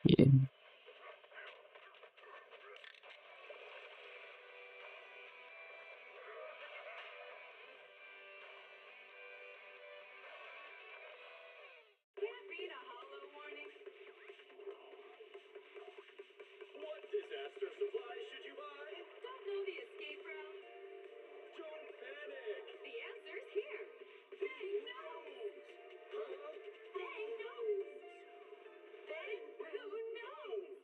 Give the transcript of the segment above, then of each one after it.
Yeah. What disaster supplies should you buy? Don't know the escape route? Don't panic. The answer's here. Bang knows. Huh? Bang knows. Bang who knows?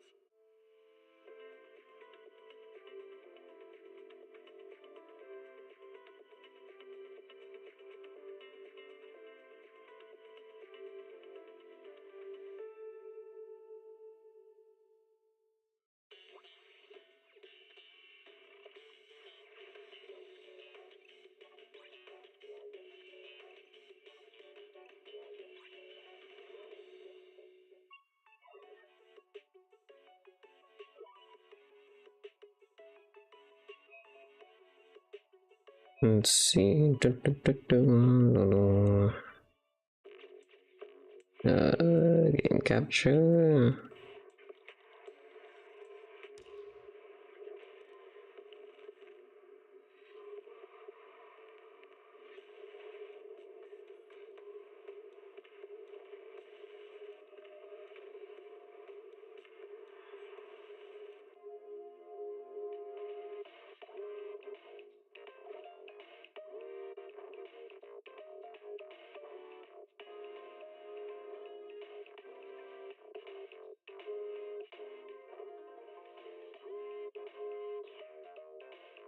Let's see. Game capture.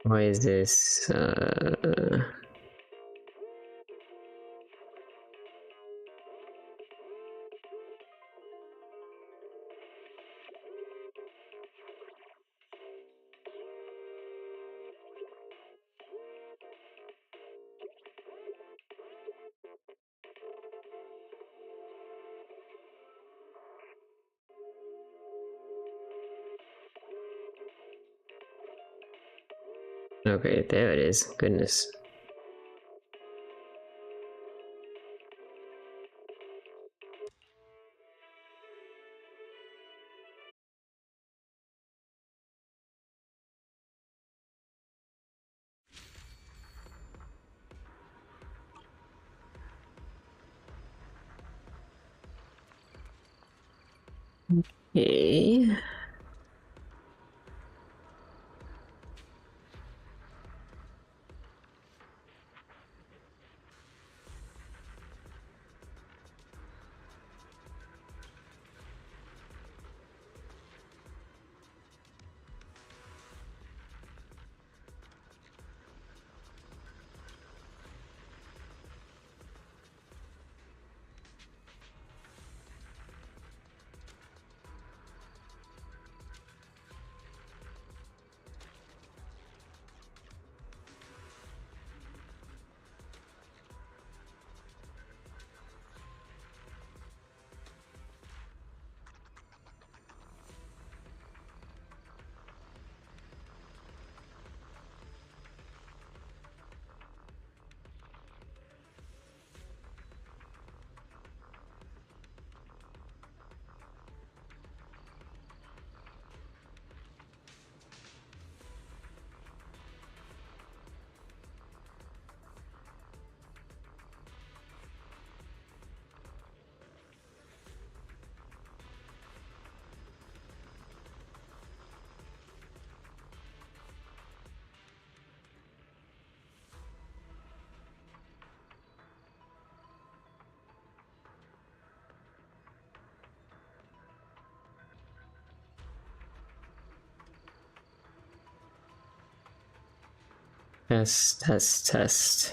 Why is this? Okay, there it is. Goodness. Okay. Test.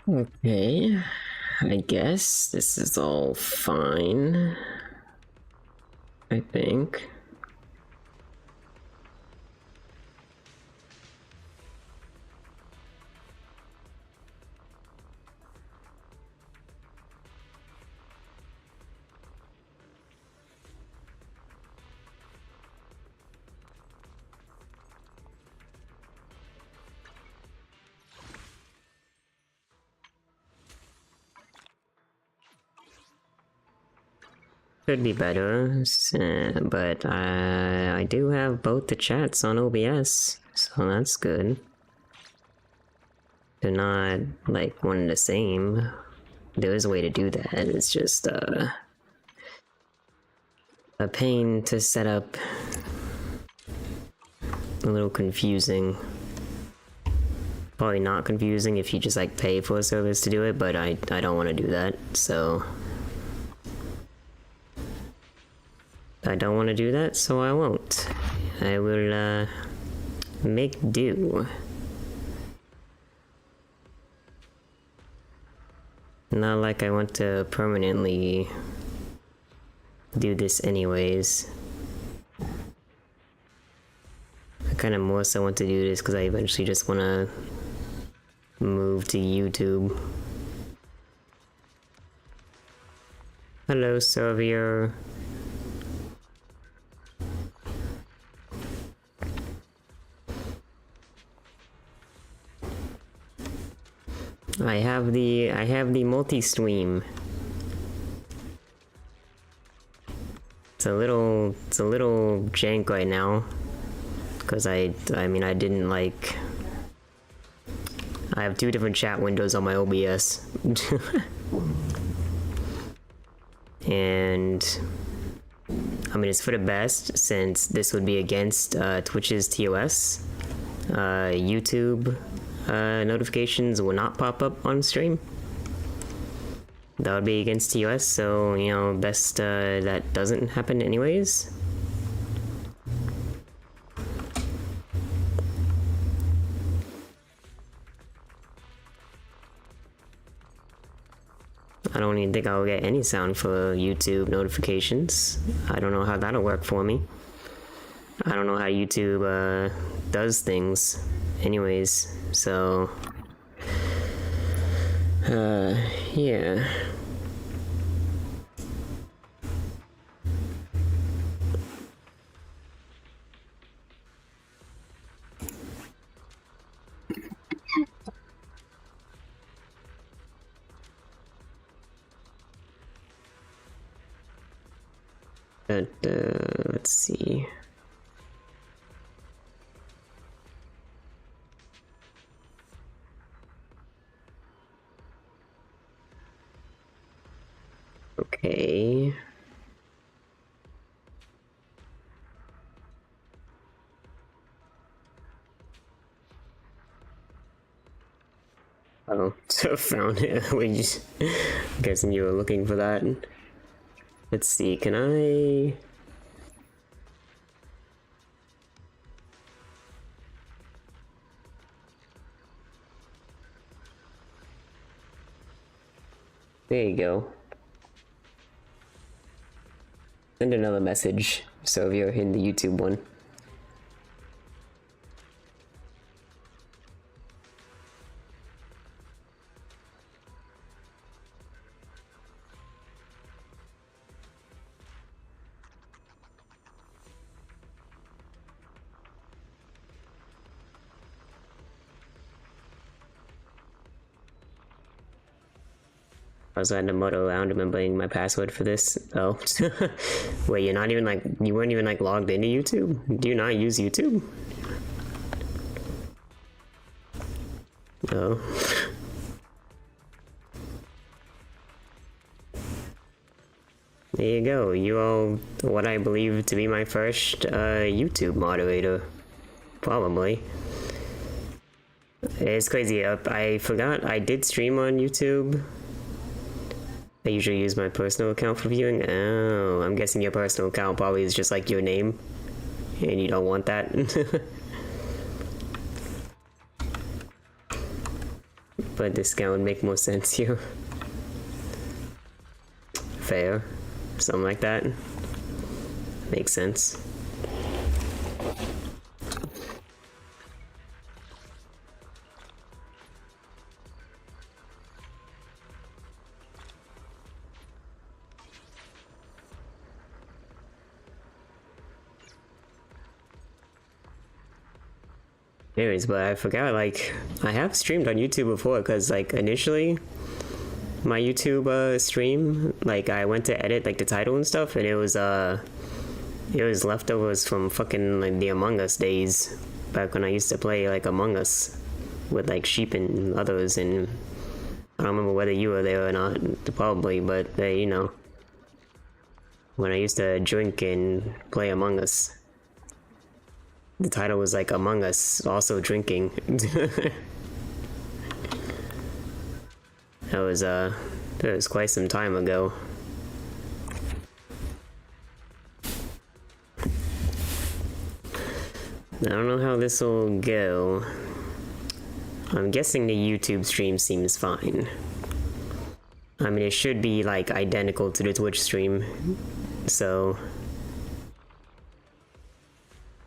Okay, I guess this is all fine. I think. Could be better, but I do have both the chats on OBS, so that's good. They're not like one and the same. There is a way to do that. It's just a pain to set up. A little confusing. Probably not confusing if you just like pay for a service to do it, but I don't want to do that, so I don't want to do that, so I won't. I will make do. Not like I want to permanently do this anyways. I kind of more so want to do this because I eventually just want to move to YouTube. Hello, Servier. I have the multi-stream. It's a little jank right now. Cause I mean I didn't like I have two different chat windows on my OBS. And I mean it's for the best since this would be against Twitch's TOS. YouTube notifications will not pop up on stream. That would be against TOS, so you know, best that doesn't happen anyways. I don't even think I'll get any sound for YouTube notifications. I don't know how that'll work for me. I don't know how YouTube does things anyways, so yeah. But let's see. Okay. Oh, so found it. We just guessing you were looking for that. Let's see, can I... There you go. Send another message, so if you're in the YouTube one. I was trying to muddle around remembering my password for this. Oh. Wait, you're not even like, you weren't even like logged into YouTube? Do you not use YouTube? Oh. There you go. You all, what I believe to be my first YouTube moderator. Probably. It's crazy. I forgot I did stream on YouTube. I usually use my personal account for viewing. Oh, I'm guessing your personal account probably is just like your name, and you don't want that. but this guy would make more sense here. Fair. Something like that. Makes sense. Anyways, but I forgot, like, I have streamed on YouTube before, because, like, initially, my YouTube, stream, like, I went to edit, like, the title and stuff, and it was leftovers from fucking, like, the Among Us days, back when I used to play, like, Among Us, with, like, Sheep and others, and I don't remember whether you were there or not, probably, but, you know, when I used to drink and play Among Us. The title was like Among Us, also drinking. That was quite some time ago. I don't know how this will go. I'm guessing the YouTube stream seems fine. I mean, it should be like identical to the Twitch stream, so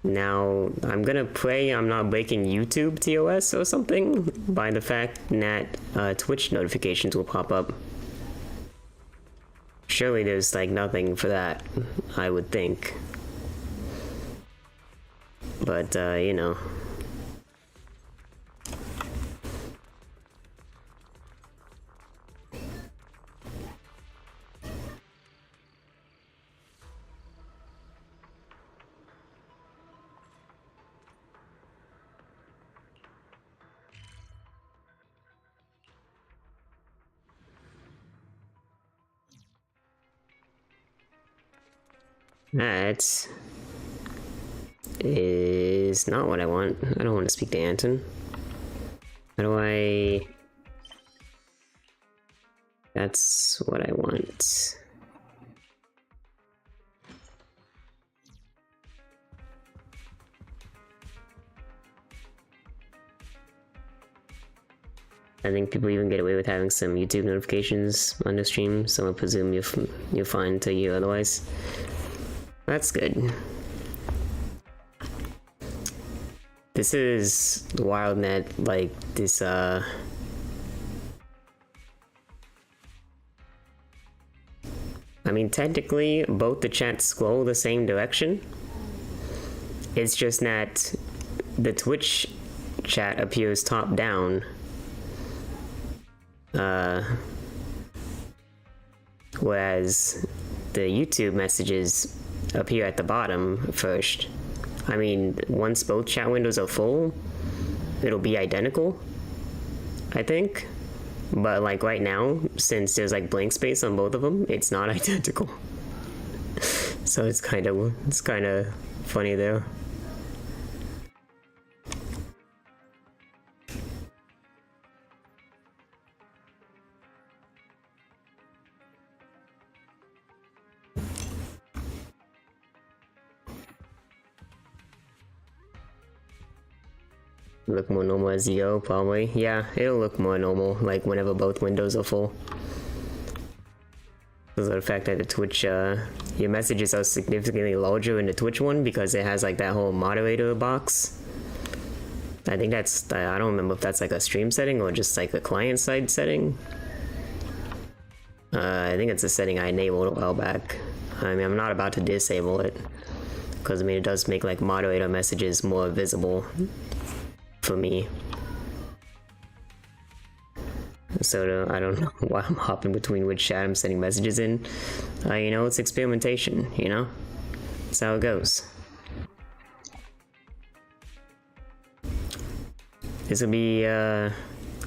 now I'm gonna pray I'm not breaking YouTube TOS or something by the fact that Twitch notifications will pop up. Surely there's like nothing for that, I would think. But you know. That is not what I want. I don't want to speak to Anton. How do I... That's what I want. I think people even get away with having some YouTube notifications on the stream, so I presume you'll find until you otherwise. That's good. This is WildNet, like this, I mean, technically, both the chats scroll the same direction. It's just that the Twitch chat appears top down. Whereas the YouTube messages appear at the bottom first. I mean, once both chat windows are full, it'll be identical, I think. But like right now, since there's like blank space on both of them, it's not identical. So it's kind of funny there. Look more normal as you go, probably. Yeah, it'll look more normal, like whenever both windows are full. Because of the fact that the Twitch, your messages are significantly larger in the Twitch one because it has like that whole moderator box. I think that's, I don't remember if that's like a stream setting or just like a client side setting. I think it's a setting I enabled a while back. I mean, I'm not about to disable it. Because I mean, it does make like moderator messages more visible for me. So I don't know why I'm hopping between which chat I'm sending messages in. You know, it's experimentation, you know? That's how it goes. This will be, I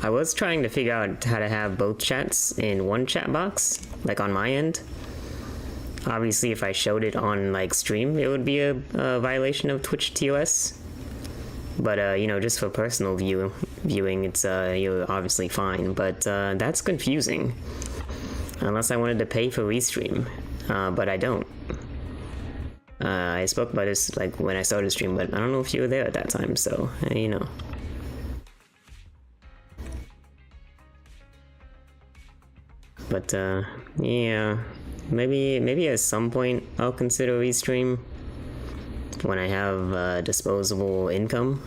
was trying to figure out how to have both chats in one chat box, like on my end. Obviously, if I showed it on like stream, it would be a violation of Twitch TOS. But, you know, just for personal viewing, it's, you're obviously fine. But, that's confusing. Unless I wanted to pay for restream. But I don't. I spoke about this, like, when I started the stream, but I don't know if you were there at that time, so, you know. But yeah, maybe at some point I'll consider restream when I have disposable income.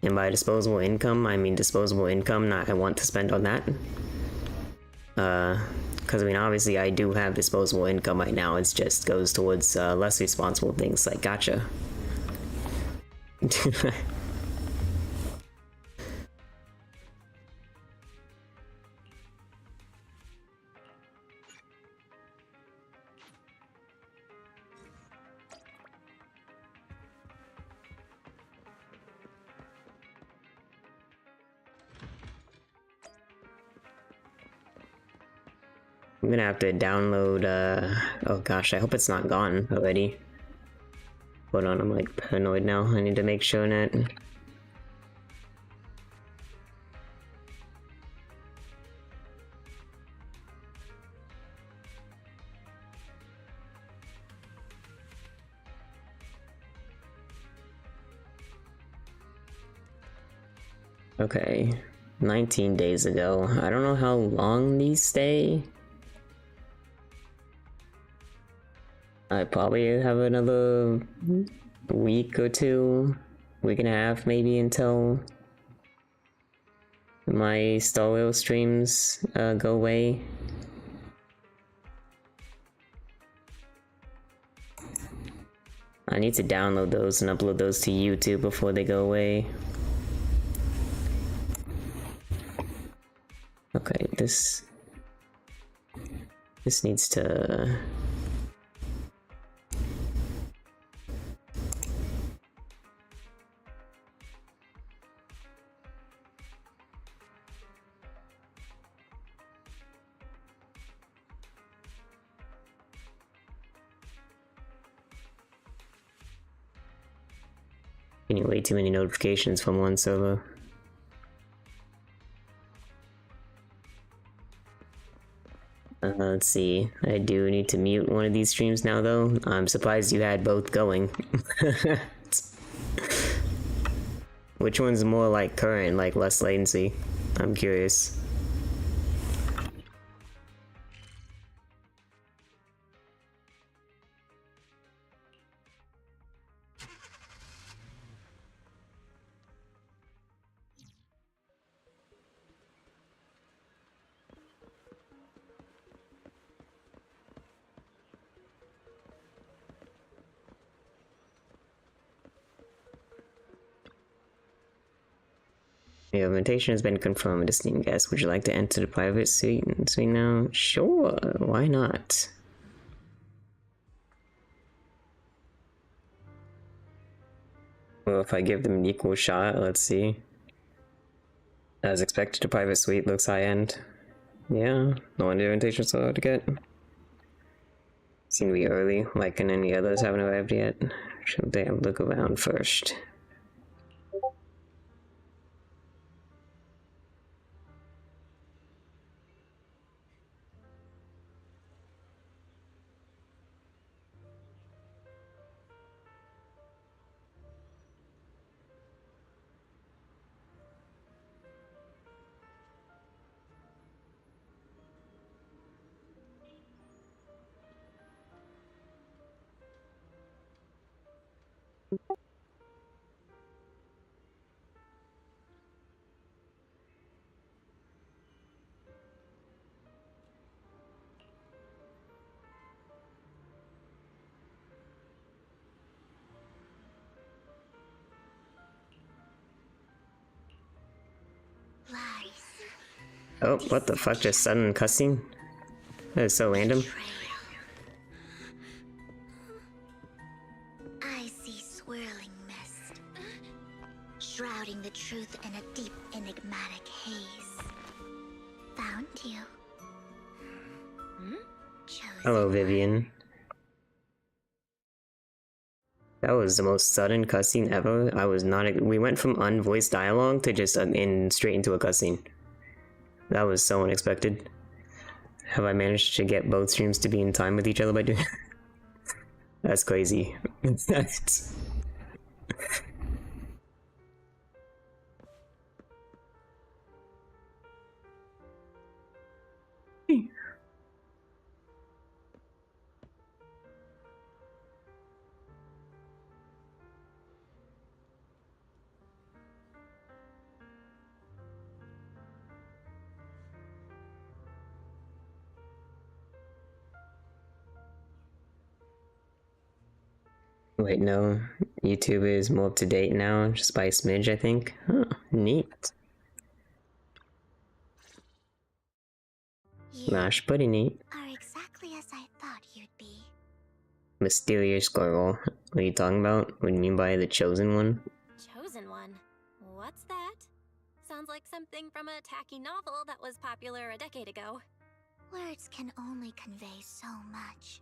And by disposable income, I mean disposable income, not I want to spend on that. Because I mean, obviously, I do have disposable income right now. It just goes towards less responsible things like gotcha. I'm gonna have to download, oh gosh, I hope it's not gone already. Hold on, I'm like paranoid now. I need to make sure that. Okay, 19 days ago. I don't know how long these stay. I probably have another week or two, week and a half maybe until my Star Wars streams go away. I need to download those and upload those to YouTube before they go away. Okay, this needs to. Getting way too many notifications from one server. Let's see. I do need to mute one of these streams now, though. I'm surprised you had both going. Which one's more like current, like less latency? I'm curious. Your invitation has been confirmed, esteemed guest. Would you like to enter the private suite now? Sure, why not? Well, if I give them an equal shot, let's see. As expected, the private suite looks high-end. Yeah, no wonder invitation's so hard to get. Seem to be early, like in any others haven't arrived yet. Should they look around first? Oh, what the fuck? Just sudden cussing? That is so random. I see swirling mist, shrouding the truth in a deep, enigmatic haze. Found you. Chosen. Hello, Vivian. That was the most sudden cussing ever. I was not. We went from unvoiced dialogue to just straight into a cussing. That was so unexpected. Have I managed to get both streams to be in time with each other by doing? That's crazy. Wait, no. YouTube is more up to date now, just by a smidge, I think. Oh, neat. You Gosh, pretty neat. are exactly as I thought you'd be. Mysterious girl. What are you talking about? What do you mean by the chosen one? Chosen one? What's that? Sounds like something from a tacky novel that was popular a decade ago. Words can only convey so much.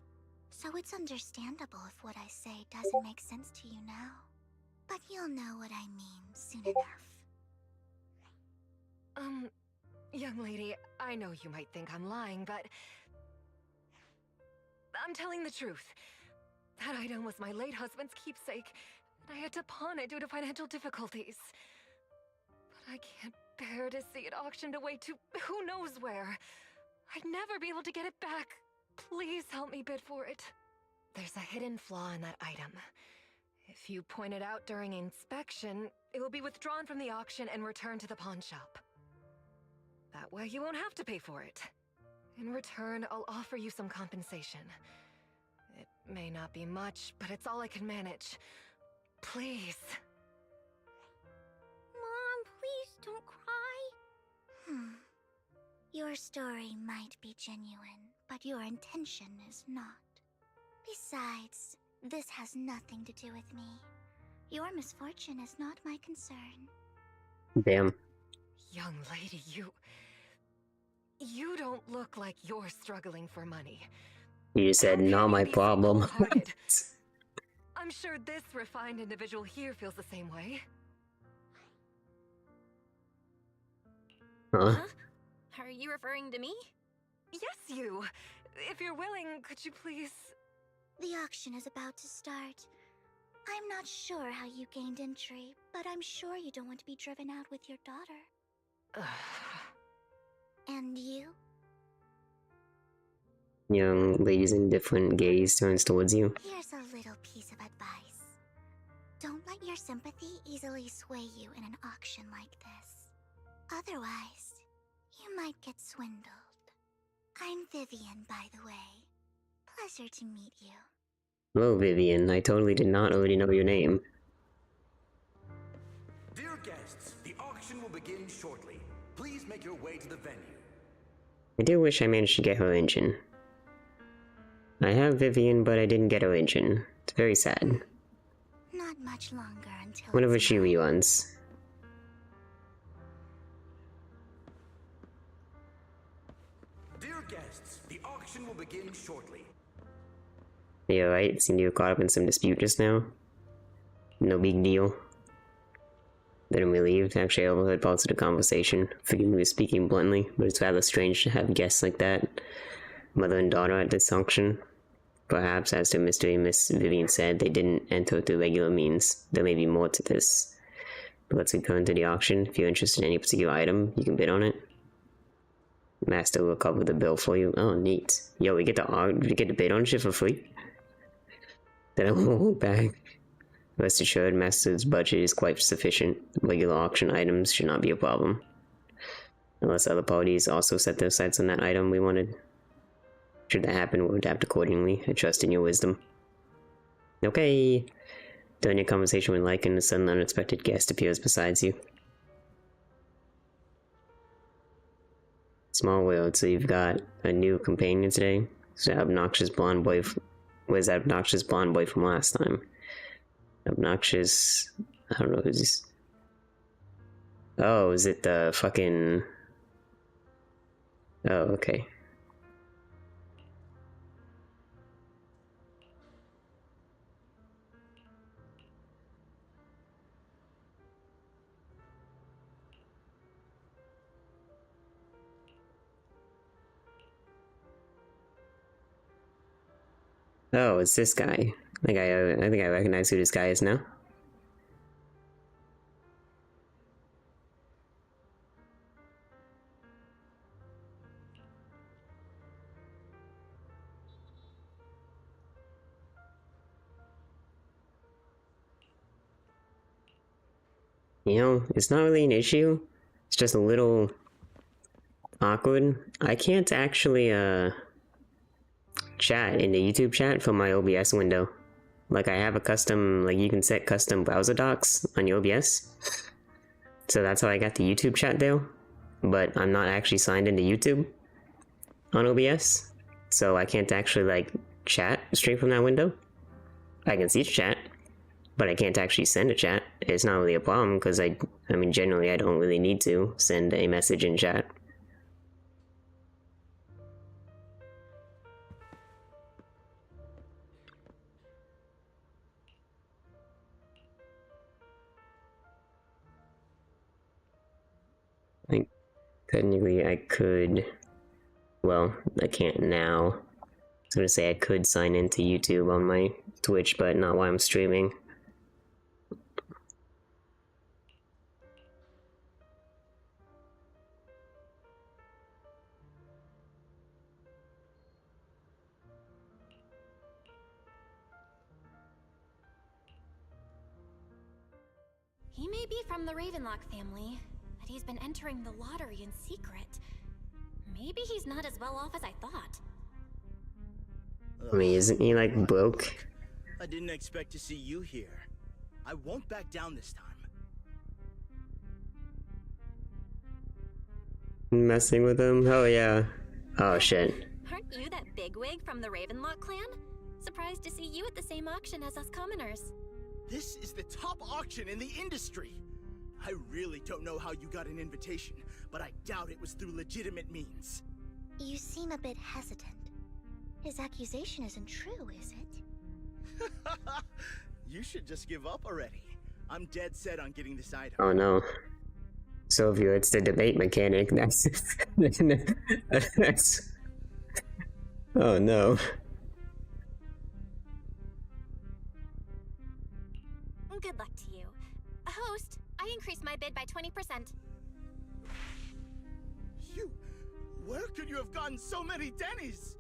So it's understandable if what I say doesn't make sense to you now. But you'll know what I mean soon enough. Young lady, I know you might think I'm lying, but I'm telling the truth. That item was my late husband's keepsake, and I had to pawn it due to financial difficulties. But I can't bear to see it auctioned away to who knows where. I'd never be able to get it back. Please help me bid for it. There's a hidden flaw in that item. If you point it out during inspection, it will be withdrawn from the auction and returned to the pawn shop. That way you won't have to pay for it. In return, I'll offer you some compensation. It may not be much, but it's all I can manage. Please. Mom, please don't cry. Your story might be genuine, but your intention is not. Besides, this has nothing to do with me. Your misfortune is not my concern. Damn. Young lady, You don't look like you're struggling for money. You just said, How not can my you be so problem. cold-hearted? I'm sure this refined individual here feels the same way. Huh? Are you referring to me? Yes, you. If you're willing, could you please... The auction is about to start. I'm not sure how you gained entry, but I'm sure you don't want to be driven out with your daughter. And you? Young lady's indifferent gaze turns towards you. Here's a little piece of advice. Don't let your sympathy easily sway you in an auction like this. Otherwise, you might get swindled. I'm Vivian, by the way. Pleasure to meet you. Hello, Vivian. I totally did not already know your name. Dear guests, the auction will begin shortly. Please make your way to the venue. I do wish I managed to get her engine. I have Vivian, but I didn't get her engine. It's very sad. Not much longer until Whenever it's she mine. reruns. Dear guests, the auction will begin shortly. Yeah, right? Seemed you were caught up in some dispute just now. No big deal. Then I'm relieved. Actually, I overheard parts of the conversation. Forgive me for speaking bluntly, but it's rather strange to have guests like that. Mother and daughter at this auction. Perhaps, as the mystery Miss Vivian said, they didn't enter through regular means. There may be more to this. But let's return to the auction. If you're interested in any particular item, you can bid on it. Master will cover the bill for you. Oh, neat. Yo, we get to bid on shit for free? Then I won't hold back. Rest assured, Master's budget is quite sufficient. Regular auction items should not be a problem. Unless other parties also set their sights on that item we wanted. Should that happen, we'll adapt accordingly. I trust in your wisdom. Okay. During your conversation with Lycan, a sudden unexpected guest appears besides you. Small world, so you've got a new companion today? So obnoxious blonde boy. Where's that obnoxious blonde boy from last time? Obnoxious. I don't know who's this. Oh, is it the fucking. Oh, okay. Oh, it's this guy. I think I recognize who this guy is now. You know, it's not really an issue. It's just a little awkward. I can't actually chat in the YouTube chat from my OBS window. Like I have a custom, like you can set custom browser docs on your OBS. So that's how I got the YouTube chat there. But I'm not actually signed into YouTube on OBS. So I can't actually like chat straight from that window. I can see chat, but I can't actually send a chat. It's not really a problem because I mean, generally I don't really need to send a message in chat. I think technically I could, well, I can't now. I was gonna say I could sign into YouTube on my Twitch, but not while I'm streaming. He may be from the Ravenlock family, but he's been entering the lottery in secret. Maybe he's not as well off as I thought. I mean, isn't he like broke? I didn't expect to see you here. I won't back down this time. Messing with him? Oh yeah. Oh shit. Aren't you that bigwig from the Ravenlock clan? Surprised to see you at the same auction as us commoners. This is the top auction in the industry. I really don't know how you got an invitation, but I doubt it was through legitimate means. You seem a bit hesitant. His accusation isn't true, is it? You should just give up already. I'm dead set on getting this item. Oh no. Sylvia, it's the debate mechanic. That's that's. Oh no. Good luck to you. Host, I increased my bid by 20%. Where could you have gotten so many Denny's?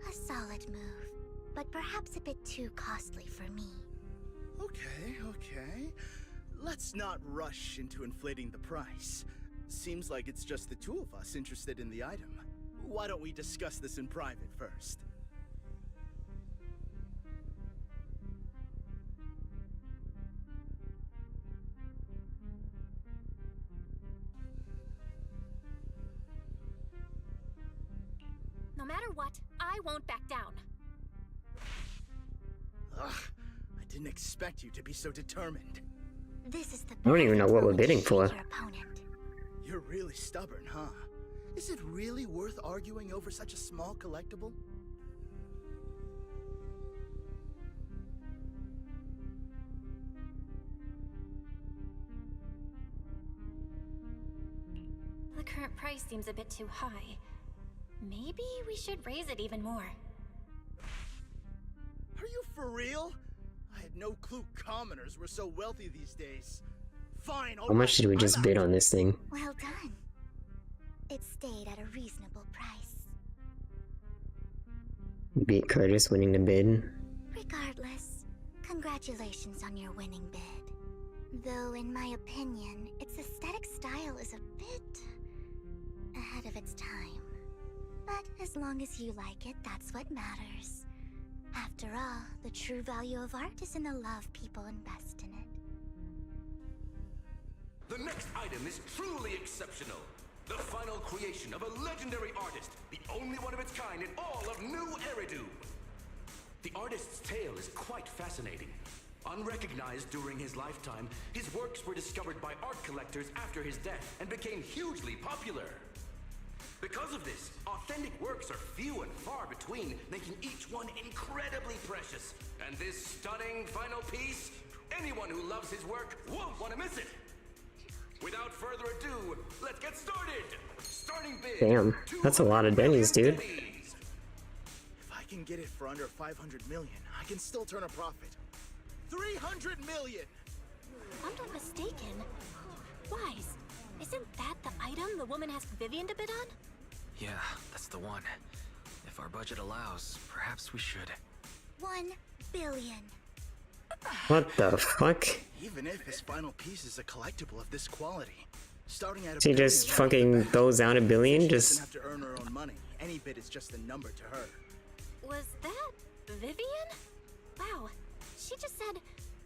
A solid move, but perhaps a bit too costly for me. Okay. Let's not rush into inflating the price. Seems like it's just the two of us interested in the item. Why don't we discuss this in private first? No matter what, I won't back down. Ugh, I didn't expect you to be so determined. This is the I don't even know what we're perfect bidding moment for. to shake your opponent. You're really stubborn, huh? Is it really worth arguing over such a small collectible? The current price seems a bit too high. Maybe we should raise it even more. Are you for real? I had no clue commoners were so wealthy these days. Fine, How much did we just bid on this thing? Well done. It stayed at a reasonable price. Beat Curtis winning the bid. Regardless, congratulations on your winning bid. Though, in my opinion, its aesthetic style is a bit ahead of its time. But as long as you like it, that's what matters. After all, the true value of art is in the love people invest in it. The next item is truly exceptional. The final creation of a legendary artist, the only one of its kind in all of New Eridu. The artist's tale is quite fascinating. Unrecognized during his lifetime, his works were discovered by art collectors after his death and became hugely popular. Because of this, authentic works are few and far between, making each one incredibly precious. And this stunning final piece, anyone who loves his work won't want to miss it. Without further ado, let's get started. Starting bid. Damn, that's a lot of Denny's, dude. If I can get it for under 500 million, I can still turn a profit. 300 million! If I'm not mistaken, Wise, isn't that the item the woman asked Vivian to bid on? Yeah, that's the one. If our budget allows, perhaps we should. 1 billion. What the fuck? Even if his final piece is a collectible of this quality, starting at a She just billion fucking right off the bat, throws out a billion, she just... doesn't have to earn her own money. Any bid is just a number to her. Was that Vivian? Wow, She just said,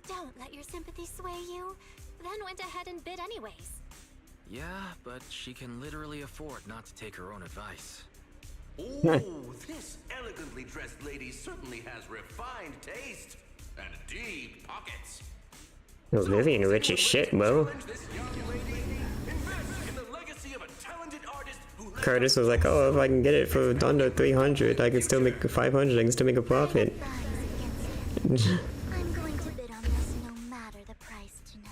don't let your sympathy sway you, then went ahead and bid anyways. Yeah, but she can literally afford not to take her own advice. Ooh, this elegantly dressed lady certainly has refined taste and deep pockets. Yo, Vivian rich as shit, bro. Challenge this young lady. Invest in the legacy of a talented artist who left Curtis was like, oh, if I can get it for under 300, I can still make 500, I can still make a profit. Advise against it. I'm going to bid on this no matter the price tonight.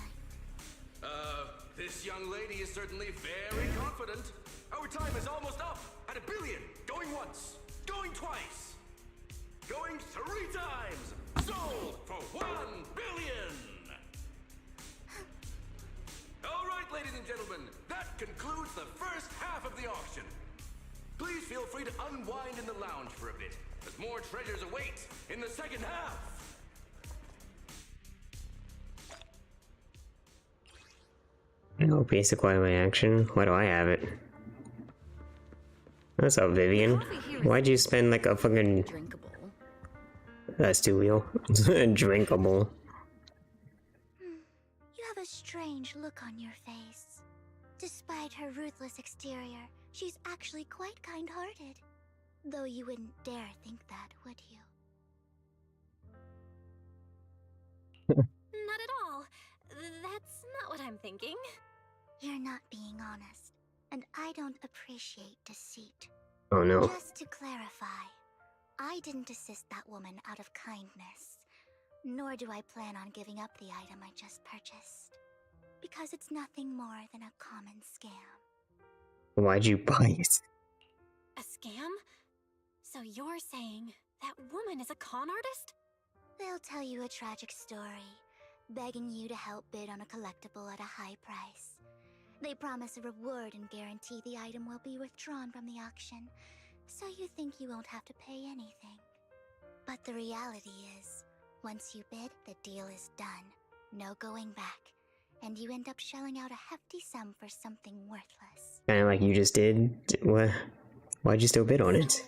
This young lady is certainly very confident. Our time is almost up at $1 billion. Going once, going twice, going 3 times. Sold for $1 billion. All right, ladies and gentlemen, that concludes the first half of the auction. Please feel free to unwind in the lounge for a bit, as more treasures await in the second half. No, please acquire my action. Why do I have it? What's up, Vivian? Why'd you spend like a fucking... Drinkable. That's too real. Drinkable. You have a strange look on your face. Despite her ruthless exterior, she's actually quite kind-hearted. Though you wouldn't dare think that, would you? Not at all. That's not what I'm thinking. You're not being honest, and I don't appreciate deceit. Oh no. Just to clarify, I didn't assist that woman out of kindness, nor do I plan on giving up the item I just purchased, because it's nothing more than a common scam. Why'd you buy it? A scam? So you're saying that woman is a con artist? They'll tell you a tragic story, begging you to help bid on a collectible at a high price. They promise a reward and guarantee the item will be withdrawn from the auction, so you think you won't have to pay anything. But the reality is, once you bid, the deal is done. No going back. And you end up shelling out a hefty sum for something worthless. Kinda like you just did. What? Why'd you still bid on it?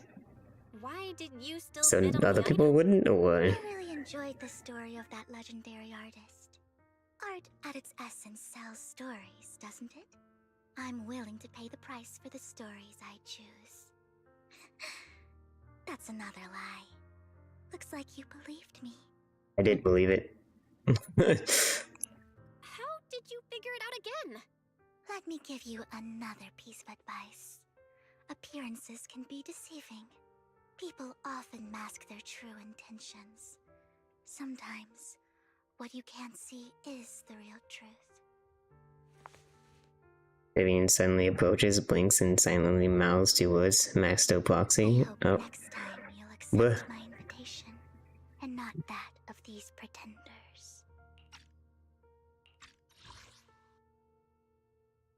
Why did you still So bid on other the people item? wouldn't, or what? I really enjoyed the story of that legendary artist. Art, at its essence, sells stories, doesn't it? I'm willing to pay the price for the stories I choose. That's another lie. Looks like you believed me. I did believe it. How did you figure it out again? Let me give you another piece of advice. Appearances can be deceiving. People often mask their true intentions. Sometimes, what you can't see is the real truth. Vivian suddenly approaches, blinks, and silently mouths to words. Maxto I proxy. hope Oh, next time you'll Bleh. accept my invitation, and not that of these pretenders.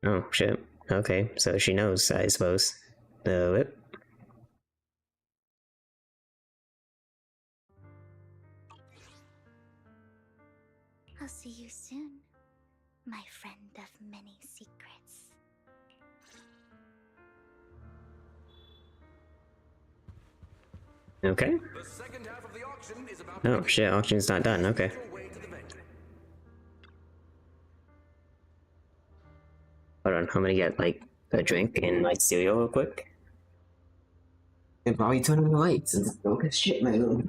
oh shit. Okay, so she knows, I suppose. Whip. I'll see you soon, my friend of many secrets. Okay. The second half of the auction is about to Oh begin. shit, auction's not done, okay. Make your way to the venue. Hold on, I'm gonna get, like, a drink and, like, cereal real quick. And probably turn on the lights and smoke as shit, man.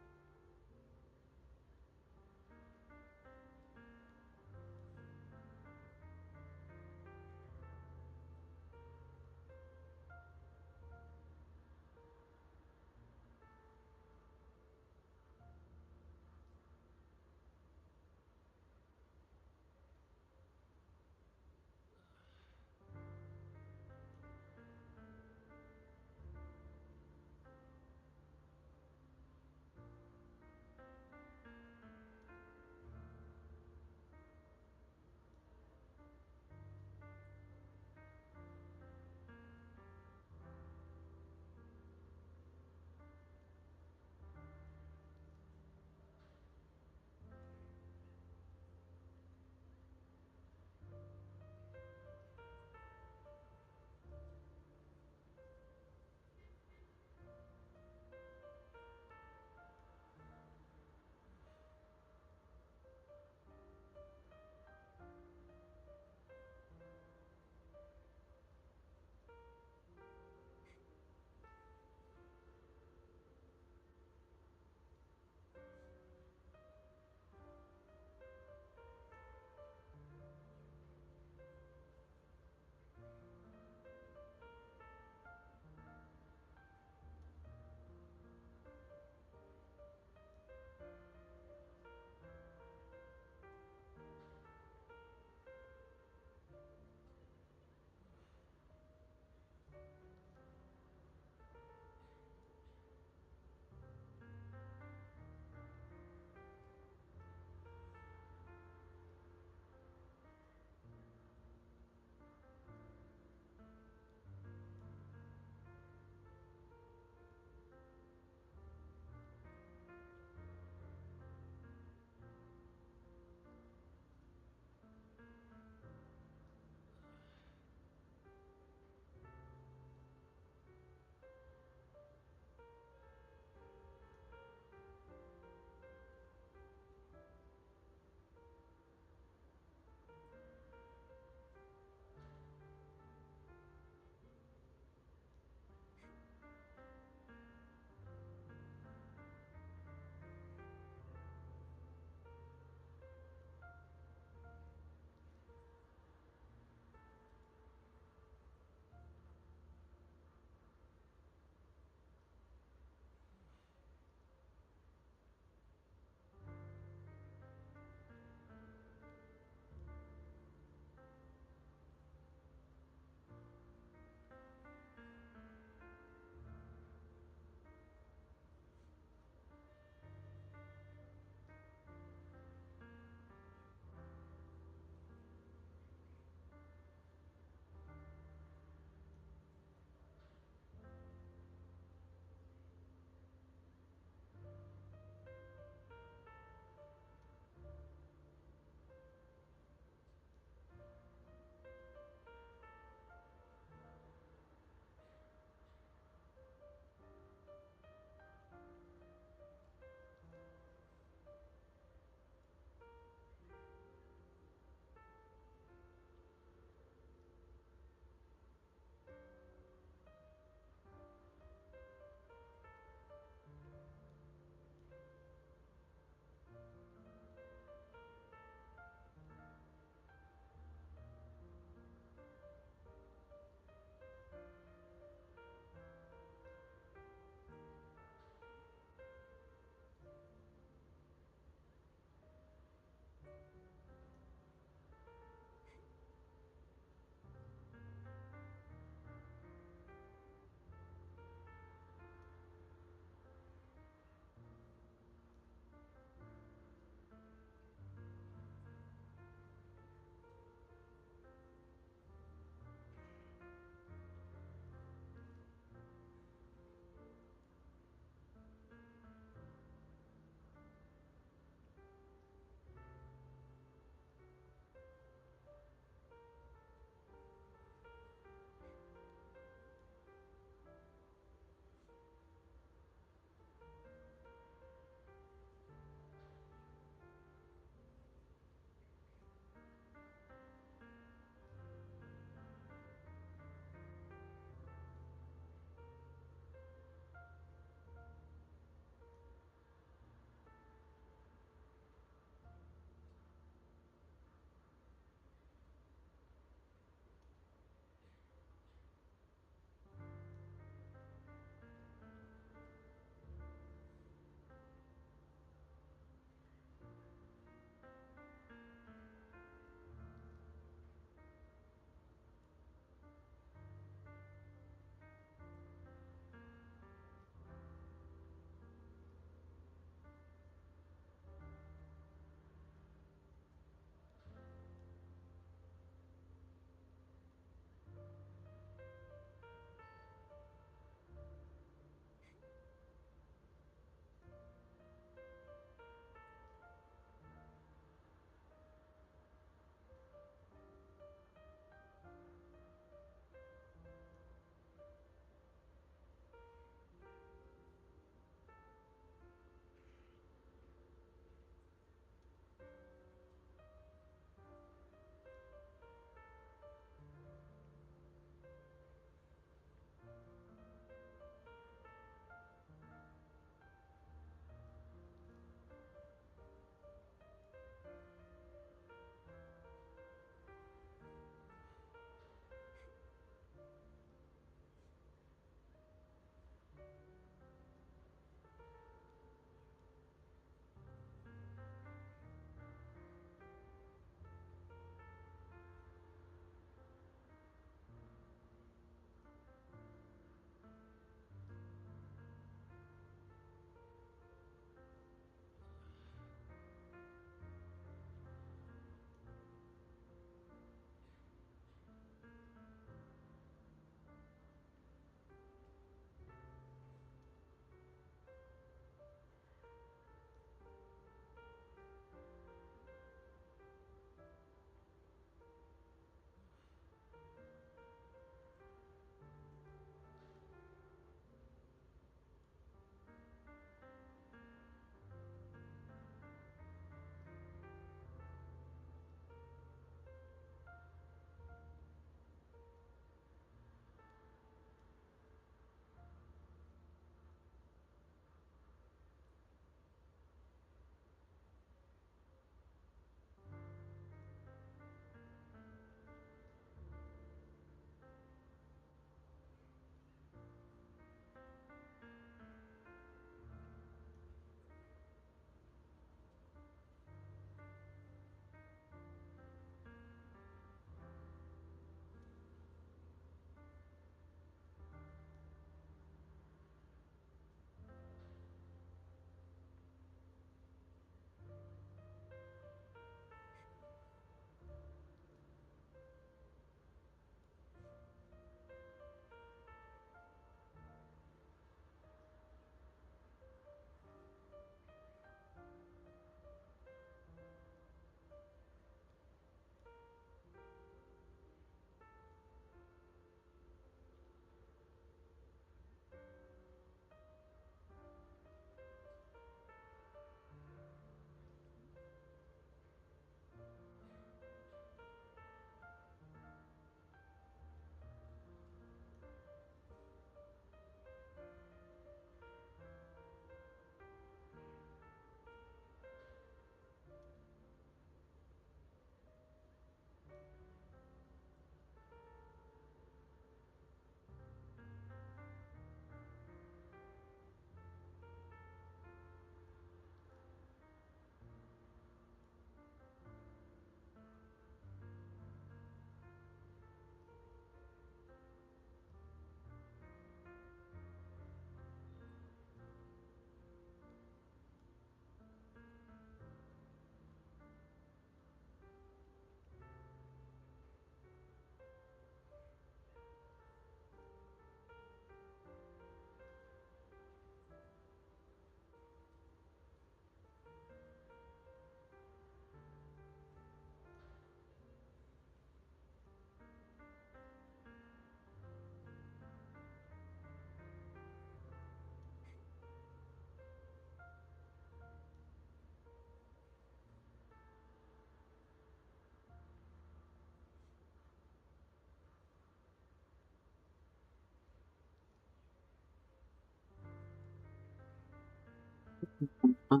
I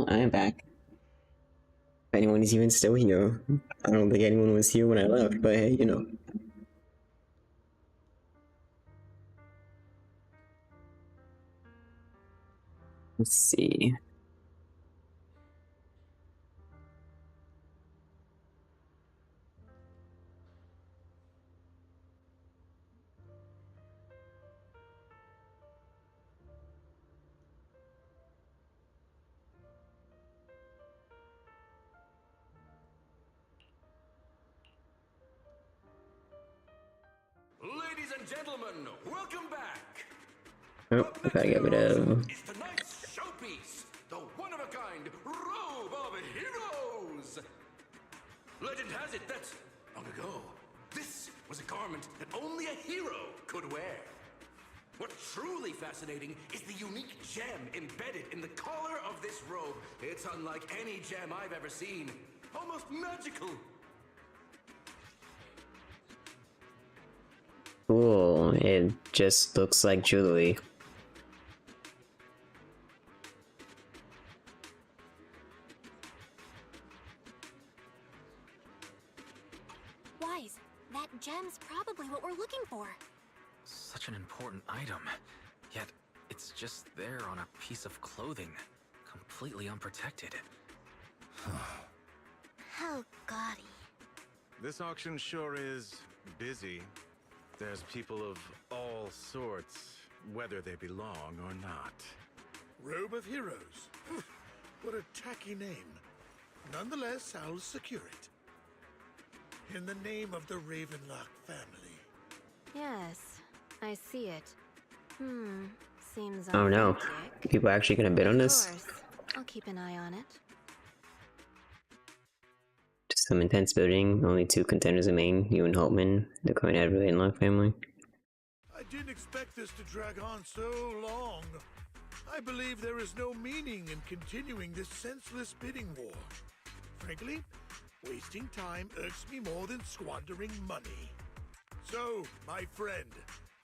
am back. If anyone is even still here. I don't think anyone was here when I left, but hey, you know. Let's see. Ladies and gentlemen, welcome back. Oh, Up I gotta next get rid of. is tonight's showpiece, the one-of-a-kind Robe of Heroes. Legend has it that, long ago, this was a garment that only a hero could wear. What's truly fascinating is the unique gem embedded in the collar of this robe. It's unlike any gem I've ever seen. Almost magical. Cool. It just looks like jewelry. Wise, that gem's probably what we're looking for. Such an important item. Yet, it's just there on a piece of clothing. Completely unprotected. How gaudy. This auction sure is busy. There's people of all sorts, whether they belong or not. Robe of Heroes. What a tacky name. Nonetheless, I'll secure it. In the name of the Ravenlock family. Yes, I see it. Seems Oh no. authentic. People are actually gonna bid on Of this? course. I'll keep an eye on it. Just some intense bidding. Only 2 contenders remain. You and Holtman, the current head of the Zenless family. I didn't expect this to drag on so long. I believe there is no meaning in continuing this senseless bidding war. Frankly, wasting time irks me more than squandering money. So, my friend,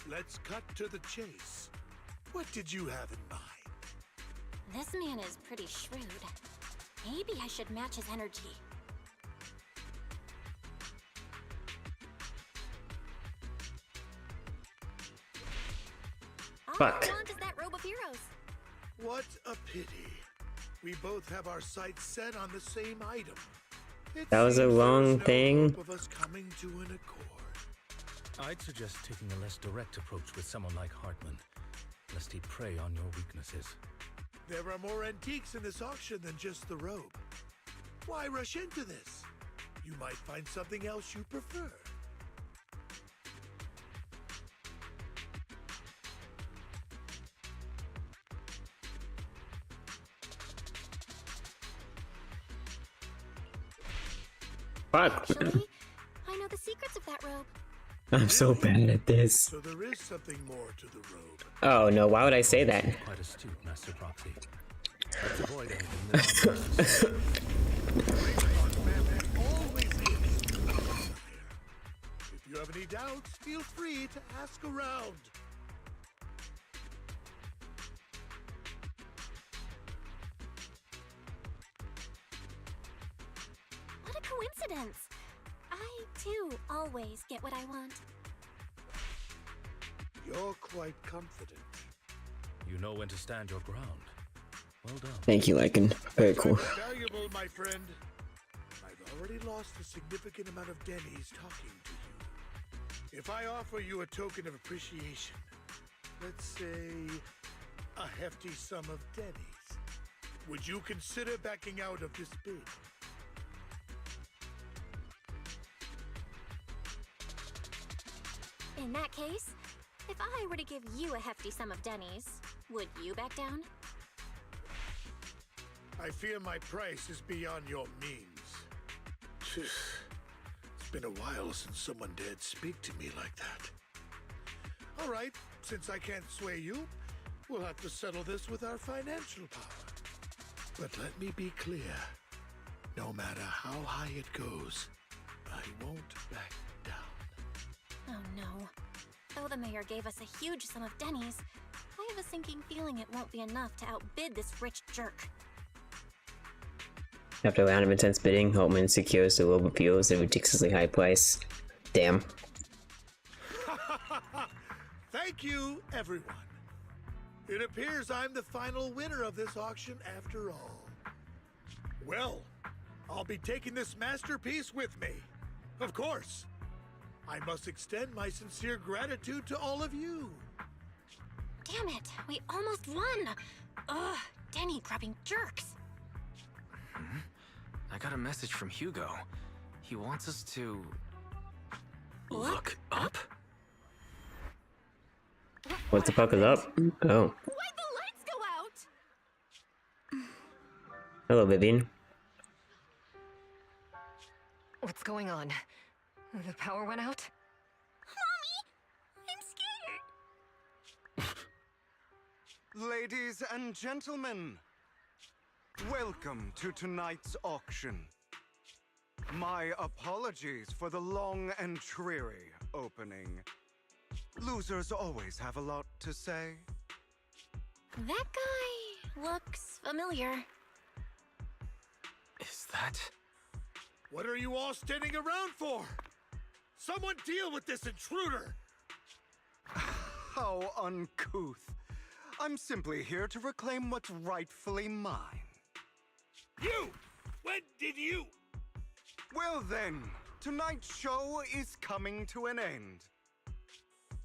let's cut to the chase. What did you have in mind? This man is pretty shrewd. Maybe I should match his energy. Fuck. How long is that Robe of Heroes? What a pity. We both have our sights set on the same item. It That was a seems wrong there's no thing. hope of us coming to an accord. I'd suggest taking a less direct approach with someone like Hartman, lest he prey on your weaknesses. There are more antiques in this auction than just the robe. Why rush into this? You might find something else you prefer. Fuck. Actually, I know the secrets of that robe. I'm so bad at this. So there is something more to the robe. Oh no, why would I say that? Quite astute, Master Proxy. Let's avoid anything that's Ravenlock family always is. If you have any doubts, feel free to ask around. What a coincidence! I, too, always get what I want. You're quite confident. You know when to stand your ground. Well done. Thank you, Lycan. Very cool. Valuable, my friend. I've already lost a significant amount of Denny's talking to you. If I offer you a token of appreciation, let's say a hefty sum of Denny's, would you consider backing out of this bid? In that case, if I were to give you a hefty sum of Denny's, would you back down? I fear my price is beyond your means. It's been a while since someone dared speak to me like that. All right, since I can't sway you, we'll have to settle this with our financial power. But let me be clear. No matter how high it goes, I won't back down. Oh no. Though the mayor gave us a huge sum of Denny's, I have a sinking feeling it won't be enough to outbid this rich jerk. After a round of intense bidding, Holtman secures the robe appeals at a ridiculously high price. Damn. Thank you, everyone. It appears I'm the final winner of this auction after all. Well, I'll be taking this masterpiece with me. Of course. I must extend my sincere gratitude to all of you. Damn it, we almost won! Ugh, Denny grabbing jerks. I got a message from Hugo. He wants us to... look up? What the fuck is up? Oh. Why'd the lights go out? Hello, Vivian. What's going on? The power went out? Mommy, I'm scared. Ladies and gentlemen, welcome to tonight's auction. My apologies for the long and dreary opening. Losers always have a lot to say. That guy looks familiar. Is that... What are you all standing around for? Someone deal with this intruder! How uncouth. I'm simply here to reclaim what's rightfully mine. You! When did you? Well then, tonight's show is coming to an end.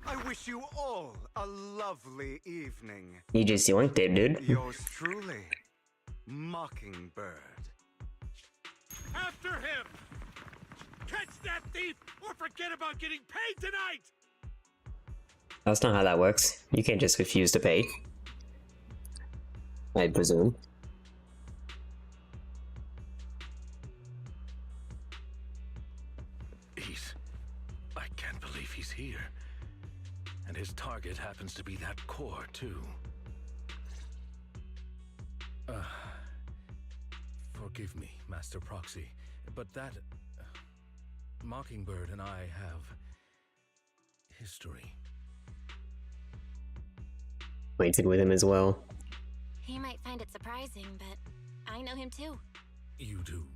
I wish you all a lovely evening. You just yoinked it, dude. Yours truly, Mockingbird. After him! Catch that thief or forget about getting paid tonight! That's not how that works. You can't just refuse to pay. I presume. I can't believe he's here. And his target happens to be that core, too. Forgive me, Master Proxy, but that... Mockingbird and I have... history. Acquainted with him as well. He might find it surprising, but I know him too. You do?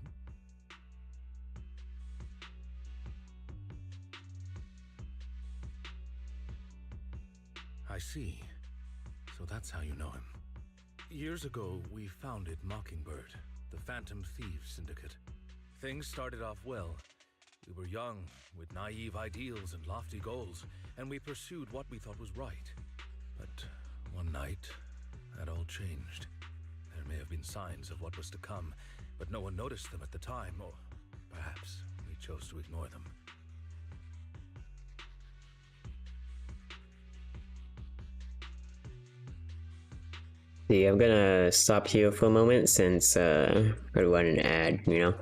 I see. So that's how you know him. Years ago, we founded Mockingbird, the Phantom Thieves Syndicate. Things started off well. We were young, with naive ideals and lofty goals, and we pursued what we thought was right. But one night, that all changed. There may have been signs of what was to come, but no one noticed them at the time, or perhaps we chose to ignore them. See, I'm gonna stop here for a moment since I run an ad, you know?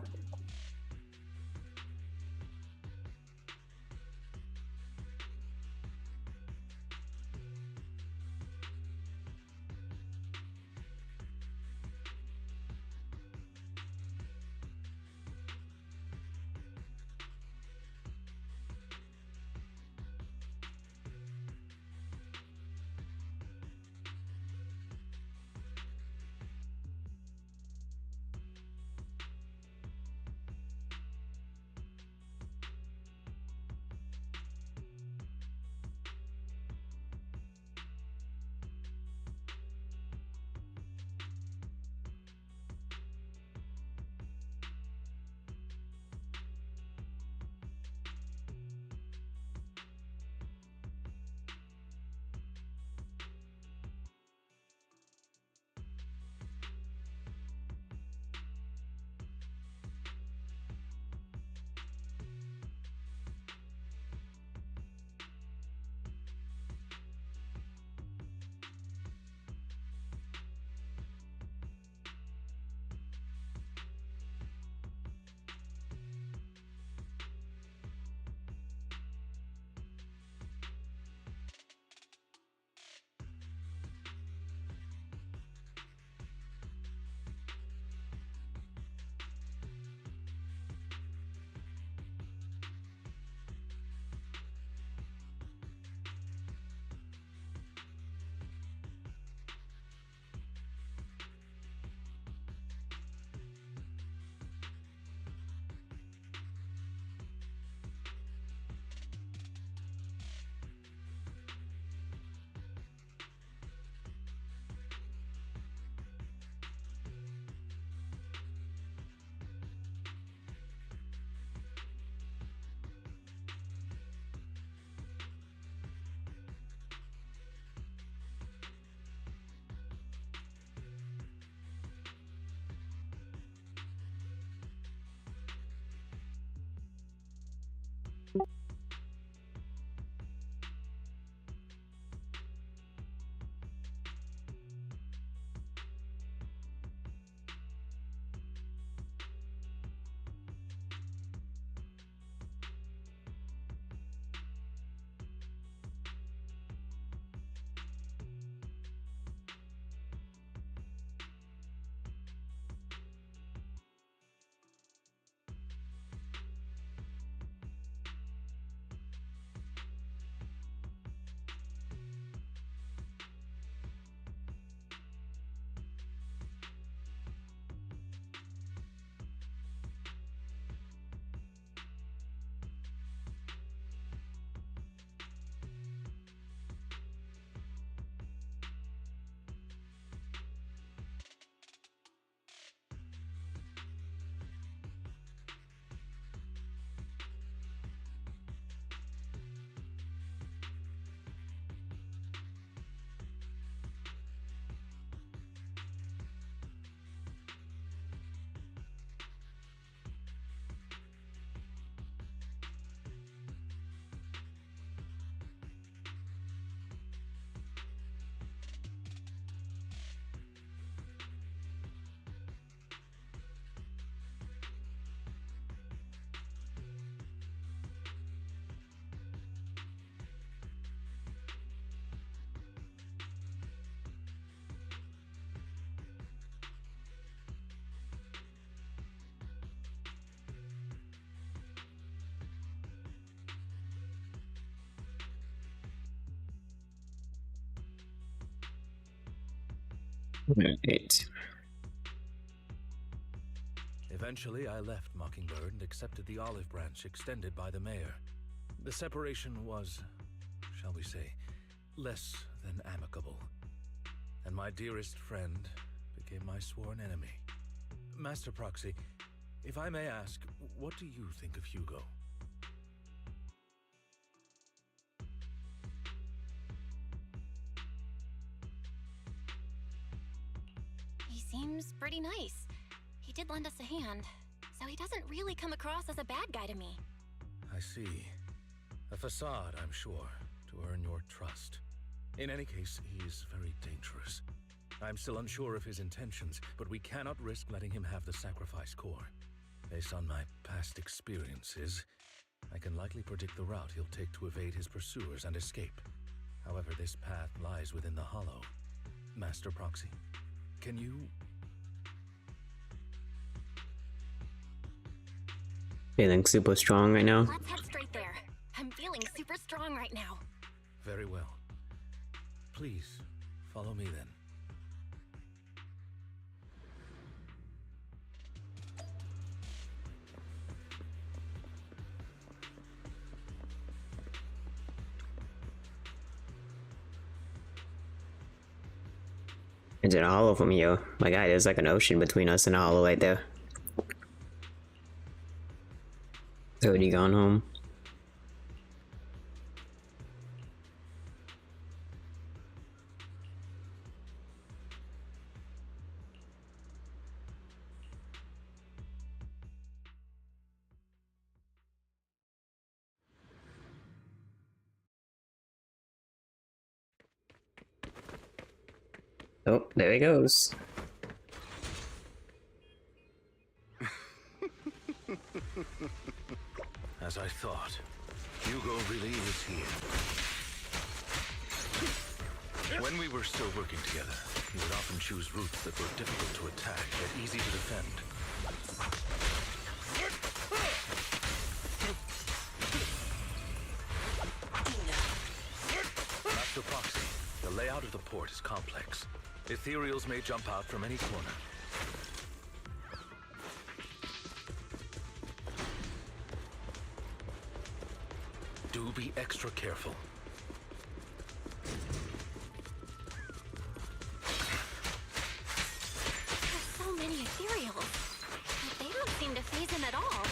Right. Eventually, I left Mockingbird and accepted the olive branch extended by the mayor. The separation was, shall we say, less than amicable. And my dearest friend became my sworn enemy. Master Proxy, if I may ask, what do you think of Hugo? He seems pretty nice. He did lend us a hand, so he doesn't really come across as a bad guy to me. I see. A facade, I'm sure, to earn your trust. In any case, he's very dangerous. I'm still unsure of his intentions, but we cannot risk letting him have the sacrifice core. Based on my past experiences, I can likely predict the route he'll take to evade his pursuers and escape. However, this path lies within the Hollow. Master Proxy, can you... Feeling super strong right now. Let's head straight there. I'm feeling super strong right now. Very well. Please, follow me then. It's in a hollow from here. My guy, there's like an ocean between us and a hollow right there. So had he gone home? Oh, there he goes. As I thought, Hugo really is here. When we were still working together, he would often choose routes that were difficult to attack, yet easy to defend. Master Proxy, the layout of the port is complex. Ethereals may jump out from any corner. Do be extra careful. There's so many ethereals, but they don't seem to phase him at all.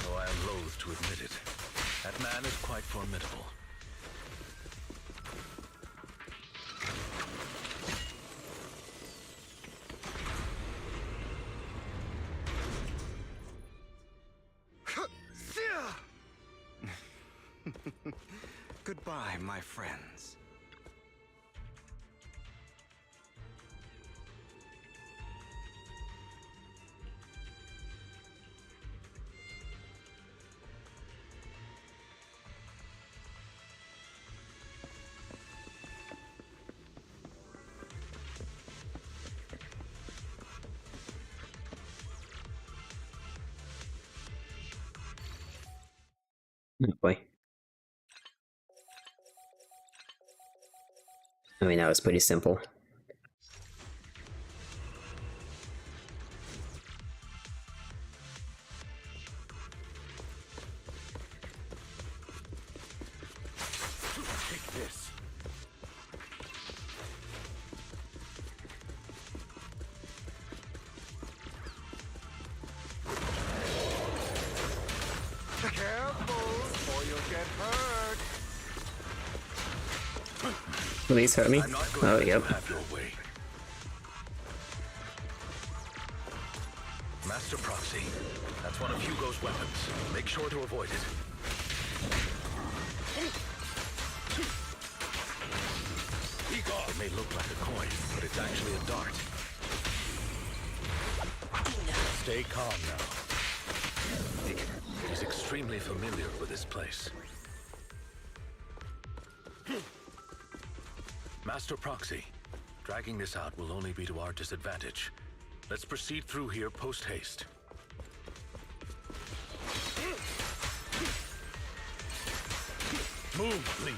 Though I am loath to admit it, that man is quite formidable. Goodbye, my friends. Oh boy. I mean, that was pretty simple. Take this. Careful, or you'll get hurt. Please hurt me. Oh, yep. Have your way. Master Proxy, that's one of Hugo's weapons. Make sure to avoid it. It may look like a coin, but it's actually a dart. Stay calm now. He's extremely familiar with this place. Master Proxy, dragging this out will only be to our disadvantage. Let's proceed through here post-haste. Move, please.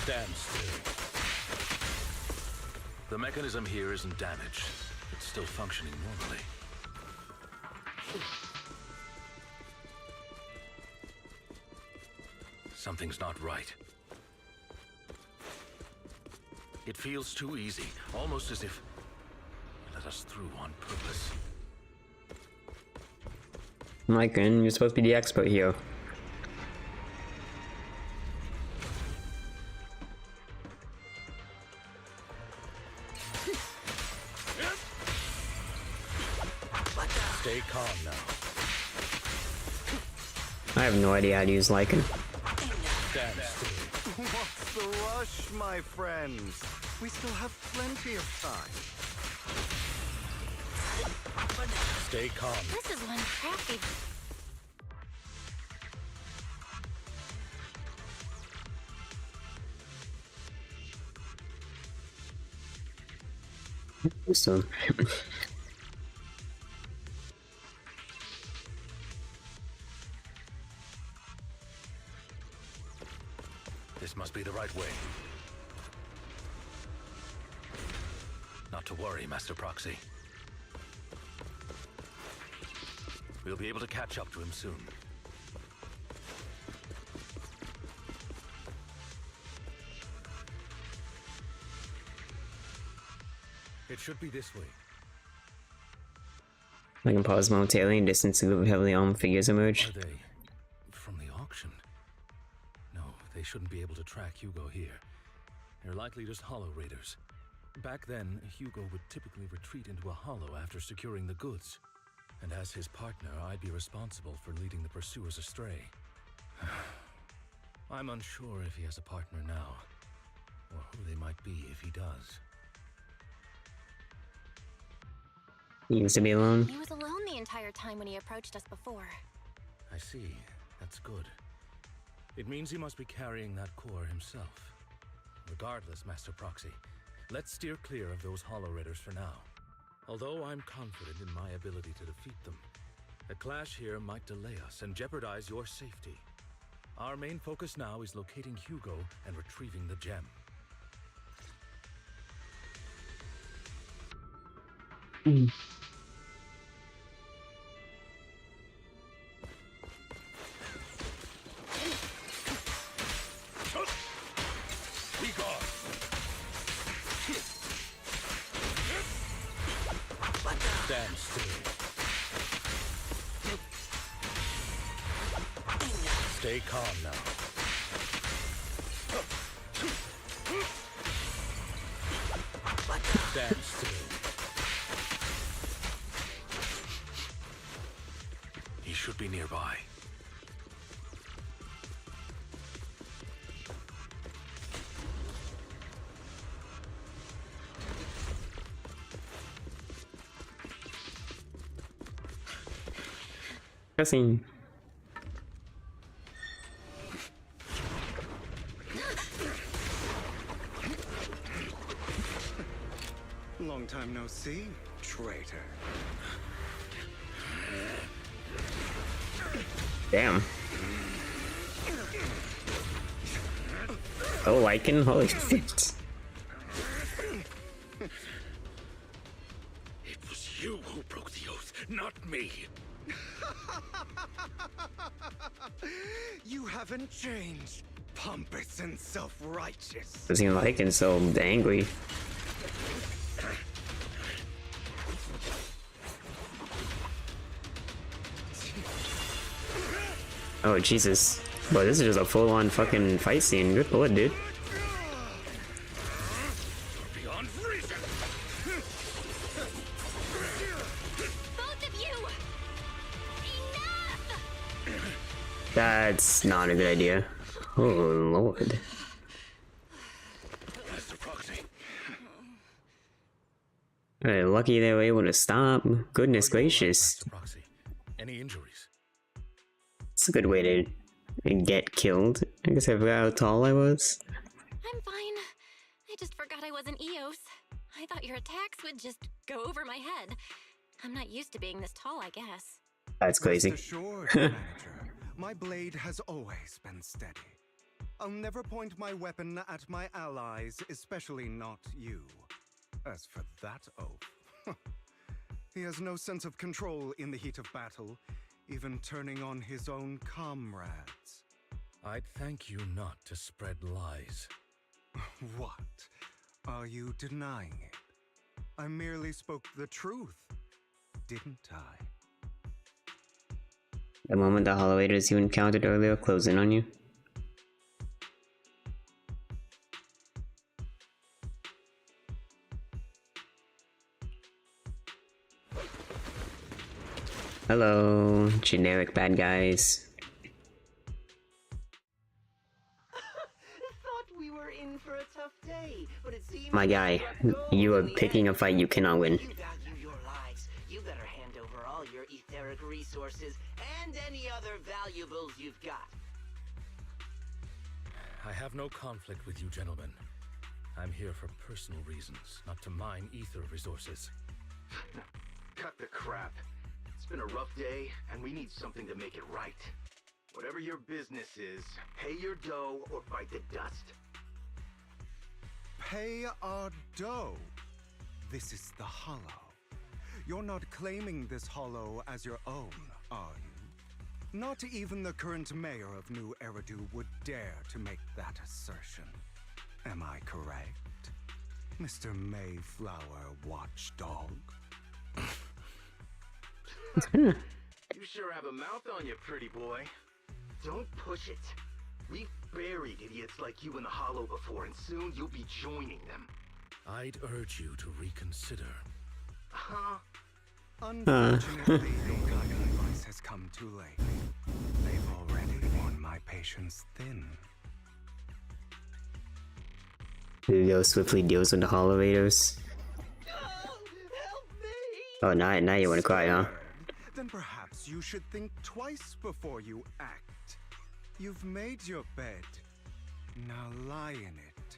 Stand still. The mechanism here isn't damaged. It's still functioning normally. Something's not right. It feels too easy, almost as if you let us through on purpose. Lycan, you're supposed to be the expert here. Stay calm now. I have no idea how to use Lycan. Stand still. What's the rush, my friends? We still have plenty of time. Stay calm. This is one crafty. So, This must be the right way. Not to worry, Master Proxy. We'll be able to catch up to him soon. It should be this way. I can pause momentarily and distance a group of heavily armed figures emerge. Are they from the auction? No, they shouldn't be able to track Hugo here. They're likely just hollow raiders. Back then, Hugo would typically retreat into a hollow after securing the goods. And as his partner, I'd be responsible for leading the pursuers astray. I'm unsure if he has a partner now, or who they might be if he does. He used to be alone. He was alone the entire time when he approached us before. I see. That's good. It means he must be carrying that core himself. Regardless, Master Proxy, let's steer clear of those Hollow Raiders for now. Although I'm confident in my ability to defeat them, a clash here might delay us and jeopardize your safety. Our main focus now is locating Hugo and retrieving the gem. Stand still. Stay calm now. Stand still. He should be nearby. Cussing. Long time no see, traitor. Damn. Oh, Lycan, holy shit. It was you who broke the oath, not me. You haven't changed, pompous and self-righteous. Doesn't seem Lycan so angry. Oh, Jesus. Bro, this is just a full-on fucking fight scene. Good lord, dude. Beyond reason. Both of you! Enough! That's not a good idea. Oh, lord. Master Proxy. Lucky they were able to stop. Goodness gracious. Master Proxy. Any injuries? It's a good way to get killed. I guess I forgot how tall I was. I'm fine. I just forgot I wasn't Eos. I thought your attacks would just go over my head. I'm not used to being this tall, I guess. That's crazy. Rest assured, manager, my blade has always been steady. I'll never point my weapon at my allies, especially not you. As for that oaf, he has no sense of control in the heat of battle, even turning on his own comrades. I'd thank you not to spread lies. What? Are you denying it? I merely spoke the truth, didn't I? The moment the holovators you encountered earlier close in on you. Hello, generic bad guys. Thought we were in for a tough day, but it seems My guy, you are picking a fight you cannot win. you value your lives. You better hand over all your etheric resources and any other valuables you've got. I have no conflict with you, gentlemen. I'm here for personal reasons, not to mine ether resources. Cut the crap. It's been a rough day, and we need something to make it right. Whatever your business is, pay your dough or bite the dust. Pay our dough. This is the Hollow. You're not claiming this Hollow as your own, are you? Not even the current mayor of New Eridu would dare to make that assertion. Am I correct, Mr. Mayflower Watchdog? You sure have a mouth on you, pretty boy. Don't push it. We've buried idiots like you in the Hollow before, and soon you'll be joining them. I'd urge you to reconsider. Huh? Unfortunately, your guiding advice has come too late. They've already worn my patience thin. Leo swiftly deals with the holovators. Oh, now you want to cry, huh? Then perhaps you should think twice before you act. You've made your bed. Now lie in it.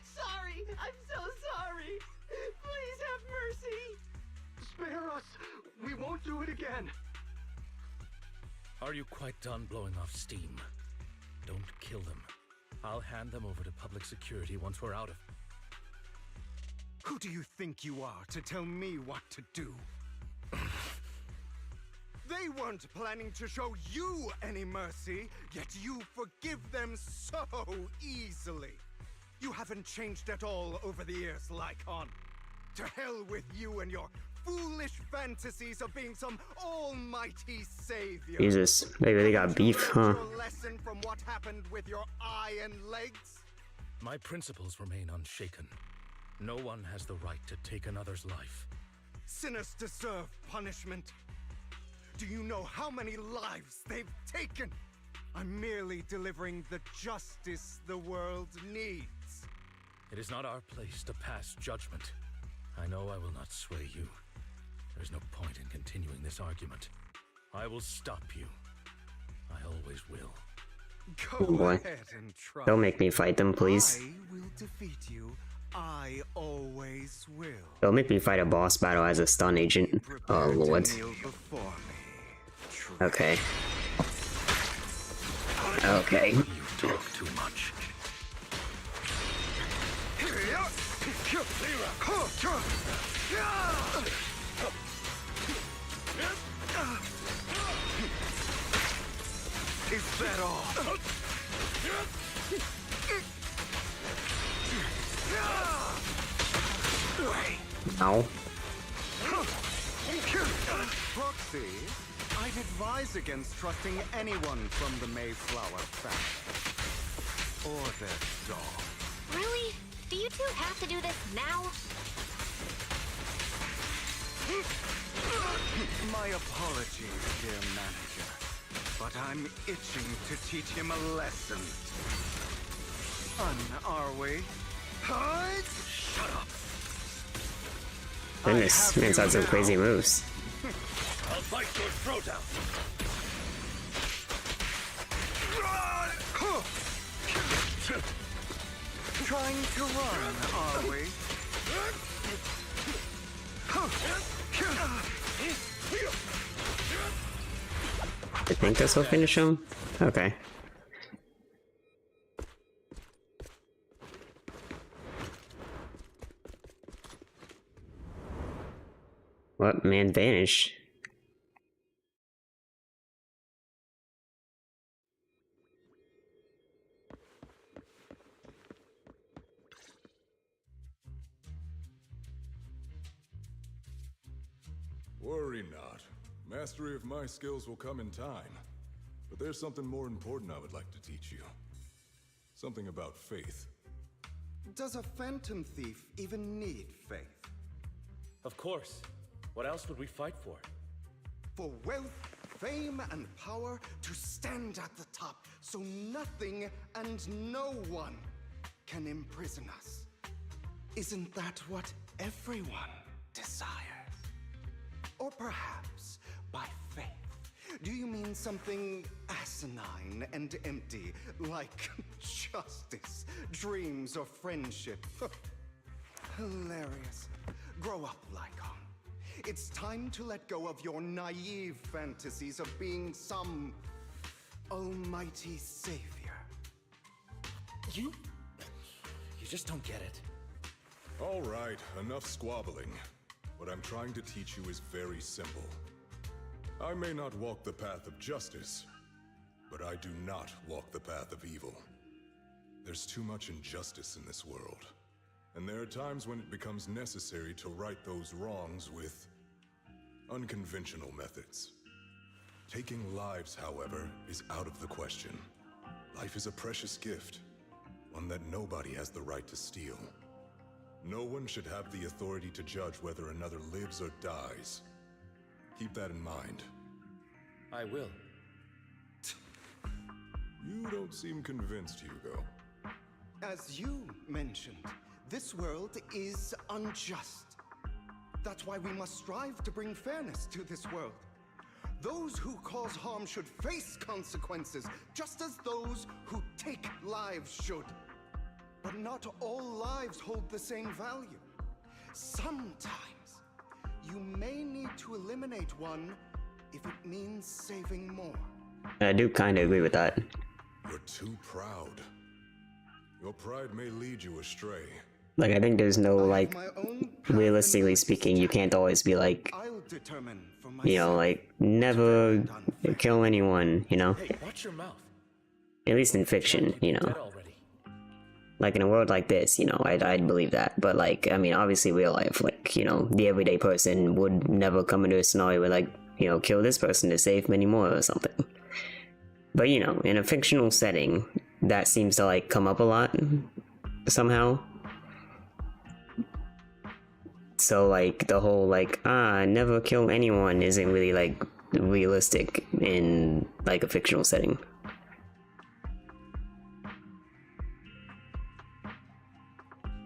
Sorry, I'm so sorry. Please have mercy. Spare us! We won't do it again! Are you quite done blowing off steam? Don't kill them. I'll hand them over to public security once we're out of... Who do you think you are to tell me what to do? They weren't planning to show you any mercy, yet you forgive them so easily. You haven't changed at all over the years, Lycon. To hell with you and your foolish fantasies of being some almighty savior. Jesus, they really got beef, huh? Your lesson from what happened with your eye and legs? My principles remain unshaken. No one has the right to take another's life. Sinners deserve punishment. Do you know how many lives they've taken? I'm merely delivering the justice the world needs. It is not our place to pass judgment. I know I will not sway you. There's no point in continuing this argument. I will stop you. I always will. Go Oh boy. ahead and try. Don't make me fight them, please. I will defeat you. I always will. Don't make me fight a boss battle as a stun agent. Oh lord. Okay. Okay. You talk too much. Is that all? Ow. Proxy, I'd advise against trusting anyone from the Mayflower family. Or their dog. Really? Do you two have to do this now? My apologies, dear manager. But I'm itching to teach him a lesson. Are we? Shut up. Goodness, man's had some crazy moves. I'll fight your Throwdown. Trying to run, are we? I think this will finish him? Okay. What? Man vanished. Worry not. Mastery of my skills will come in time. But there's something more important I would like to teach you. Something about faith. Does a phantom thief even need faith? Of course. What else would we fight for? For wealth, fame, and power to stand at the top so nothing and no one can imprison us. Isn't that what everyone desires? Or perhaps by faith, do you mean something asinine and empty, like justice, dreams, or friendship? Hilarious. Grow up, Lycon. It's time to let go of your naive fantasies of being some almighty savior. You just don't get it. All right, enough squabbling. What I'm trying to teach you is very simple. I may not walk the path of justice, but I do not walk the path of evil. There's too much injustice in this world, and there are times when it becomes necessary to right those wrongs with unconventional methods. Taking lives, however, is out of the question. Life is a precious gift, one that nobody has the right to steal. No one should have the authority to judge whether another lives or dies. Keep that in mind. I will. You don't seem convinced, Hugo. As you mentioned, this world is unjust. That's why we must strive to bring fairness to this world. Those who cause harm should face consequences, just as those who take lives should. But not all lives hold the same value. Sometimes, you may need to eliminate one if it means saving more. I do kind of agree with that. You're too proud. Your pride may lead you astray. Like, I think there's no, like, realistically speaking, you can't always be like, you know, like, never kill anyone, you know? Hey, watch your mouth. At least in fiction, you know? Like, in a world like this, you know, I'd believe that. But, like, I mean, obviously real life, like, you know, the everyday person would never come into a scenario where, like, you know, kill this person to save many more or something. But, you know, in a fictional setting, that seems to, like, come up a lot, somehow. So, like, the whole, like, never kill anyone isn't really, like, realistic in, like, a fictional setting.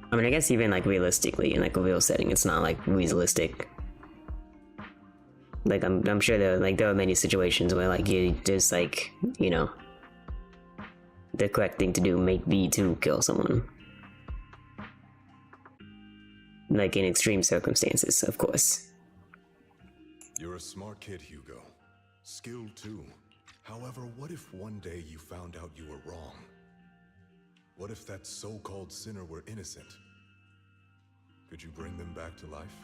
I mean, I guess even, like, realistically, in, like, a real setting, it's not, like, realistic. Like, I'm sure there are many situations where, like, you just, like, you know, the correct thing to do may be to kill someone. Like, in extreme circumstances, of course. You're a smart kid, Hugo. Skilled, too. However, what if one day you found out you were wrong? What if that so-called sinner were innocent? Could you bring them back to life?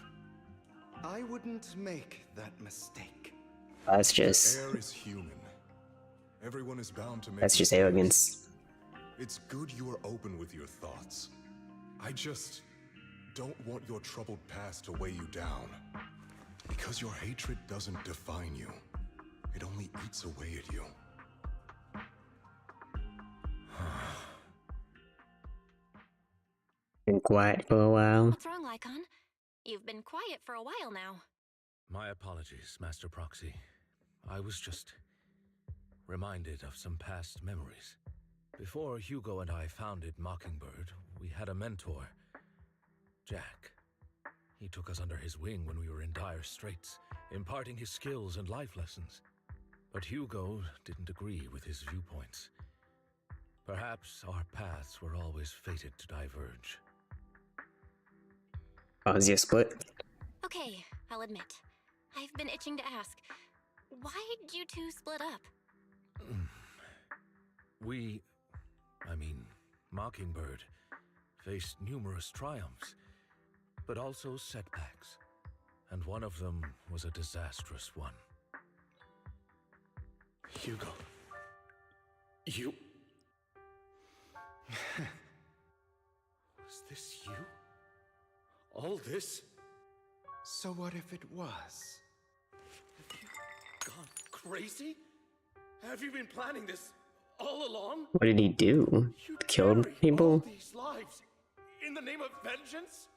I wouldn't make that mistake. That's just... The air is human. Everyone is bound to make That's just mistakes. arrogance. It's good you are open with your thoughts. I just don't want your troubled past to weigh you down. Because your hatred doesn't define you. It only eats away at you. Been quiet for a while. What's wrong, Lycon? You've been quiet for a while now. My apologies, Master Proxy. I was just reminded of some past memories. Before Hugo and I founded Mockingbird, we had a mentor, Jack. He took us under his wing when we were in dire straits, imparting his skills and life lessons. But Hugo didn't agree with his viewpoints. Perhaps our paths were always fated to diverge. Is your split? Okay, I'll admit. I've been itching to ask. Why did you two split up? Mockingbird faced numerous triumphs, but also setbacks. And one of them was a disastrous one. Hugo. You... Was this you? All this? So what if it was? Have you gone crazy? Have you been planning this all along? What did he do? Killed people? These lives in the name of vengeance?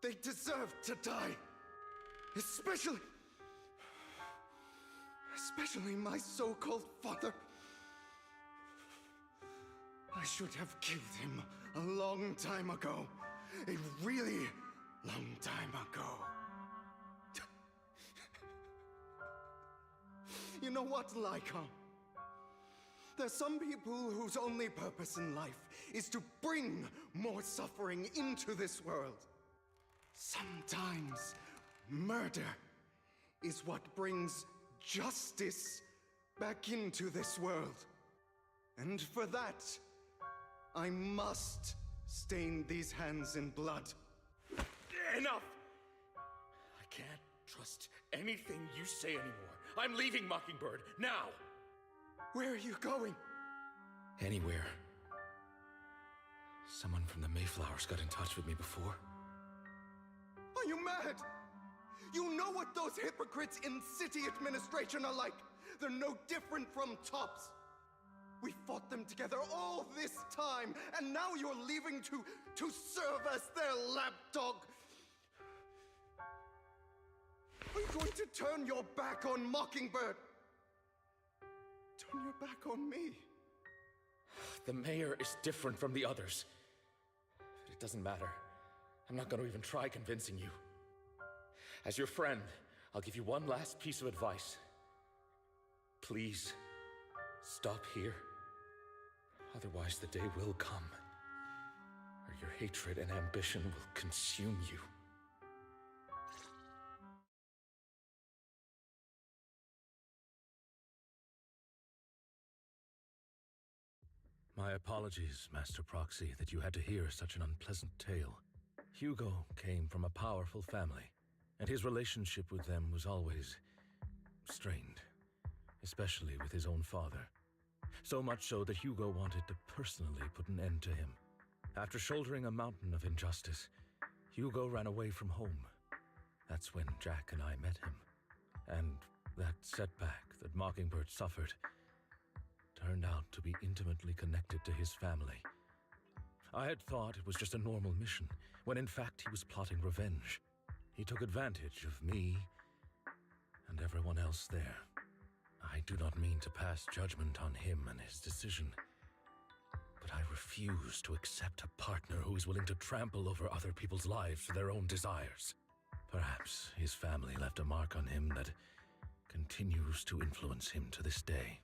They deserve to die. Especially my so-called father. I should have killed him a long time ago. A really long time ago. You know what, Lycon? There's some people whose only purpose in life is to bring more suffering into this world. Sometimes murder is what brings justice back into this world. And for that, I must stain these hands in blood. Enough! I can't trust anything you say anymore. I'm leaving Mockingbird, now! Where are you going? Anywhere. Someone from the Mayflowers got in touch with me before. Are you mad? You know what those hypocrites in city administration are like. They're no different from tops. We fought them together all this time, and now you're leaving to serve as their lapdog. Are you going to turn your back on Mockingbird? Turn your back on me. The mayor is different from the others. But it doesn't matter. I'm not going to even try convincing you. As your friend, I'll give you one last piece of advice. Please, stop here. Otherwise, the day will come where your hatred and ambition will consume you. My apologies, Master Proxy, that you had to hear such an unpleasant tale. Hugo came from a powerful family, and his relationship with them was always strained, especially with his own father. So much so that Hugo wanted to personally put an end to him. After shouldering a mountain of injustice, Hugo ran away from home. That's when Jack and I met him. And that setback that Mockingbird suffered turned out to be intimately connected to his family. I had thought it was just a normal mission, when in fact he was plotting revenge. He took advantage of me and everyone else there. I do not mean to pass judgment on him and his decision, but I refuse to accept a partner who is willing to trample over other people's lives for their own desires. Perhaps his family left a mark on him that continues to influence him to this day.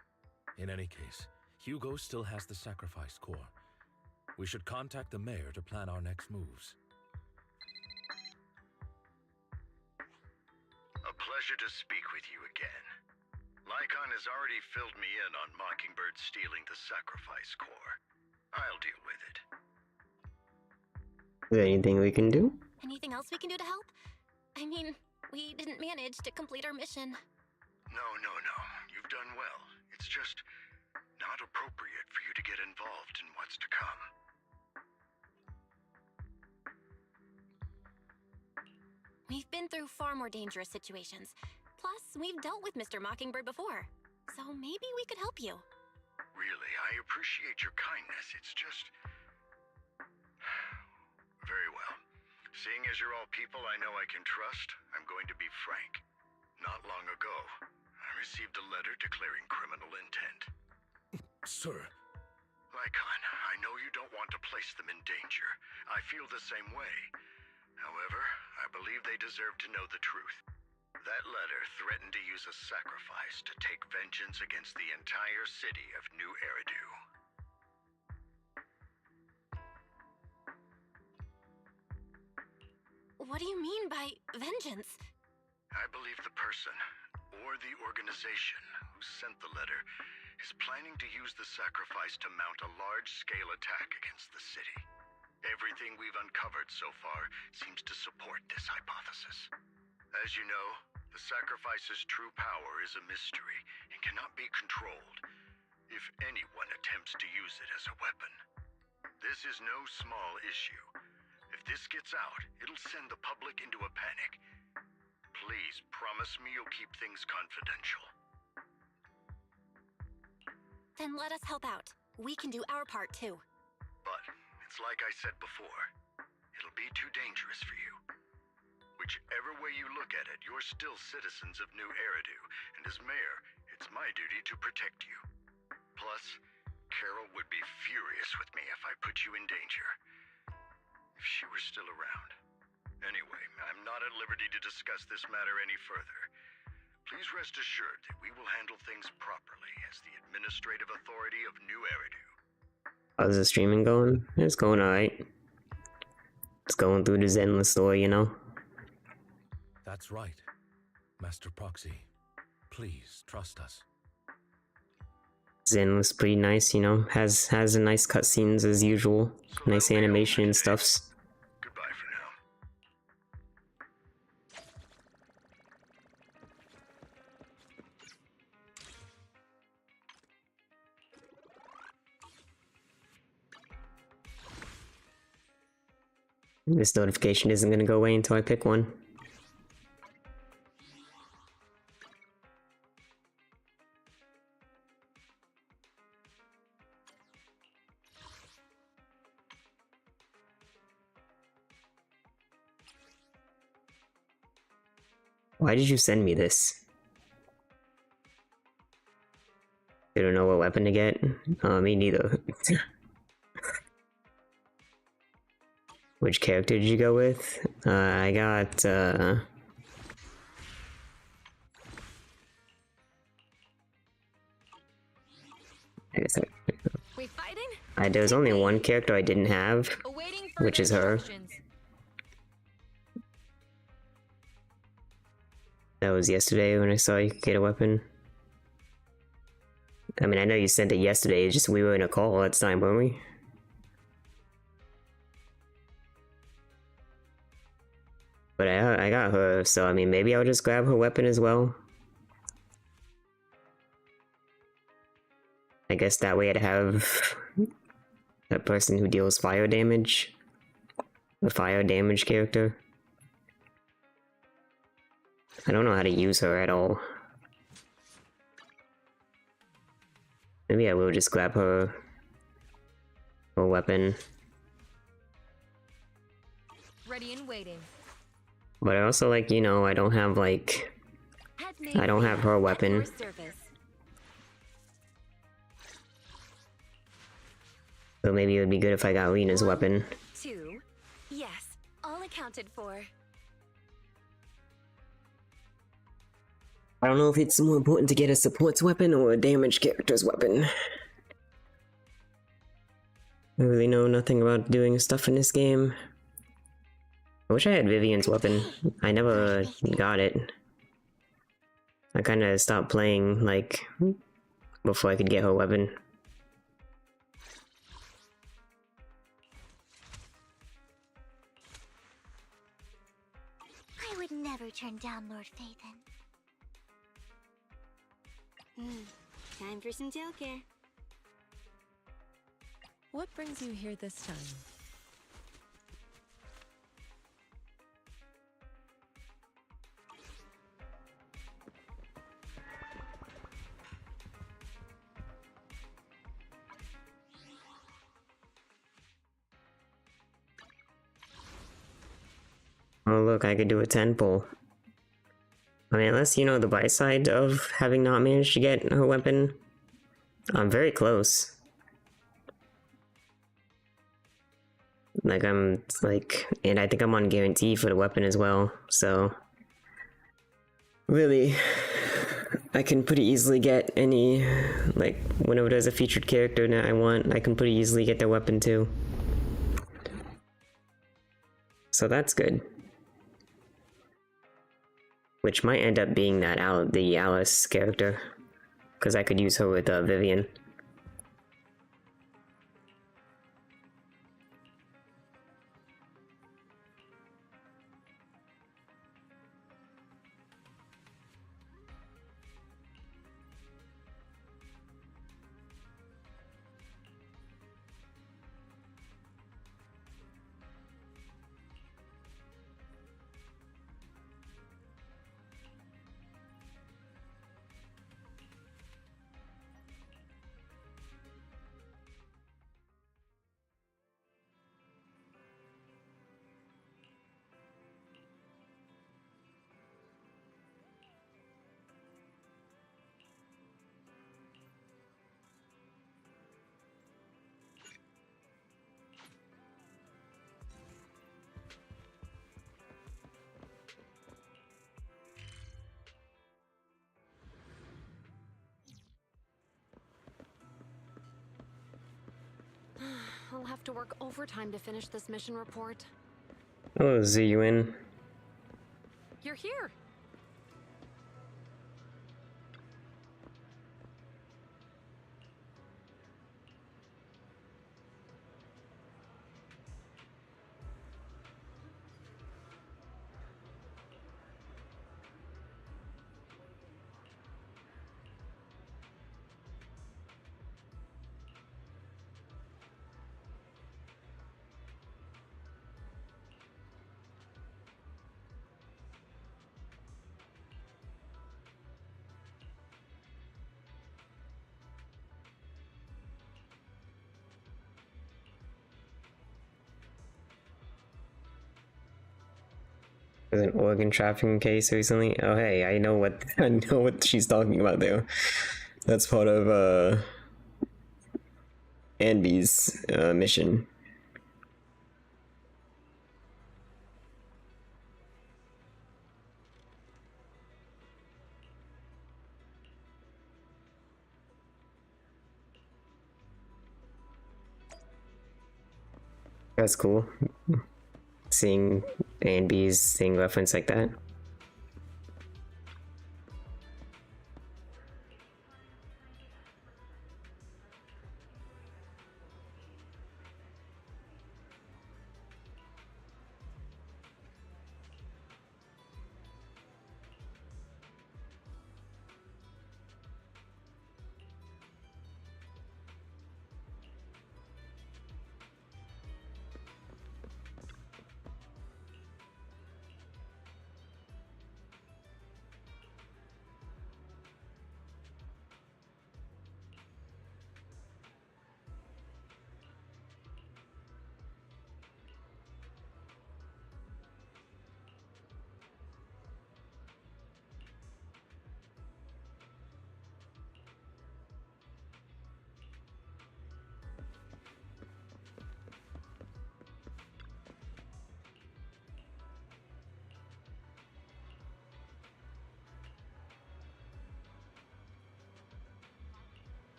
In any case, Hugo still has the sacrifice core. We should contact the mayor to plan our next moves. A pleasure to speak with you again. Lycon has already filled me in on Mockingbird stealing the sacrifice core. I'll deal with it. Is there anything we can do? Anything else we can do to help? I mean, we didn't manage to complete our mission. No. You've done well. It's just not appropriate for you to get involved in what's to come. We've been through far more dangerous situations. Plus, we've dealt with Mr. Mockingbird before. So maybe we could help you. Really, I appreciate your kindness. It's just... Very well. Seeing as you're all people I know I can trust, I'm going to be frank. Not long ago, I received a letter declaring criminal intent. Sir. Lycon, I know you don't want to place them in danger. I feel the same way. However, I believe they deserve to know the truth. That letter threatened to use a sacrifice to take vengeance against the entire city of New Eridu. What do you mean by vengeance? I believe the person, or the organization, who sent the letter is planning to use the sacrifice to mount a large-scale attack against the city. Everything we've uncovered so far seems to support this hypothesis. As you know, the sacrifice's true power is a mystery and cannot be controlled if anyone attempts to use it as a weapon. This is no small issue. If this gets out, it'll send the public into a panic. Please promise me you'll keep things confidential. Then let us help out. We can do our part too. But it's like I said before, it'll be too dangerous for you. Whichever way you look at it, you're still citizens of New Eridu, and as mayor, it's my duty to protect you. Plus, Carol would be furious with me if I put you in danger. If she were still around. Anyway, I'm not at liberty to discuss this matter any further. Please rest assured that we will handle things properly as the administrative authority of New Eridu. How's the streaming going? It's going alright. It's going through the Zenless store, you know? That's right. Master Proxy, please trust us. Zenless pretty nice, you know? Has a nice cutscenes as usual. Nice animation and stuffs. Goodbye for now. This notification isn't gonna go away until I pick one. Why did you send me this? You don't know what weapon to get? Me neither. Which character did you go with? I got, We fighting? there was only one character I didn't have, which is her. That was yesterday when I saw you could get a weapon. I mean, I know you sent it yesterday, it's just we were in a call at the time, weren't we? But I got her, so I mean, maybe I'll just grab her weapon as well. I guess that way I'd have a person who deals fire damage. A fire damage character. I don't know how to use her at all. Maybe I will just grab her weapon. Ready and waiting. But I also, like, you know, I don't have, like... I don't have her weapon. So maybe it would be good if I got Lena's weapon. 2. Yes, all accounted for. I don't know if it's more important to get a support's weapon or a damaged character's weapon. I really know nothing about doing stuff in this game. I wish I had Vivian's weapon. I never got it. I kinda stopped playing, like, before I could get her weapon. I would never turn down Lord Phaethon. Time for some tailcare. What brings you here this time? Oh look, I could do a 10 pull. I mean, unless you know the bright side of having not managed to get her weapon, I'm very close. Like, and I think I'm on guarantee for the weapon as well, so... really, I can pretty easily get any, like, whenever there's a featured character that I want, I can pretty easily get their weapon too. So that's good. Which might end up being that the Alice character, because I could use her with Vivian. I'll have to work overtime to finish this mission report. Oh, Ziyuan. You're here! There's an organ trafficking case recently. Oh hey, I know what I know what she's talking about there. That's part of Anby's mission. That's cool. Seeing Anby's thing reference like that.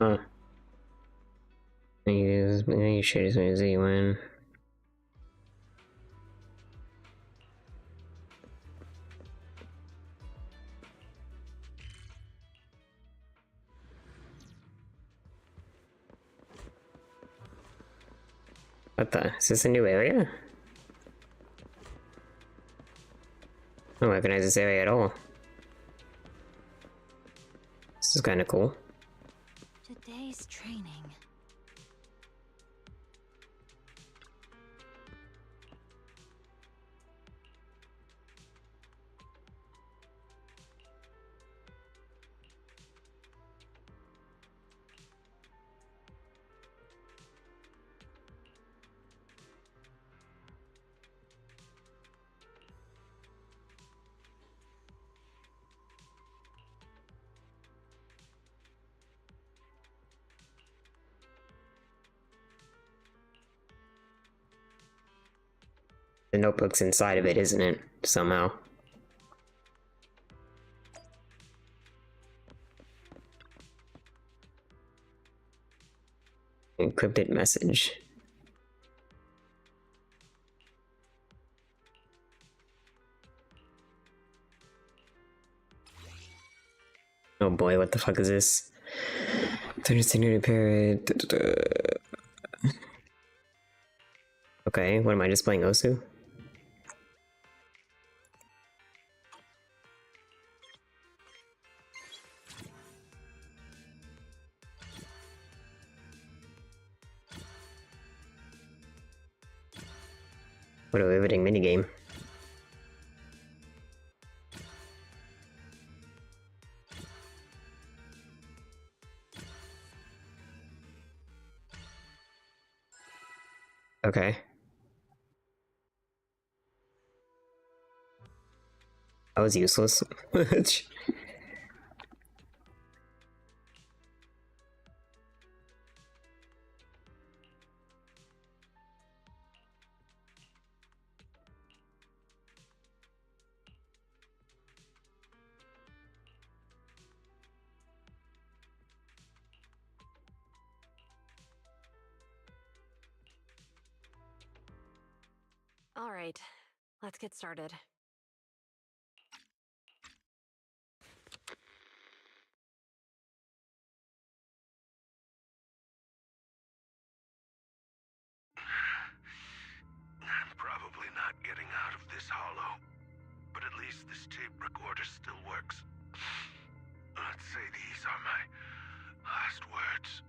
Huh. You share this with Ziyuan. What the? Is this a new area? I don't recognize this area at all. This is kind of cool. Today's training. The notebook's inside of it, isn't it? Somehow. Encrypted message. Oh boy, what the fuck is this? 30-second period. Okay, what am I just playing Osu? What a riveting minigame. Okay. That was useless. All right, let's get started. I'm probably not getting out of this hollow, but at least this tape recorder still works. Let's say these are my last words.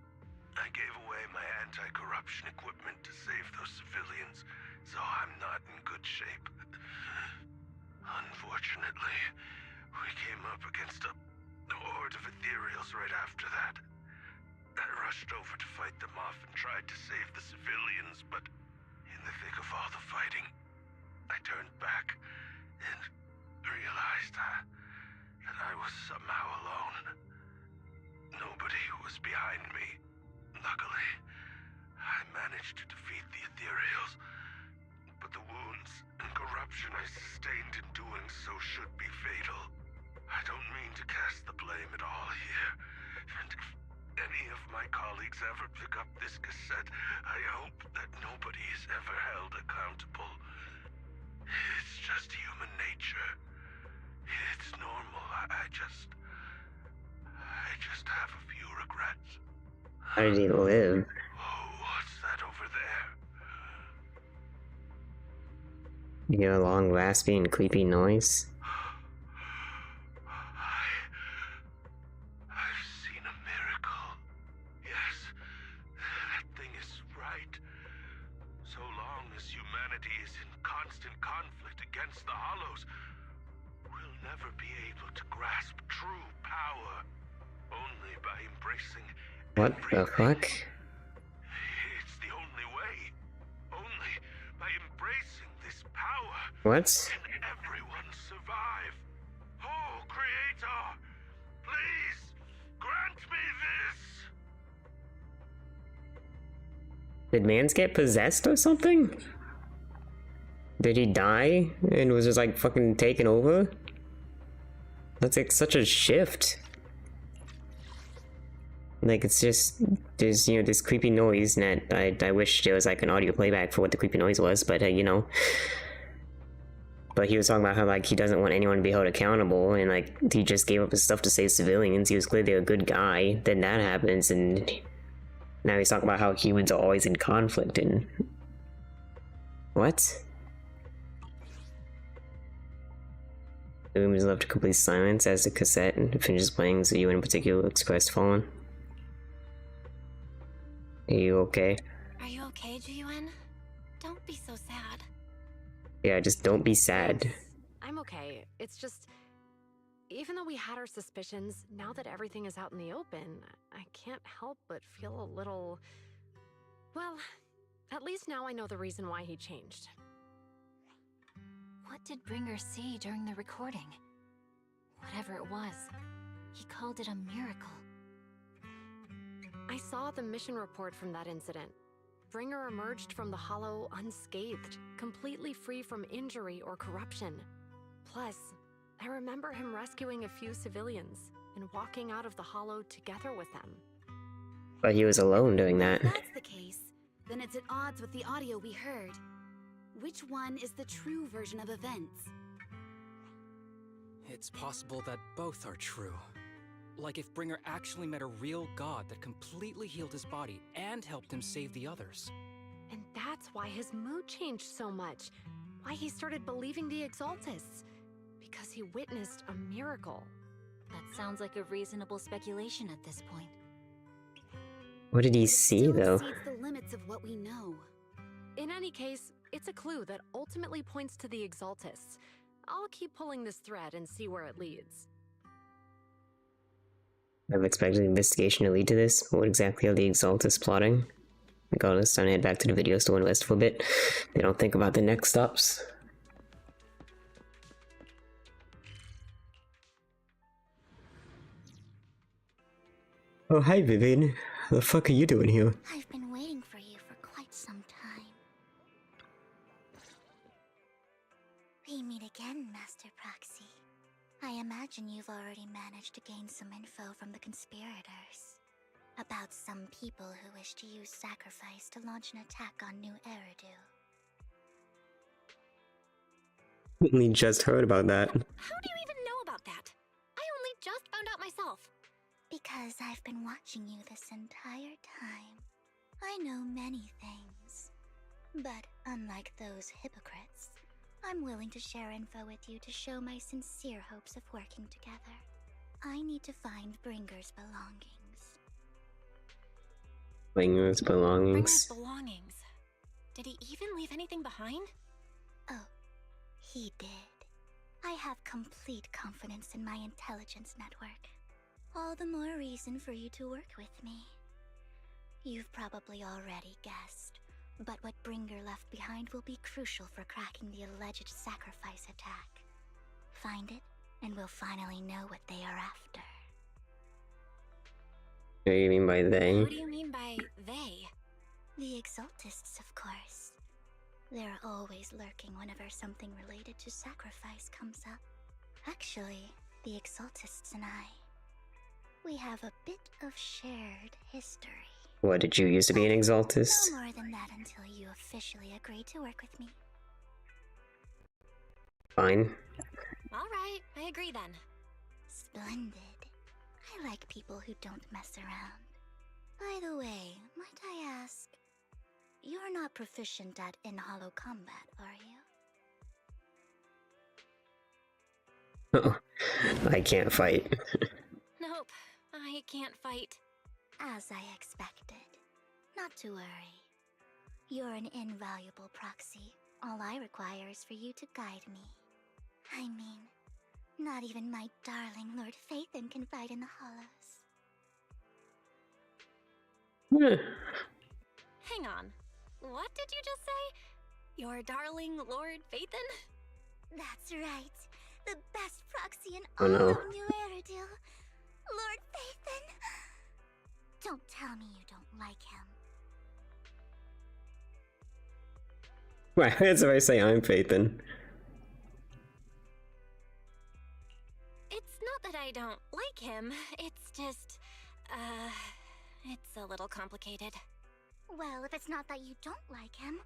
I gave away my anti-corruption equipment to save those civilians, so I'm not in good shape. Unfortunately, we came up against a horde of ethereals right after that. I rushed over to fight them off and tried to save the civilians, but in the thick of all the fighting, I turned back and realized that I was somehow alone. Nobody was behind me. Luckily, I managed to defeat the ethereals, but the wounds and corruption I sustained in doing so should be fatal. I don't mean to cast the blame at all here, and if any of my colleagues ever pick up this cassette, I hope that nobody is ever held accountable. It's just human nature. It's normal. I just have a few regrets. How did he live? What's that over there? You hear a long, raspy, and creepy noise? I've seen a miracle. Yes, that thing is right. So long as humanity is in constant conflict against the Hollows, we'll never be able to grasp true power. Only by embracing What the fuck? It's the only way. Only by embracing this power What? can everyone survive. Oh, Creator, please grant me this. Did Mans get possessed or something? Did he die and was just like fucking taken over? That's like such a shift. Like it's just, there's, you know, this creepy noise and I wish there was like an audio playback for what the creepy noise was, but you know. But he was talking about how like he doesn't want anyone to be held accountable and like he just gave up his stuff to save civilians. He was clearly a good guy. Then that happens and now he's talking about how humans are always in conflict and... What? The room is left to complete silence as the cassette finishes playing, so you in particular looks crestfallen. Are you okay? Are you okay, Jiyuan? Don't be so sad. Yeah, just don't be sad. I'm okay. It's just, even though we had our suspicions, now that everything is out in the open, I can't help but feel a little... Well, at least now I know the reason why he changed. What did Bringer see during the recording? Whatever it was, he called it a miracle. I saw the mission report from that incident. Bringer emerged from the Hollow unscathed, completely free from injury or corruption. Plus, I remember him rescuing a few civilians and walking out of the Hollow together with them. But he was alone doing that. If that's the case, then it's at odds with the audio we heard. Which one is the true version of events? It's possible that both are true. Like if Bringer actually met a real god that completely healed his body and helped him save the others. And that's why his mood changed so much. Why he started believing the Exaltists. Because he witnessed a miracle. That sounds like a reasonable speculation at this point. What did he see, though? Exceeds the limits of what we know. In any case, it's a clue that ultimately points to the Exaltists. I'll keep pulling this thread and see where it leads. I've expected an investigation to lead to this. What exactly are the Exaltists plotting? Regardless, time to head back to the video store and rest for a bit. They don't think about the next stops. Oh, hi, Vivian. The fuck are you doing here? I've been waiting for you for quite some time. We meet again, Master Proxy. I imagine you've already managed to gain some info from the conspirators. About some people who wish to use sacrifice to launch an attack on New Eridu. We just heard about that. How do you even know about that? I only just found out myself. Because I've been watching you this entire time. I know many things. But unlike those hypocrites, I'm willing to share info with you to show my sincere hopes of working together. I need to find Bringer's belongings. Bringer's belongings? Bringer's belongings. Did he even leave anything behind? Oh, he did. I have complete confidence in my intelligence network. All the more reason for you to work with me. You've probably already guessed, but what Bringer left behind will be crucial for cracking the alleged sacrifice attack. Find it, and we'll finally know what they are after. What do you mean by they? What do you mean by they? The Exaltists, of course. They're always lurking whenever something related to sacrifice comes up. Actually, the Exaltists and I, we have a bit of shared history. What, did you used to be an Exaltist? No more than that until you officially agreed to work with me. Fine. Alright, I agree then. Splendid. I like people who don't mess around. By the way, might I ask, you're not proficient at in-hollow combat, are you? Oh, I can't fight. Nope, I can't fight. As I expected. Not to worry. You're an invaluable proxy. All I require is for you to guide me. I mean, not even my darling Lord Phaethon can fight in the hollows. Hang on. What did you just say? Your darling Lord Phaethon? That's right. The best proxy in Oh, all no. of New Eridu. Lord Phaethon. Don't tell me you don't like him. Why did I say I'm Phaethon? It's not that I don't like him. It's just, it's a little complicated. Well, if it's not that you don't like him,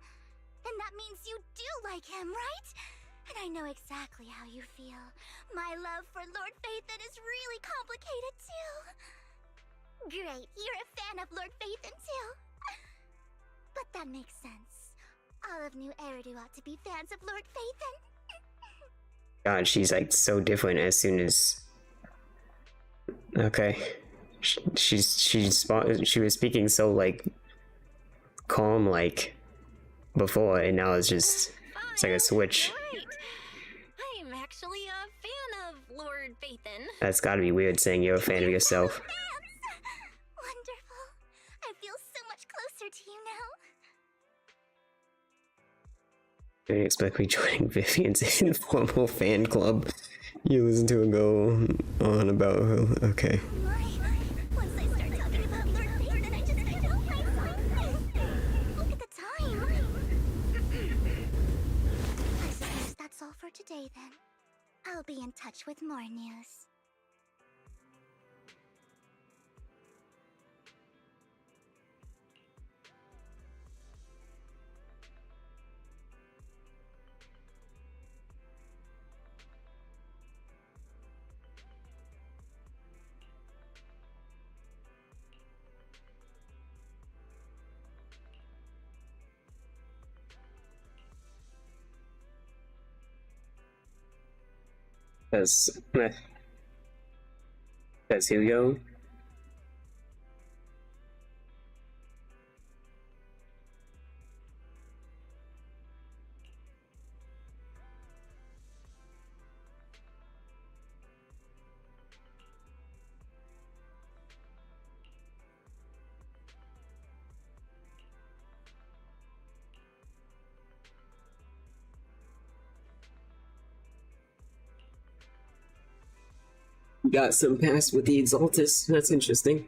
then that means you do like him, right? And I know exactly how you feel. My love for Lord Phaethon is really complicated, too. Great, you're a fan of Lord Phaethon, too. But that makes sense. All of New Eridu ought to be fans of Lord Phaethon. God, she's like so different as soon as... Okay. She was speaking so like calm like before, and now it's just it's like a switch. Right. I'm actually a fan of Lord Phaethon. That's gotta be weird saying you're a fan of yourself. Wonderful. I feel so much closer to you now. I didn't expect me joining Vivian's informal fan club. You listen to her go on about her. Okay. Once I start talking about Lord Phaethon, I just can't help myself. Look at day then. I'll be in touch with more news. Does Hugo? Got some past with the Exaltus. That's interesting.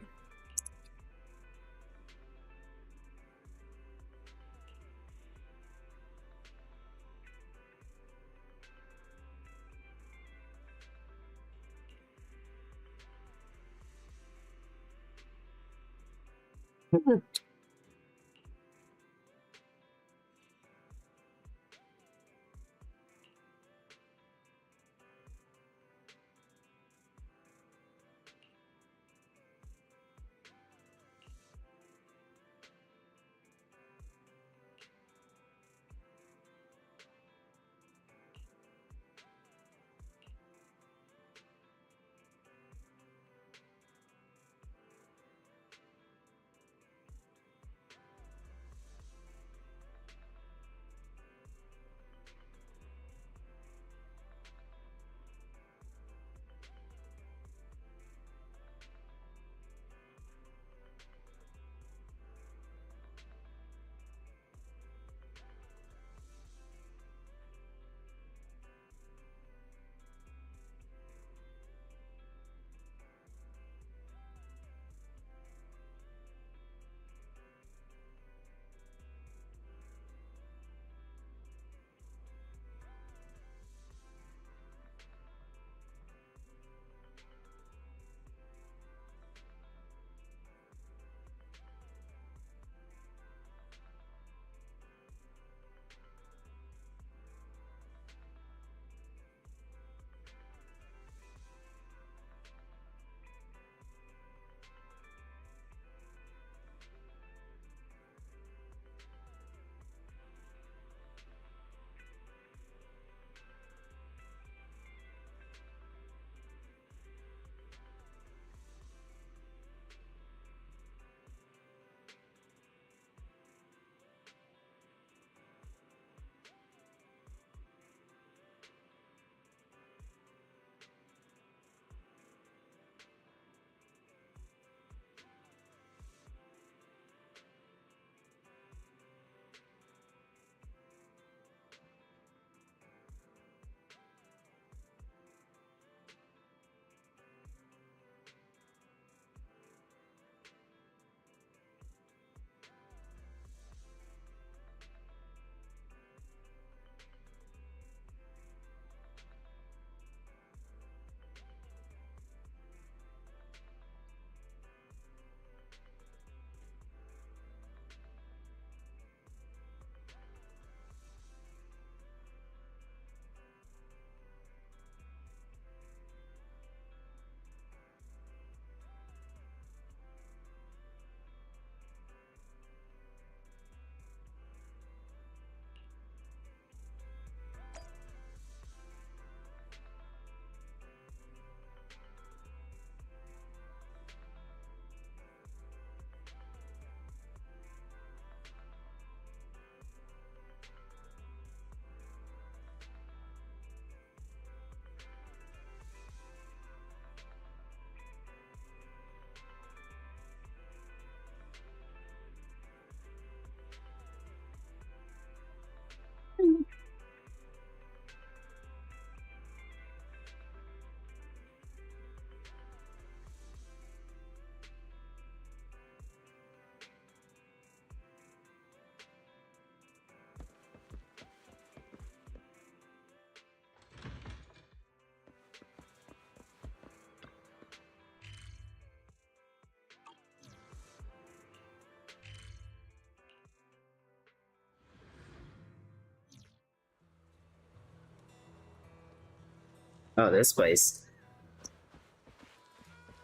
Oh, this place.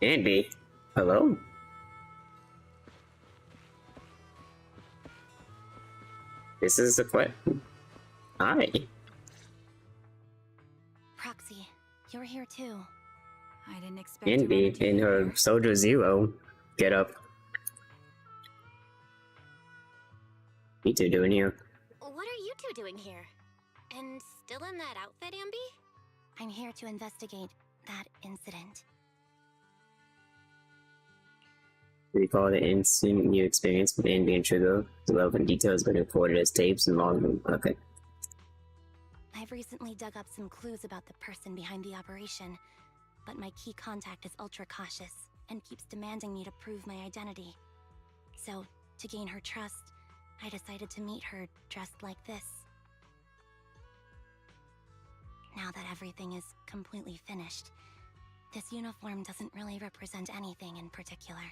Andy, hello? This is a question. Hi. Proxy, you're here too. I didn't expect Andy in her Soldier Zero get up. You two doing here? What are you two doing here? And still in that outfit, Ambi? I'm here to investigate that incident. Recall the incident you experienced with Andy and Trigger. The relevant details have been recorded as tapes and logged. Okay. I've recently dug up some clues about the person behind the operation, but my key contact is ultra cautious and keeps demanding me to prove my identity. So, to gain her trust, I decided to meet her dressed like this. Now that everything is completely finished, this uniform doesn't really represent anything in particular.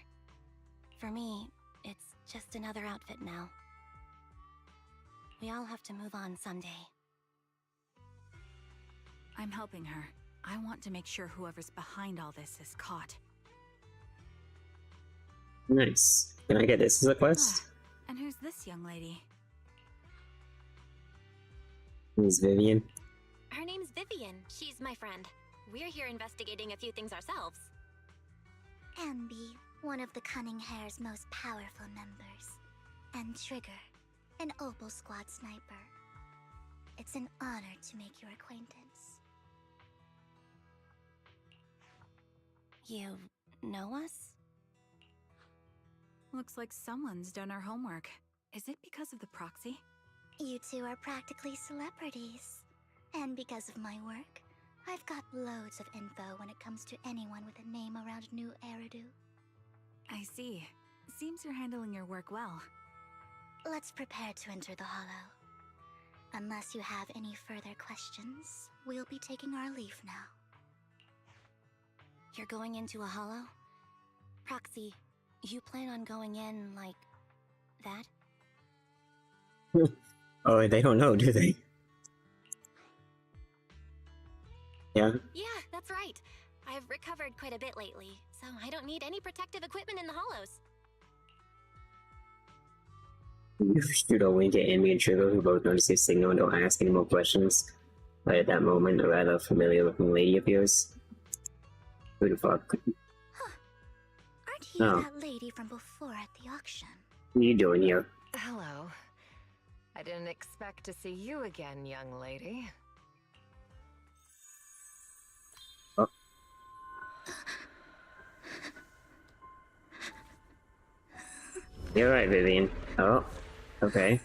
For me, it's just another outfit now. We all have to move on someday. I'm helping her. I want to make sure whoever's behind all this is caught. Nice. Can I get this as a quest? And who's this young lady? Who's Vivian? Her name's Vivian. She's my friend. We're here investigating a few things ourselves. Ambi, one of the Cunning Hair's most powerful members. And Trigger, an Opal Squad sniper. It's an honor to make your acquaintance. You know us? Looks like someone's done our homework. Is it because of the proxy? You two are practically celebrities. And because of my work, I've got loads of info when it comes to anyone with a name around New Eridu. I see. Seems you're handling your work well. Let's prepare to enter the Hollow. Unless you have any further questions, we'll be taking our leave now. You're going into a hollow? Proxy, you plan on going in like that? Oh, they don't know, do they? Yeah? Yeah, that's right. I've recovered quite a bit lately, so I don't need any protective equipment in the hollows. You shoot a wink at Amy and Trigger, who both notice his signal and don't ask any more questions. But at that moment, a rather familiar-looking lady appears. Who the fuck? Aren't you that lady from before at the auction? What are you doing here? Hello. I didn't expect to see you again, young lady. Oh. You're right, Vivian. Oh, okay.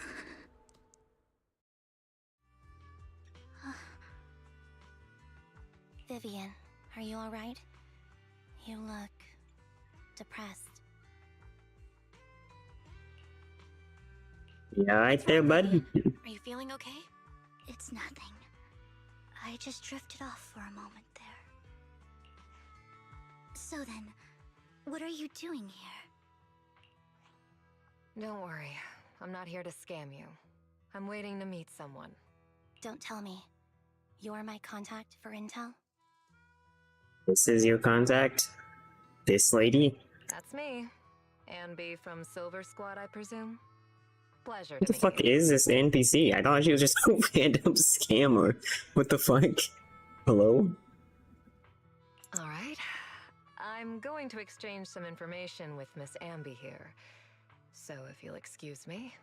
Vivian, are you alright? You look depressed. You alright there, bud? Are you feeling okay? It's nothing. I just drifted off for a moment there. So then, what are you doing here? Don't worry. I'm not here to scam you. I'm waiting to meet someone. Don't tell me. You're my contact for intel? This is your contact? This lady? That's me. Ambi from Silver Squad, I presume? Pleasure What to the meet fuck you. is this NPC? I thought she was just a random scammer. What the fuck? Hello? Alright. I'm going to exchange some information with Miss Ambi here. So if you'll excuse me.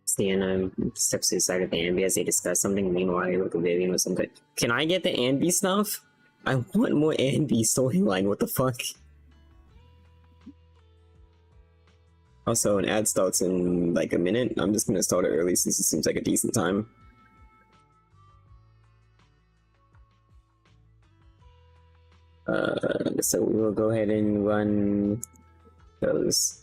Sienna steps to the side of Ambi as they discuss something. Meanwhile, you look at Vivian with something. Can I get the Ambi stuff? I want more Ambi storyline. What the fuck? Also, an ad starts in like a minute. I'm just gonna start it early since it seems like a decent time. So we will go ahead and run those.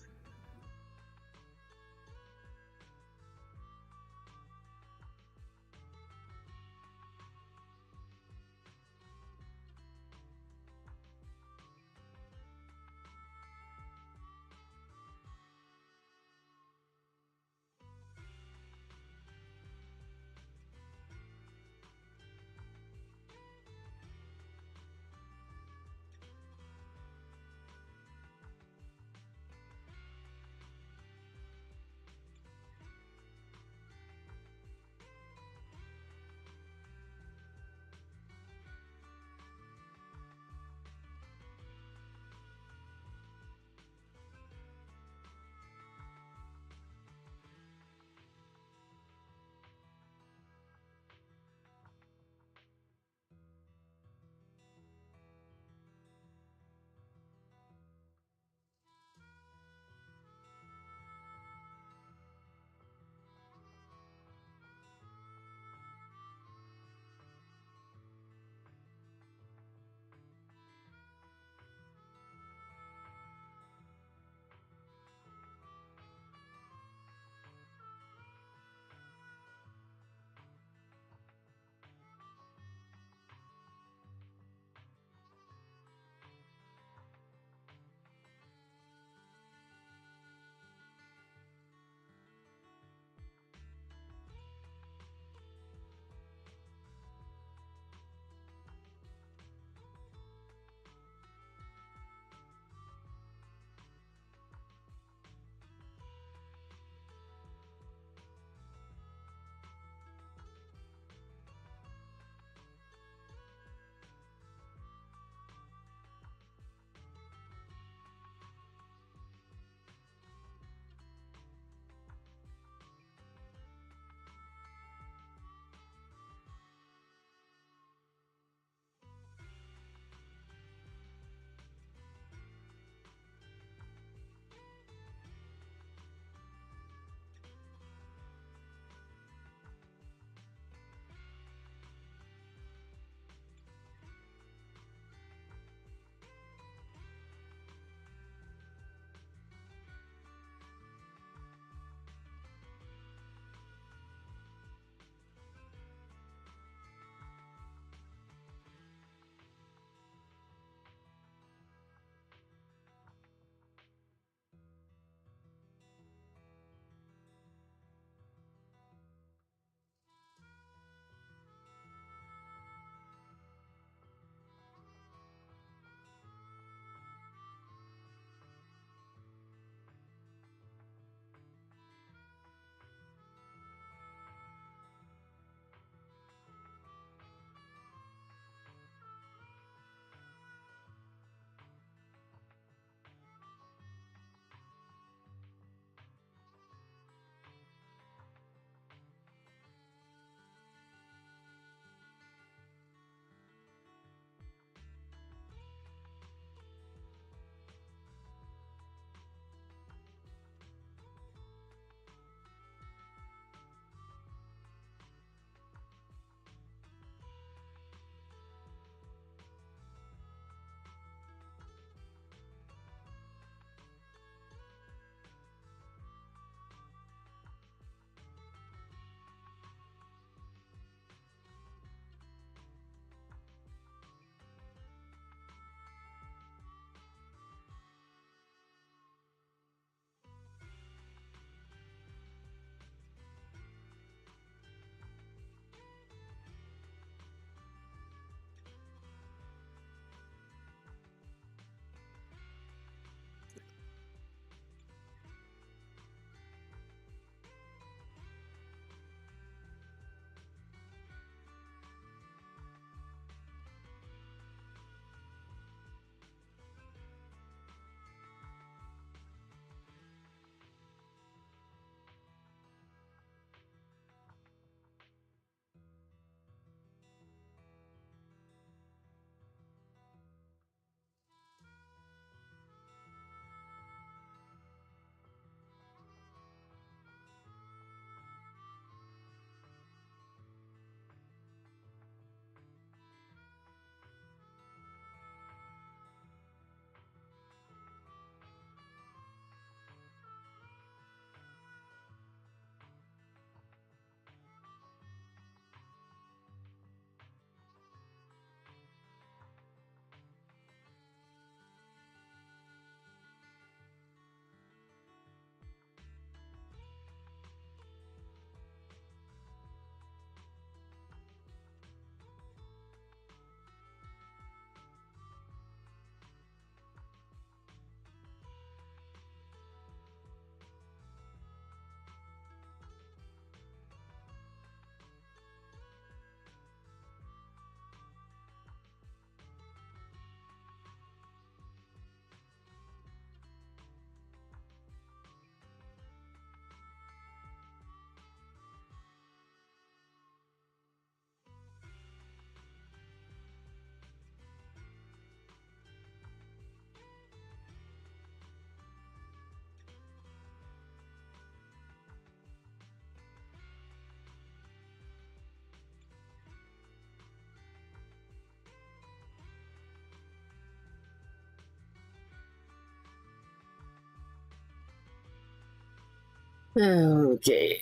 Okay.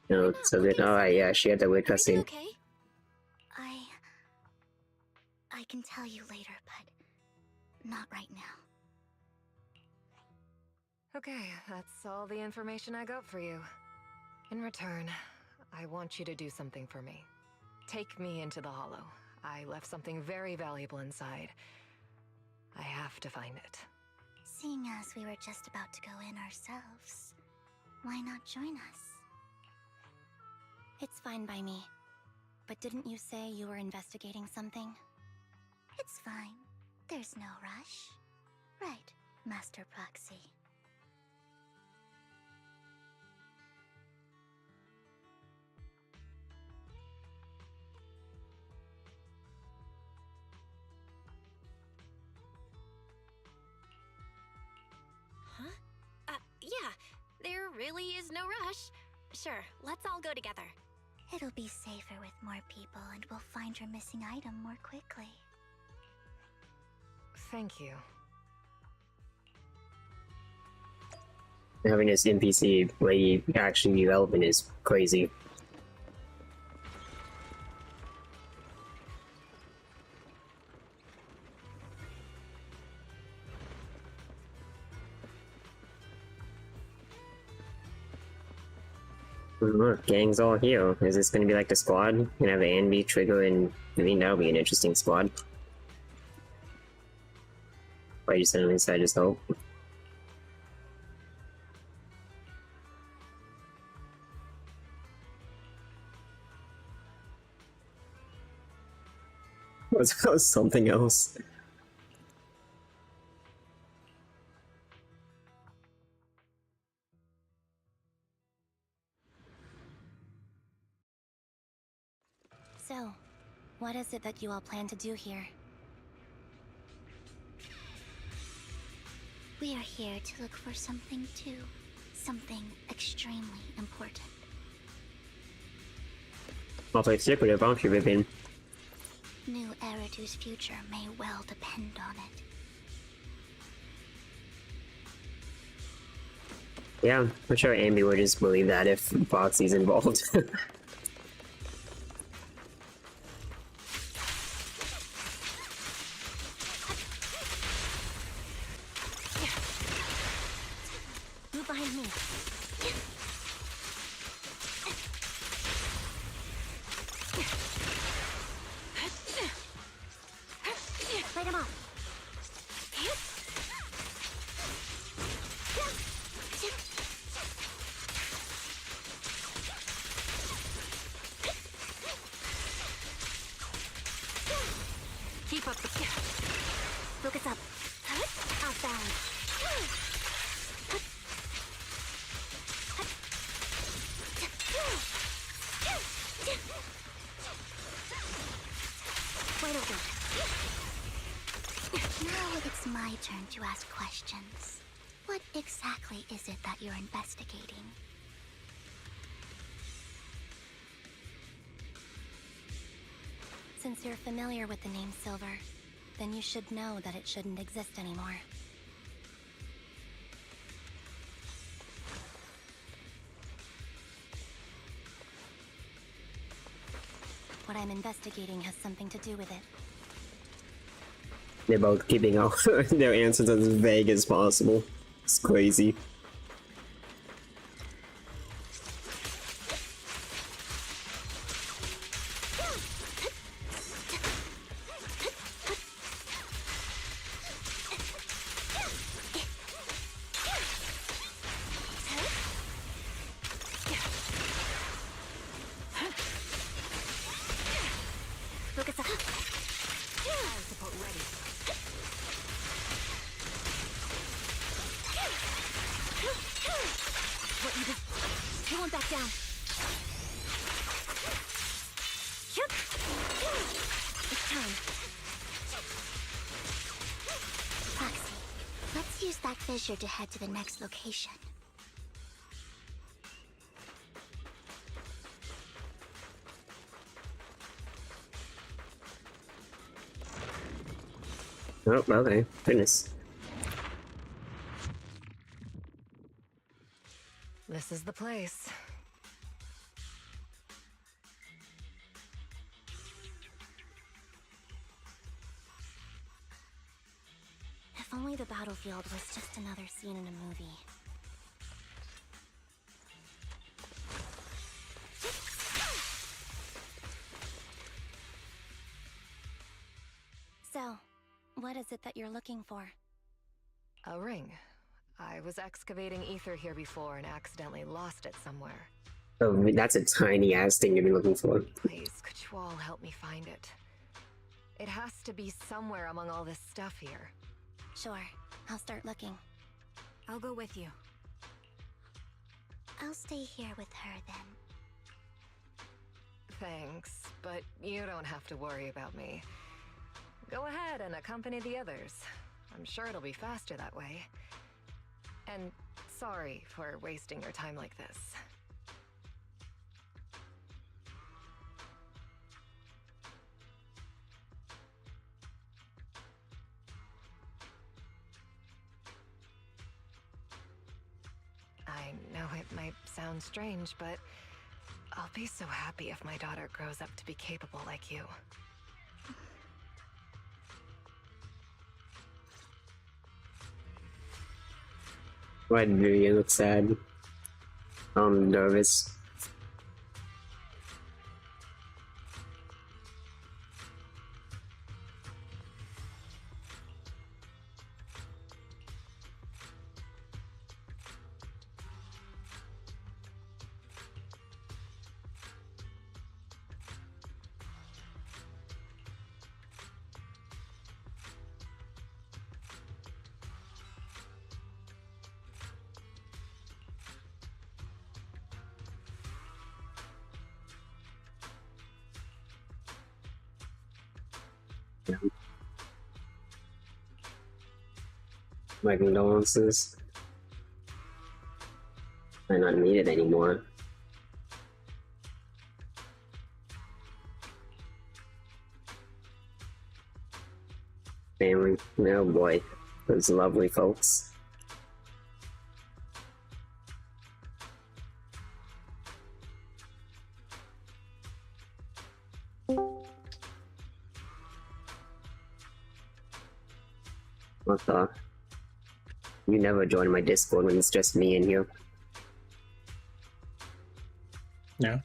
No, so good. Alright, yeah, she had that weird cutscene. Okay. I can tell you later, but not right now. Okay, that's all the information I got for you. In return, I want you to do something for me. Take me into the Hollow. I left something very valuable inside. I have to find it. Seeing as we were just about to go in ourselves, why not join us? It's fine by me. But didn't you say you were investigating something? It's fine. There's no rush. Right, Master Proxy. Huh? Yeah, there really is no rush. Sure, let's all go together. It'll be safer with more people, and we'll find your missing item more quickly. Thank you. Having this NPC lady actually be relevant is crazy. Look, gang's all here. Is this gonna be like the squad? Gonna have Anby, Trigger, and I mean that'll be an interesting squad. Why you suddenly decided to just hope? Was something else? So, what is it that you all plan to do here? We are here to look for something too. Something extremely important. Awfully secretive, aren't you, Vivian? New Eridu's future may well depend on it. Yeah, I'm sure Anby would just believe that if Foxy's involved. Move behind me. Light him up. Keep up the... Focus up. Off balance. Wide open. Now it's my turn to ask questions. What exactly is it that you're investigating? Since you're familiar with the name Silver, then you should know that it shouldn't exist anymore. What I'm investigating has something to do with it. They're both keeping all their answers as vague as possible. It's crazy. Focus up. Support ready. What you did? You won't back down. It's time. Proxy, let's use that fissure to head to the next location. Oh, okay. Goodness. This is the place. If only the battlefield was just another scene in a movie. So, what is it that you're looking for? A ring. I was excavating ether here before and accidentally lost it somewhere. Oh, that's a tiny ass thing to be looking for. Please, could you all help me find it? It has to be somewhere among all this stuff here. Sure, I'll start looking. I'll go with you. I'll stay here with her then. Thanks, but you don't have to worry about me. Go ahead and accompany the others. I'm sure it'll be faster that way. And sorry for wasting your time like this. I know it might sound strange, but I'll be so happy if my daughter grows up to be capable like you. Why do you look sad? I'm nervous. My condolences. I'm not needed anymore. Family. Oh boy. Those lovely folks. What the? You never join my Discord when it's just me in here. Yeah.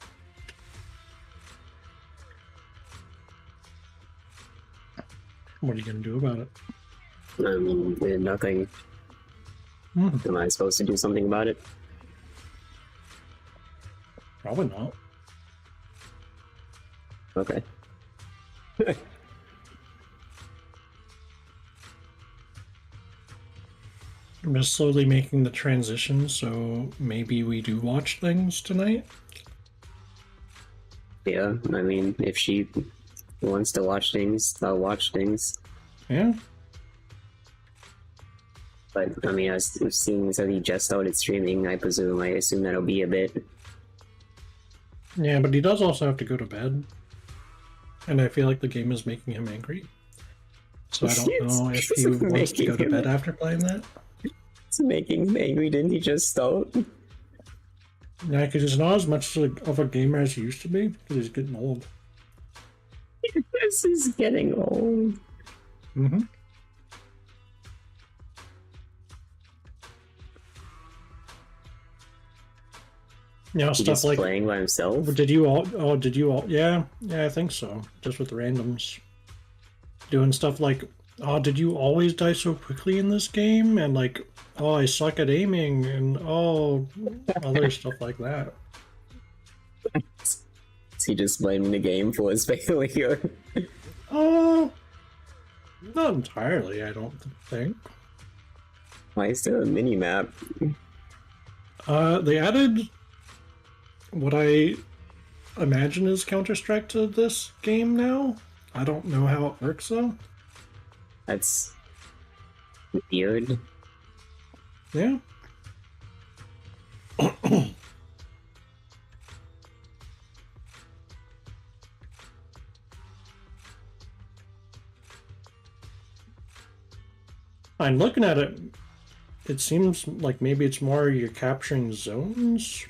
What are you gonna do about it? I mean, nothing. Am I supposed to do something about it? Probably not. Okay. I'm just slowly making the transition, so maybe we do watch things tonight. Yeah, I mean, if she wants to watch things, I'll watch things. Yeah. But, I mean, as seeing as how he just started streaming, I assume that'll be a bit. Yeah, but he does also have to go to bed. And I feel like the game is making him angry. So I don't know if he wants to go to bed after playing that. It's making him angry, didn't he just start? Yeah, because he's not as much of a gamer as he used to be, because he's getting old. Yes, he's getting old. Mm-hmm. You know, He stuff just like playing by himself. Did you all? Oh, did you all? Yeah, I think so. Just with randoms, doing stuff like, oh, did you always die so quickly in this game? And like, oh, I suck at aiming, and oh, other stuff like that. Is he just blaming the game for his failure? Oh, not entirely. I don't think. Why is there a mini map? They added what I imagine is Counter-Strike to this game now. I don't know how it works though. That's weird. Yeah. I'm looking at it. it seems like maybe it's more you're capturing zones.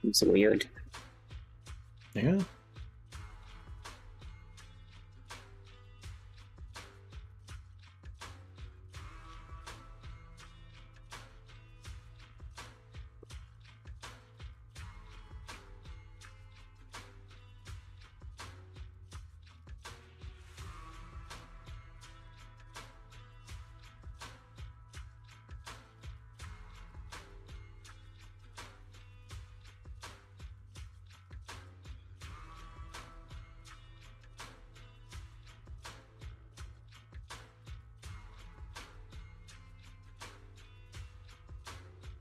It's weird. Yeah.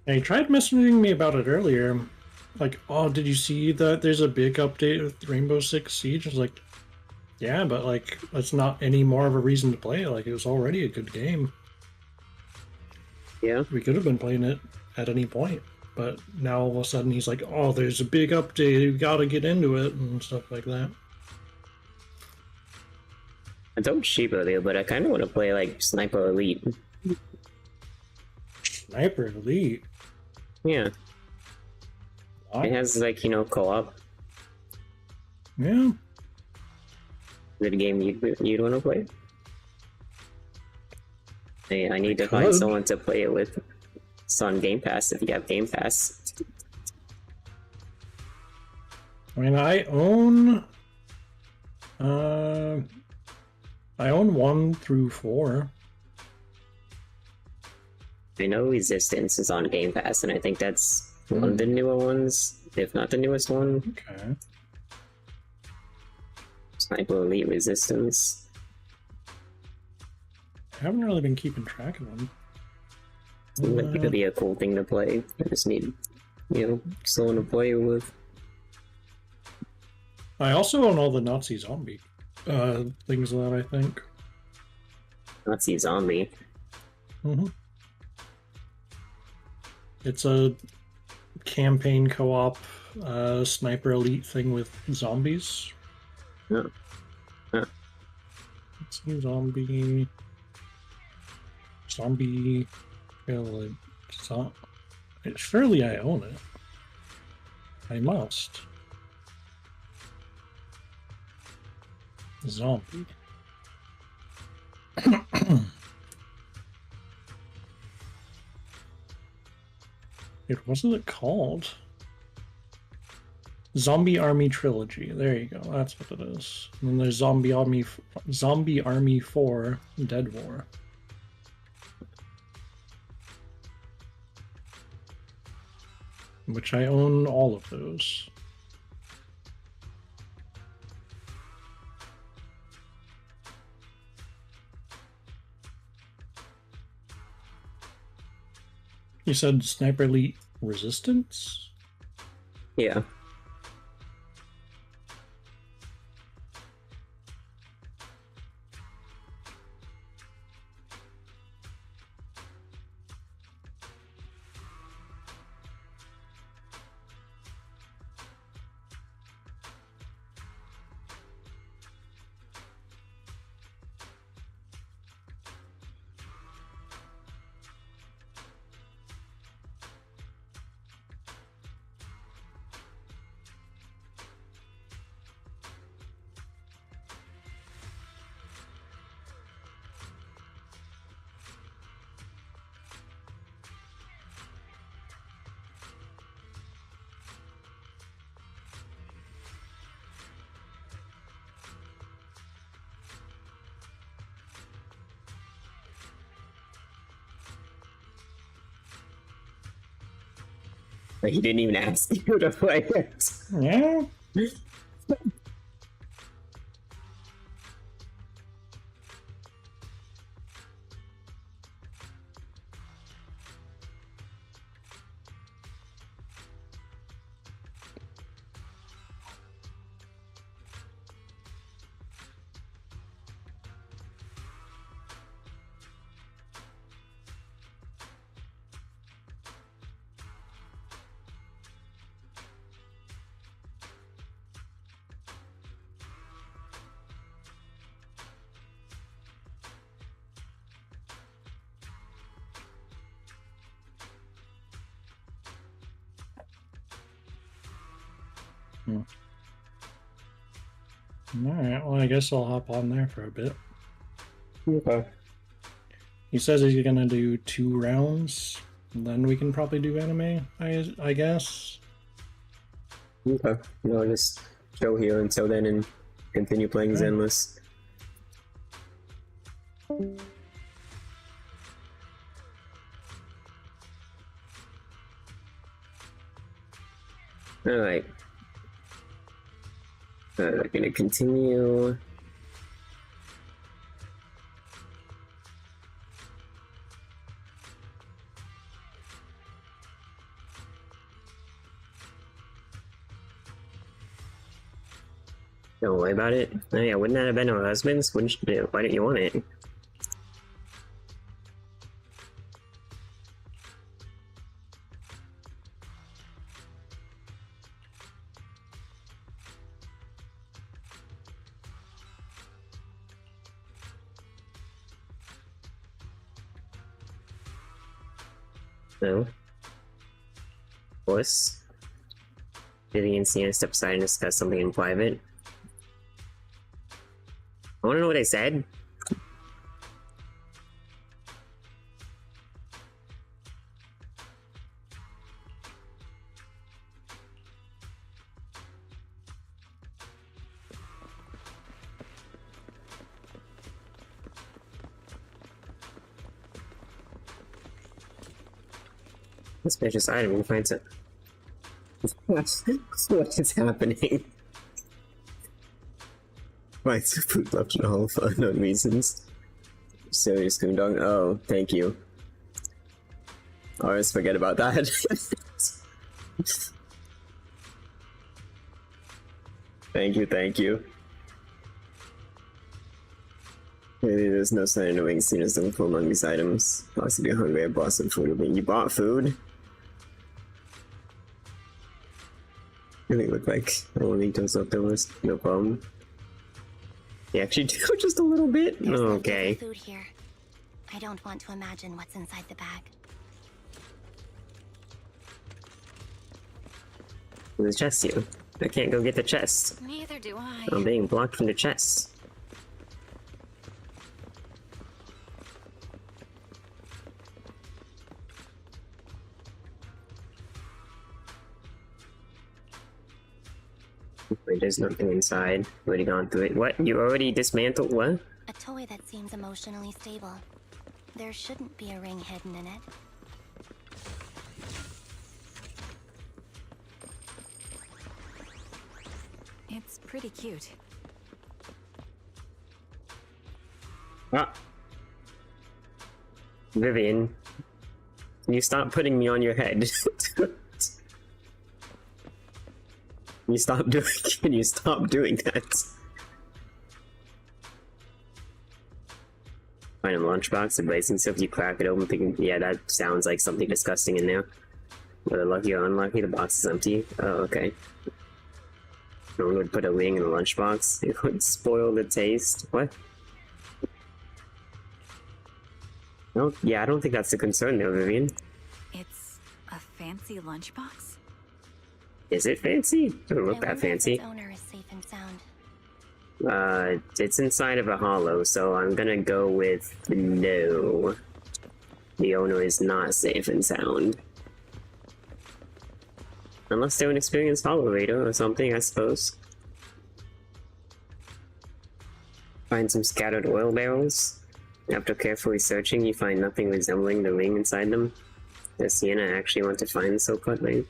And he tried messaging me about it earlier. Like, oh, did you see that there's a big update with Rainbow Six Siege? I was like, yeah, but like, that's not any more of a reason to play it. Like, it was already a good game. Yeah. We could have been playing it at any point. But now all of a sudden he's like, oh, there's a big update, you gotta get into it, and stuff like that. I told Sheep earlier, but I kind of want to play like Sniper Elite. Sniper Elite? Yeah. What? It has like, you know, co-op. Yeah. Is it a game you'd want to play? Hey, I need to could. find someone to play it with. It's on Game Pass if you have Game Pass. I mean, I own 1 through 4. I know Resistance is on Game Pass, and I think that's one of the newer ones, if not the newest one. Okay. Sniper Elite Resistance. I haven't really been keeping track of them. Seems like it could be a cool thing to play. I just need, you know, someone to play with. I also own all the Nazi zombie things of that, I think. Nazi Zombie. Mm-hmm. It's a campaign co-op Sniper Elite thing with zombies. Yeah. Huh. Let's see, zombie village. Surely I own it. I must. Zombie. It wasn't it called? Zombie Army Trilogy. There you go. That's what it is. And then there's Zombie Army 4 Dead War. Which I own all of those. You said Sniper Elite Resistance? Yeah. Like, he didn't even ask you to play it. Yeah. Alright, well, I guess I'll hop on there for a bit. Okay. He says he's gonna do 2 rounds, and then we can probably do anime, I guess. Okay. I'll just chill here until then and continue playing Zenless. Alright. I'm gonna continue. Don't worry about it. Oh yeah, wouldn't that have been her husband's? Why didn't you want it? No. Of course. Vivian and Sienna step aside and discuss something in private. I wanna know what they said. Suspicious item, we find it. What is happening? Right, so food left in the hall for unknown reasons. Serious coon dog. Oh, thank you. I always forget about that. Thank you, thank you. Maybe there's no sign of knowing seen as them among these items. Possibly hungry, I bought some food. You bought food? Really look like I will eat those leftovers. No problem. You actually do just a little bit? There's okay. food here. I don't want to imagine what's inside the bag. There's a chest here. I can't go get the chest. Neither do I. I'm being blocked from the chest. Wait, there's nothing inside. Already gone through it. What? You already dismantled what? A toy that seems emotionally stable. There shouldn't be a ring hidden in it. It's pretty cute. Ah. Vivian, can you stop putting me on your head? Can you stop doing that? Find a lunchbox, a blazing so if you crack it open, thinking, yeah, that sounds like something disgusting in there. Whether lucky or unlucky, the box is empty. Oh, okay. No one would put a ring in a lunchbox. It would spoil the taste. What? No, yeah, I don't think that's the concern there, Vivian. It's a fancy lunchbox? Is it fancy? It doesn't look that fancy. Its owner is safe and sound. It's inside of a hollow, so I'm gonna go with no. The owner is not safe and sound. Unless they're an experienced hollow raider or something, I suppose. Find some scattered oil barrels. After carefully searching, you find nothing resembling the ring inside them. Does Sienna actually want to find the so-called ring?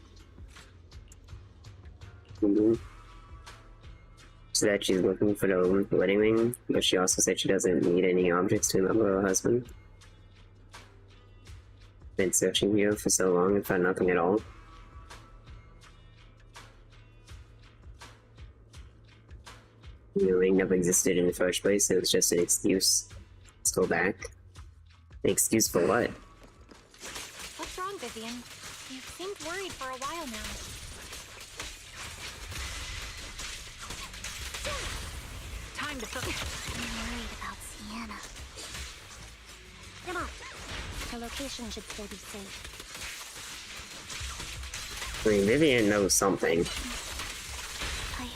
So that she's looking for the wedding ring, but she also said she doesn't need any objects to remember her husband. Been searching here for so long and found nothing at all. The ring never existed in the first place, it was just an excuse. Let's go back. An excuse for what? What's wrong, Vivian? You've seemed worried for a while now. Time to I'm worried about Sienna. Come on. Her location should still be safe. I mean, Vivian knows something.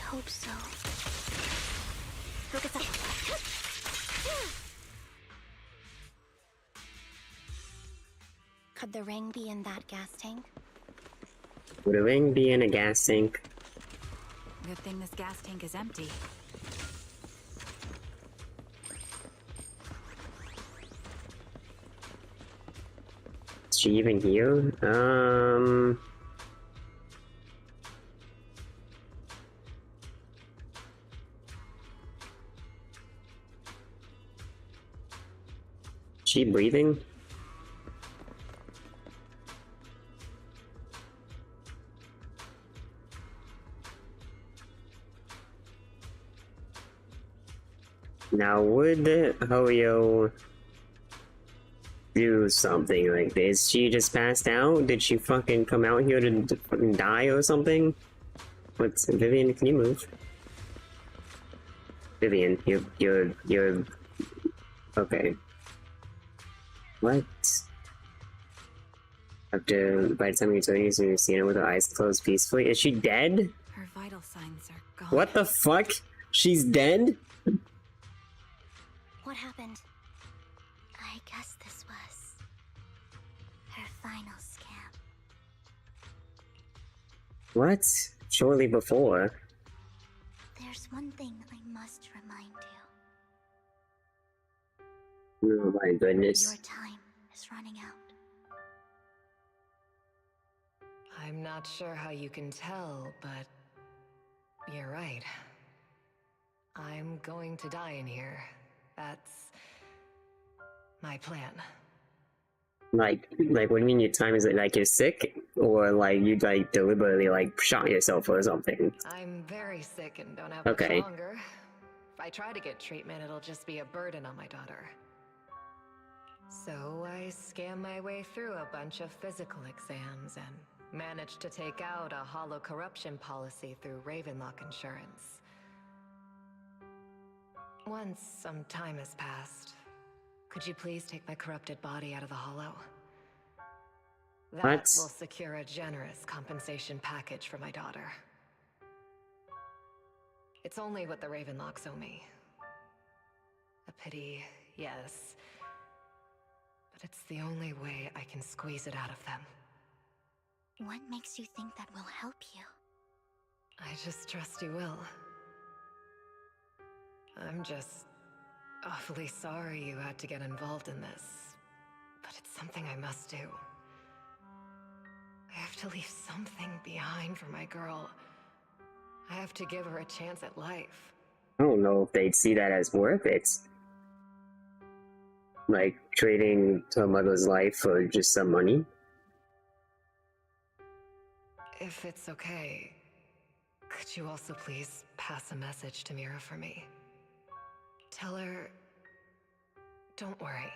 hope so. Focus up. Could the ring be in that gas tank? Would a ring be in a gas tank? Good thing this gas tank is empty. Is she even here? She breathing? Now, would Hoyo do something like this? She just passed out? Did she fucking come out here to fucking die or something? What's Vivian? Can you move? Vivian, you're okay. What? After by the time you're 20s, you've seen her with her eyes closed peacefully. Is she dead? Her vital signs are gone. What the fuck? She's dead? What happened? I guess this was her final scam. What? Shortly before. There's one thing I must remind Oh my you. goodness. Your time is running out. I'm not sure how you can tell, but you're right. I'm going to die in here. That's my plan. Like, what do you mean your time is it? Like you're sick? Or like you like deliberately like shot yourself or something? I'm very sick and don't have Okay. much longer. If I try to get treatment, it'll just be a burden on my daughter. So I scam my way through a bunch of physical exams and managed to take out a hollow corruption policy through Ravenlock Insurance. Once some time has passed, could you please take my corrupted body out of the hollow? That What? will secure a generous compensation package for my daughter. It's only what the Ravenlocks owe me. A pity, yes. But it's the only way I can squeeze it out of them. What makes you think that will help you? I just trust you will. I'm just awfully sorry you had to get involved in this, but it's something I must do. I have to leave something behind for my girl. I have to give her a chance at life. I don't know if they'd see that as worth it. Like trading her mother's life for just some money. If it's okay, could you also please pass a message to Mira for me? Tell her, don't worry.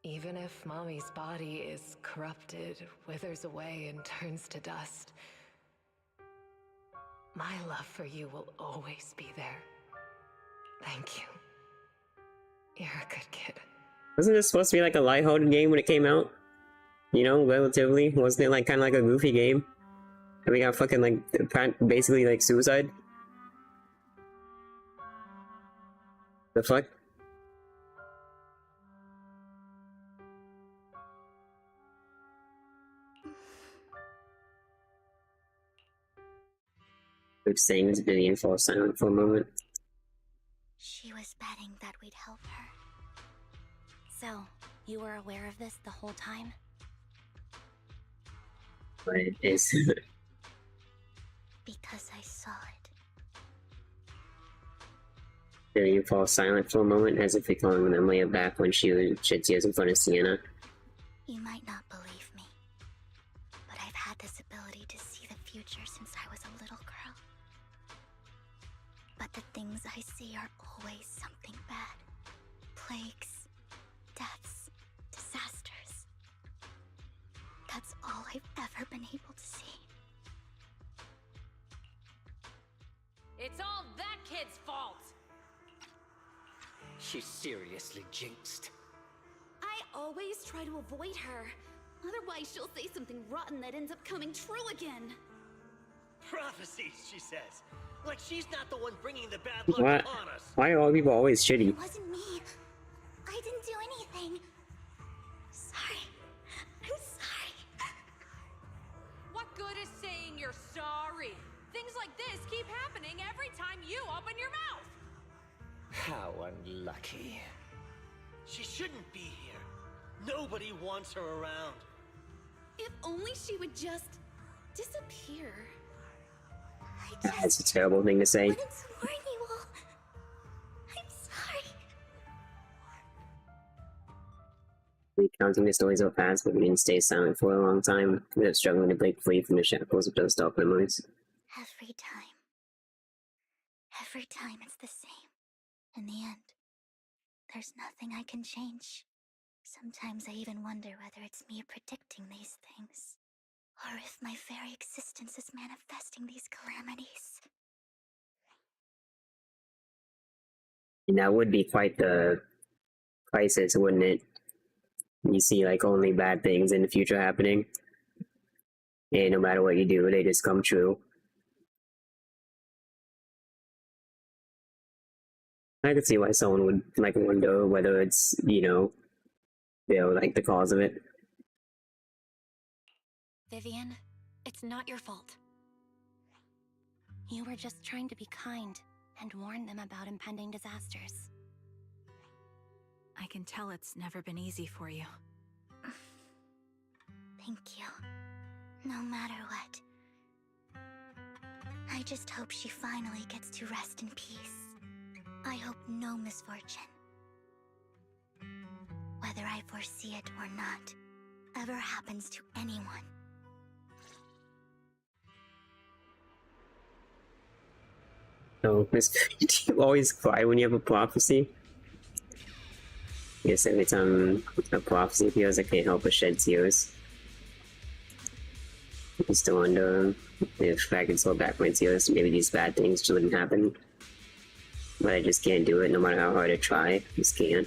Even if Mommy's body is corrupted, withers away, and turns to dust, my love for you will always be there. Thank you. You're a good kid. Wasn't this supposed to be like a lighthearted game when it came out? You know, relatively? Wasn't it like kind of like a goofy game? And we got fucking like basically like suicide? The fuck? Like saying this Vivian falls silent for a moment. She was betting that we'd help her. So, you were aware of this the whole time? But it's Because I saw it. Vivian falls silent for a moment as if recalling the memory of back when she shed tears in front of Sienna. You might not believe me, but I've had this ability to see the future since I was a little girl. But the things I see are always something bad. Plagues, deaths, disasters. That's all I've ever been able to see. It's all that kid's fault! She's seriously jinxed. I always try to avoid her. Otherwise, she'll say something rotten that ends up coming true again. Prophecies, she says. Like she's not the one bringing the bad luck What? upon us. Why are all people always shitty? It wasn't me. I didn't do anything. Sorry. I'm sorry. What good is saying you're sorry? Things like this keep happening every time you open your mouth. How unlucky. She shouldn't be here. Nobody wants her around. If only she would just disappear. That's a terrible thing to say. Wanted to warn you all. I'm sorry. We counting the stories so fast, but we didn't stay silent for a long time. We were struggling to break free from the shackles of those dark memories. Every time. Every time it's the same. In the end, there's nothing I can change. Sometimes I even wonder whether it's me predicting these things, or if my very existence is manifesting these calamities. And that would be quite the crisis, wouldn't it? You see, like, only bad things in the future happening. And no matter what you do, they just come true. I could see why someone would, like, wonder whether it's, you know, like, the cause of it. Vivian, it's not your fault. You were just trying to be kind and warn them about impending disasters. I can tell it's never been easy for you. Thank you. No matter what. I just hope she finally gets to rest in peace. I hope no misfortune, whether I foresee it or not, ever happens to anyone. So, Miss, do you always cry when you have a prophecy? I guess every time a prophecy appears, I can't help but shed tears. I still wonder if I could slow back my tears, maybe these bad things just wouldn't happen. But I just can't do it, no matter how hard I try. I just can't.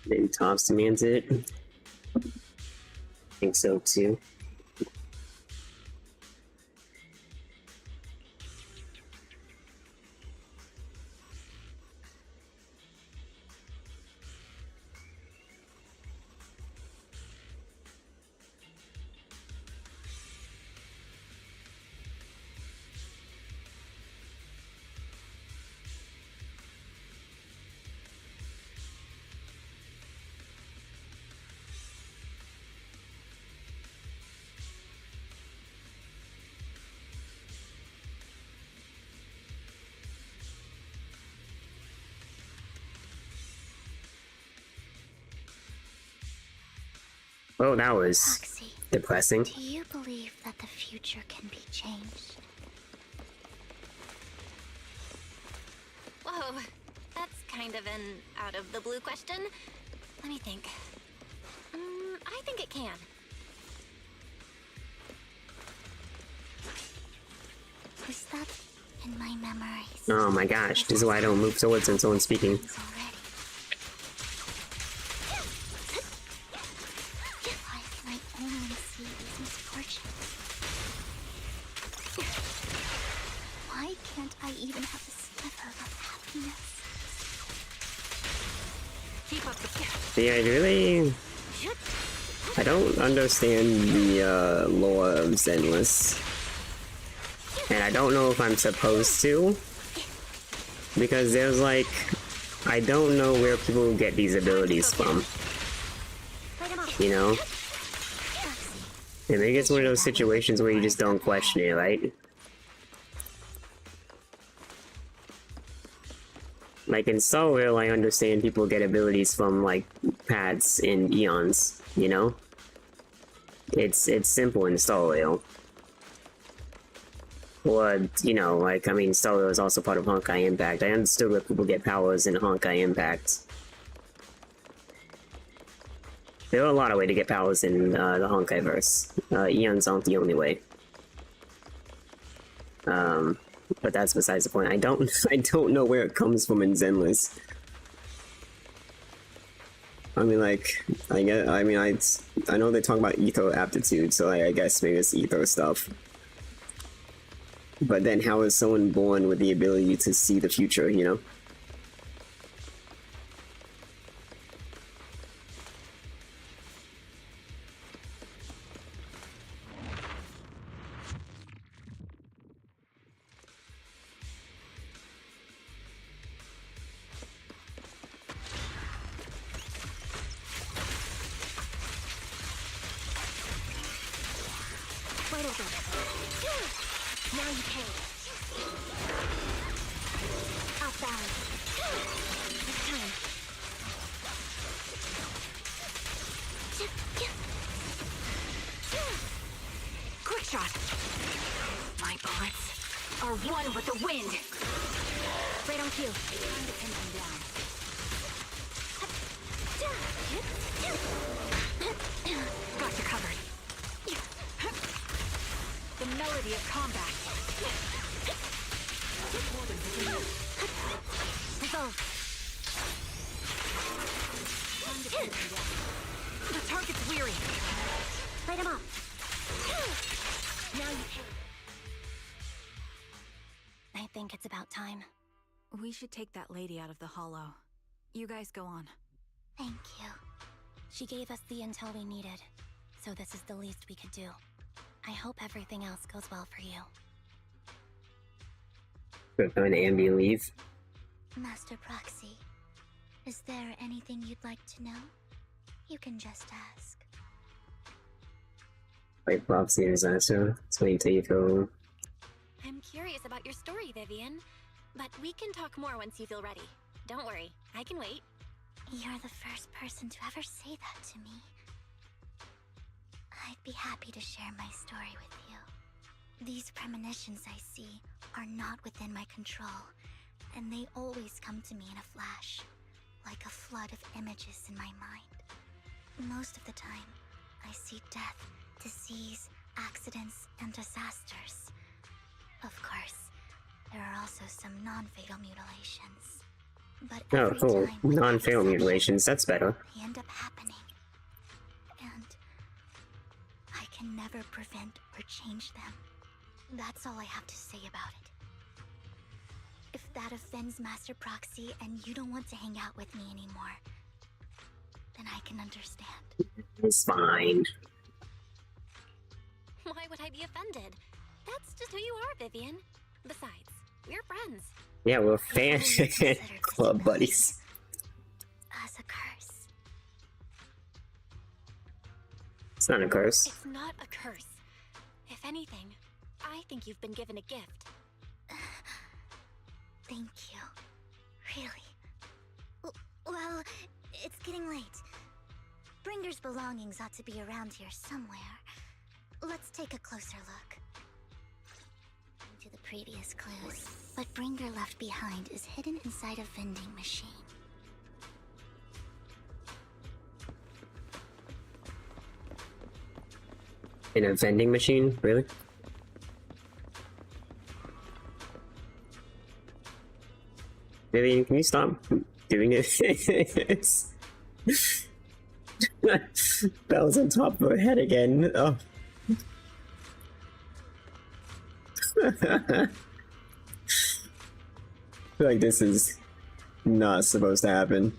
Then Tops demands it. I think so too. Well, that was Foxy, depressing. do you believe that the future can be changed? Whoa, that's kind of an out-of-the-blue question. Let me think. I think it can. Is that in my memories? Oh my gosh, this is why I don't move towards when someone's speaking. Why can I only see these misfortunes? Why can't I even have a sliver of happiness? Keep up the Yeah, I don't understand the lore of Zenless. And I don't know if I'm supposed to. Because there's like, I don't know where people get these abilities from. You know? And maybe it's one of those situations where you just don't question it, right? Like in Star Rail, I understand people get abilities from like paths in eons, you know? It's simple in Star Rail. Or, you know, like, I mean, Star Rail is also part of Honkai Impact. I understood where people get powers in Honkai Impact. There are a lot of ways to get powers in the Honkaiverse. Eons aren't the only way. But that's besides the point. I don't know where it comes from in Zenless. I mean, like, I know they talk about ether aptitude, so like, I guess maybe it's ether stuff. But then how is someone born with the ability to see the future, you know? Right over. Now you pay. Off balance. This time. Quick shot. My bullets are one with the wind. Right on cue. Time to pin them down. Got you covered. The melody of combat. Resolve. The target's weary. Light him up. Now you can. I think it's about time. We should take that lady out of the hollow. You guys go on. Thank you. She gave us the intel we needed, so this is the least we could do. I hope everything else goes well for you. Good time to Ambi leave. Master Proxy, is there anything you'd like to know? You can just ask. Like Proxy and disaster. It's when you take go. I'm curious about your story, Vivian. But we can talk more once you feel ready. Don't worry, I can wait. You're the first person to ever say that to me. I'd be happy to share my story with you. These premonitions I see are not within my control, and they always come to me in a flash, like a flood of images in my mind. Most of the time, I see death, disease, accidents, and disasters. Of course, there are also some non-fatal mutilations. But Oh, cool. Non-fatal mutilations, that's better. they end up happening. And I can never prevent or change them. That's all I have to say about it. If that offends Master Proxy and you don't want to hang out with me anymore, then I can understand. It's fine. Why would I be offended? That's just who you are, Vivian. Besides, we're friends. Yeah, we're fan club buddies. As a curse. It's not a curse. It's not a curse. If anything, I think you've been given a gift. Thank you. Really. Well, it's getting late. Bringer's belongings ought to be around here somewhere. Let's take a closer look. To the previous clues, what Bringer left behind is hidden inside a vending machine. In a vending machine? Really? Vivian, can you stop doing it? It's... Belle's on top of her head again. Oh. I feel like this is not supposed to happen.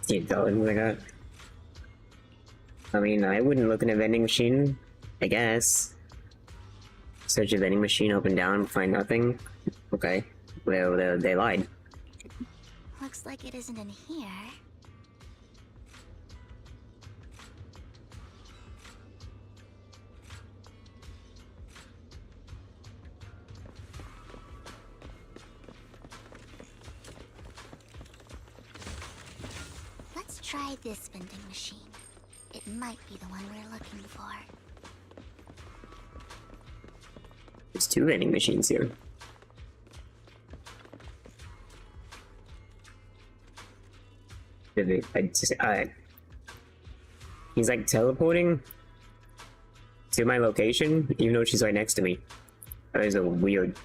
Keep going like that. I mean, I wouldn't look in a vending machine, I guess. Search a vending machine up and down, find nothing. Okay, well, they lied. Looks like it isn't in here. Let's try this vending machine. It might be the one we're looking for. There's 2 vending machines here. He's like teleporting to my location, even though she's right next to me. That is a weird.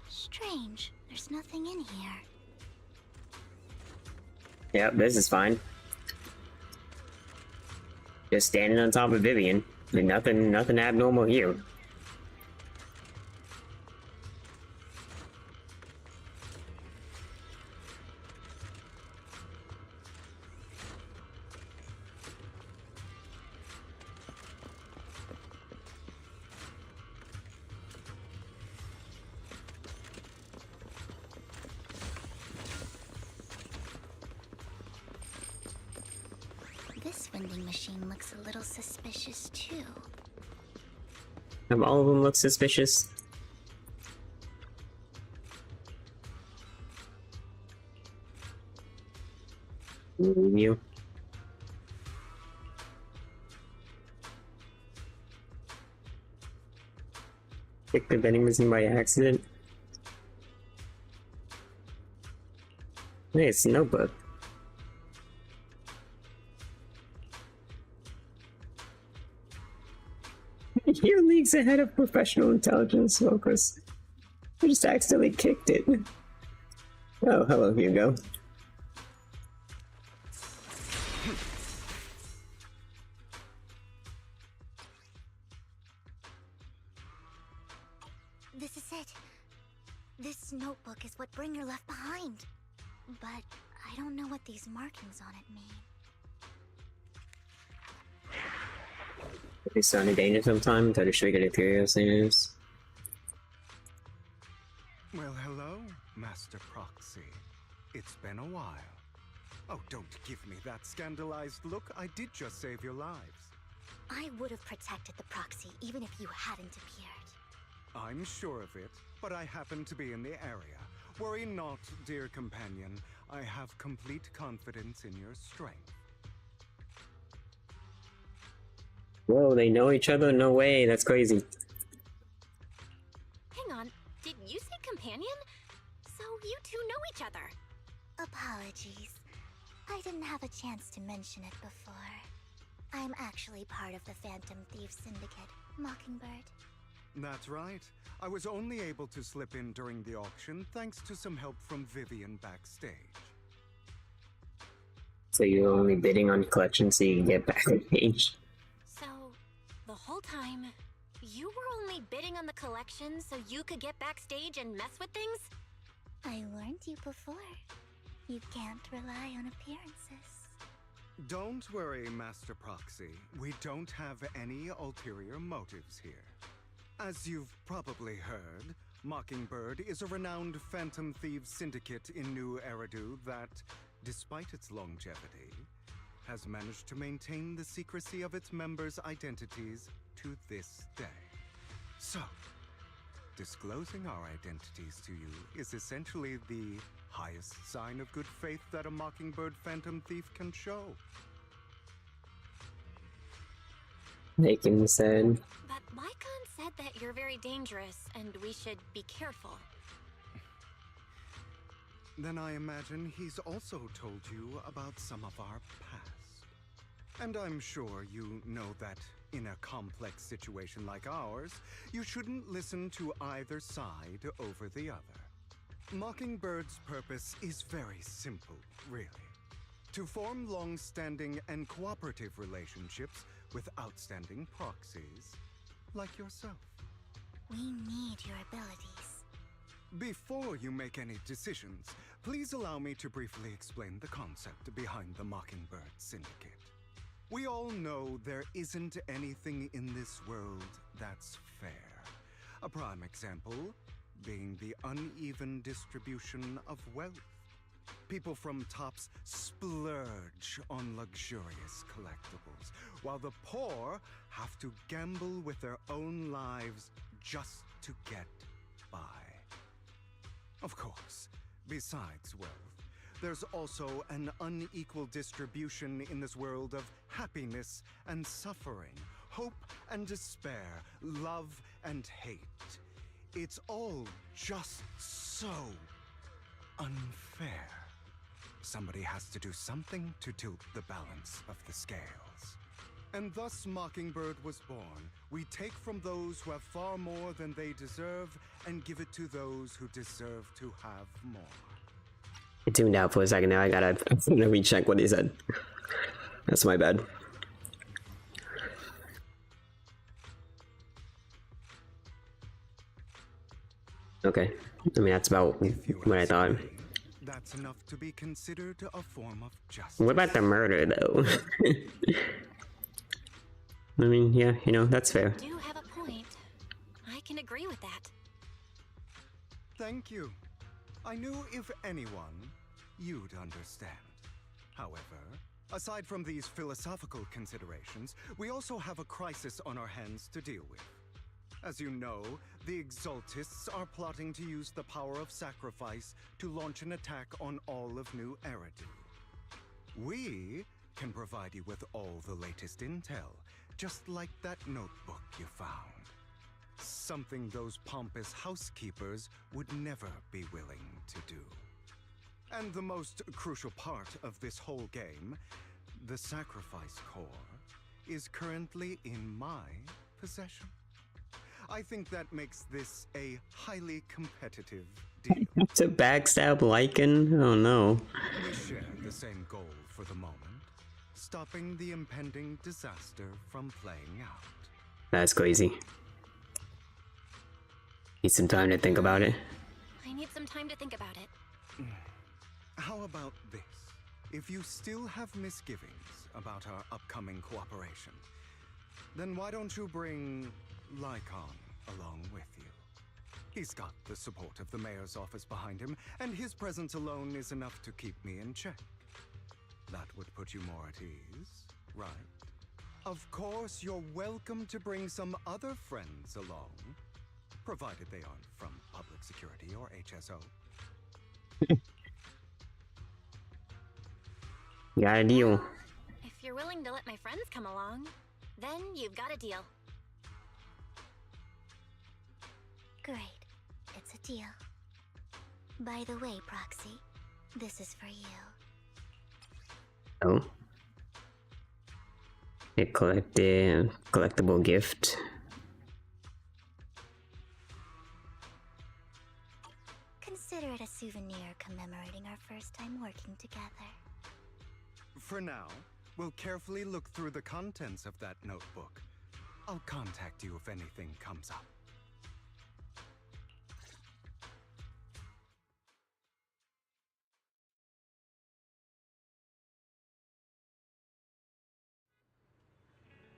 Strange. There's nothing in here. Yep, this is fine. Just standing on top of Vivian. Nothing abnormal here. This vending machine looks a little suspicious too. All of them look suspicious. You. Pick the vending machine by accident. Hey, it's a notebook. Your league's ahead of professional intelligence focus. I just accidentally kicked it. Oh, hello, Hugo. This is it. This notebook is what Bringer left behind. But I don't know what these markings on it mean. If you sound in danger sometime, try to trigger the curiosities. Well, hello, Master Proxy. It's been a while. Oh, don't give me that scandalized look. I did just save your lives. I would have protected the proxy even if you hadn't appeared. I'm sure of it, but I happen to be in the area. Worry not, dear companion. I have complete confidence in your strength. Whoa, they know each other? No way, that's crazy. Hang on, did you say companion? So you two know each other. Apologies. I didn't have a chance to mention it before. I'm actually part of the Phantom Thief Syndicate, Mockingbird. That's right. I was only able to slip in during the auction thanks to some help from Vivian backstage. So you're only bidding on collections so you can get backstage? So, the whole time, you were only bidding on the collection so you could get backstage and mess with things? I warned you before. You can't rely on appearances. Don't worry, Master Proxy. We don't have any ulterior motives here. As you've probably heard, Mockingbird is a renowned Phantom Thieves syndicate in New Eridu that, despite its longevity, has managed to maintain the secrecy of its members' identities to this day. So, disclosing our identities to you is essentially the highest sign of good faith that a Mockingbird Phantom Thief can show. Making said. But Lycon said that you're very dangerous and we should be careful. Then I imagine he's also told you about some of our past. And I'm sure you know that in a complex situation like ours, you shouldn't listen to either side over the other. Mockingbird's purpose is very simple, really. To form long-standing and cooperative relationships with outstanding proxies like yourself. We need your abilities. Before you make any decisions, please allow me to briefly explain the concept behind the Mockingbird Syndicate. We all know there isn't anything in this world that's fair. A prime example being the uneven distribution of wealth. People from Tops splurge on luxurious collectibles, while the poor have to gamble with their own lives just to get by. Of course, besides wealth, there's also an unequal distribution in this world of happiness and suffering, hope and despair, love and hate. It's all just so unfair. Somebody has to do something to tilt the balance of the scales. And thus Mockingbird was born. We take from those who have far more than they deserve and give it to those who deserve to have more. I tuned out for a second there. I'm gonna recheck what he said. That's my bad. Okay. I mean, that's about what I thought. That's enough to be considered a form of justice. What about the murder, though? I mean, yeah, you know, that's fair. You do have a point. I can agree with that. Thank you. I knew if anyone, you'd understand. However, aside from these philosophical considerations, we also have a crisis on our hands to deal with. As you know, the Exaltists are plotting to use the power of sacrifice to launch an attack on all of New Eridu. We can provide you with all the latest intel, just like that notebook you found. Something those pompous housekeepers would never be willing to do. And the most crucial part of this whole game, the sacrifice core, is currently in my possession. I think that makes this a highly competitive deal. To backstab Lycan? Oh no. We share the same goal for the moment, stopping the impending disaster from playing out. That's crazy. Need some time to think about it. I need some time to think about it. How about this? If you still have misgivings about our upcoming cooperation, then why don't you bring Lycan along with you? He's got the support of the mayor's office behind him, and his presence alone is enough to keep me in check. That would put you more at ease, right? Of course, you're welcome to bring some other friends along, provided they aren't from public security or HSO. Got a deal. If you're willing to let my friends come along, then you've got a deal. Great. It's a deal. By the way, Proxy, this is for you. Oh. A collectible gift. Consider it a souvenir commemorating our first time working together. For now, we'll carefully look through the contents of that notebook. I'll contact you if anything comes up.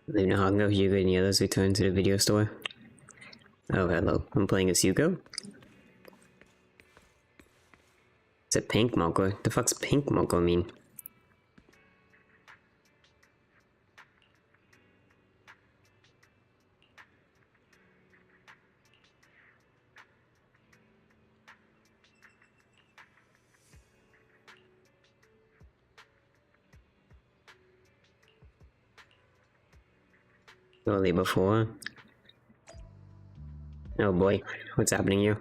Leave no hunger, Hugo and the others return to the video store. Oh, hello. I'm playing as Hugo. It's a pink Moko. The fuck's pink Moko mean? Early before. Oh boy, what's happening here?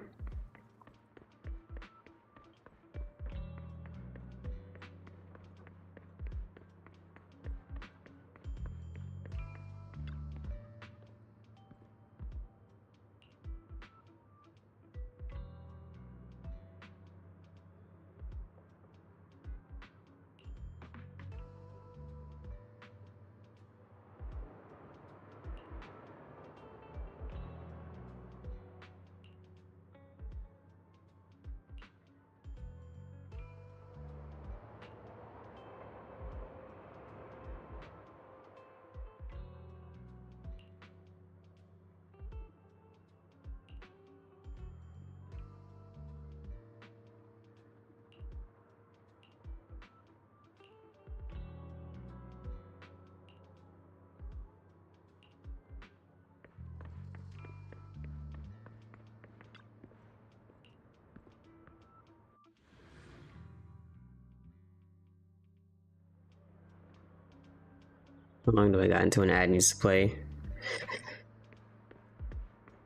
How long do I got until an ad needs to play?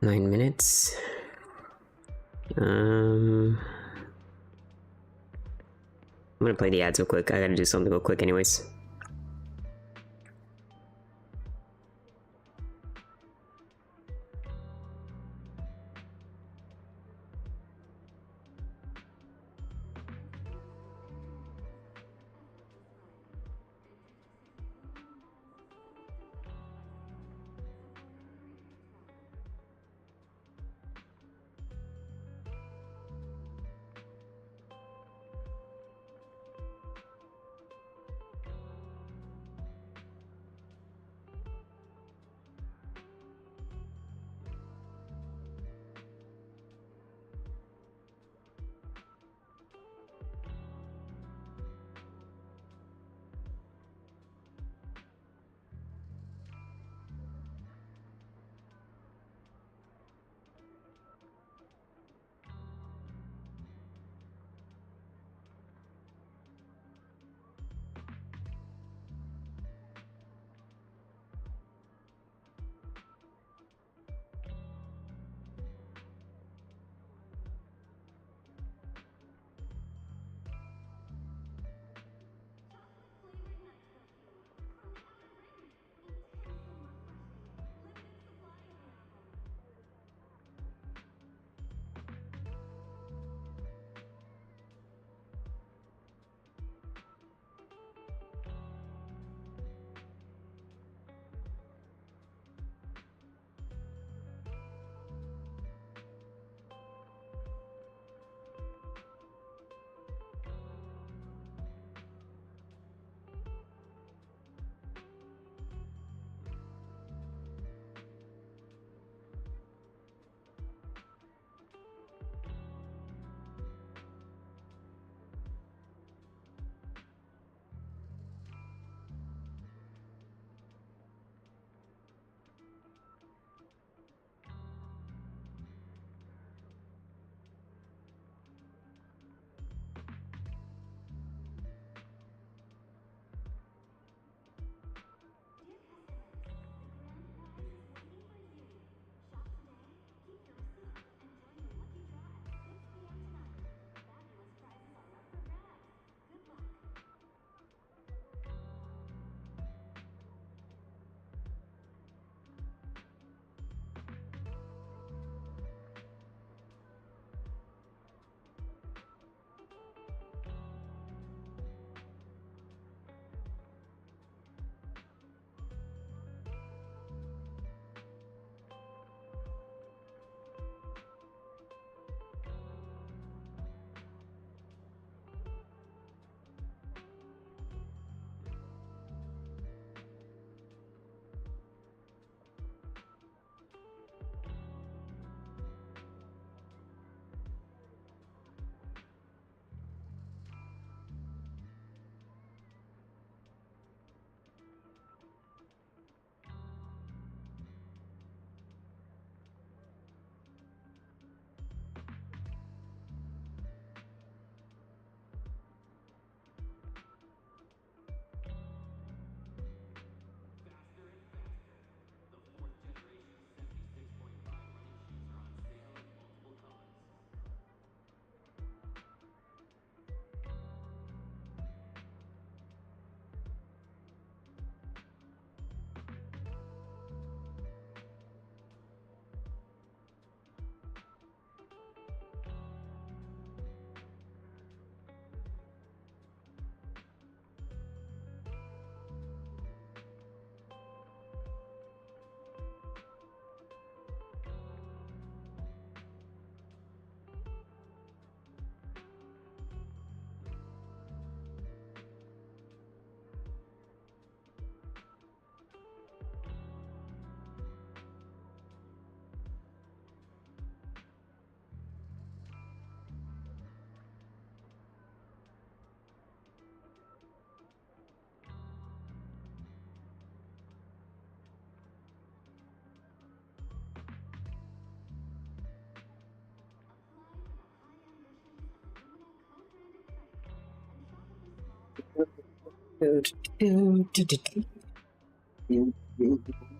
9 minutes. I'm gonna play the ads real quick. I gotta do something real quick anyways. Okay.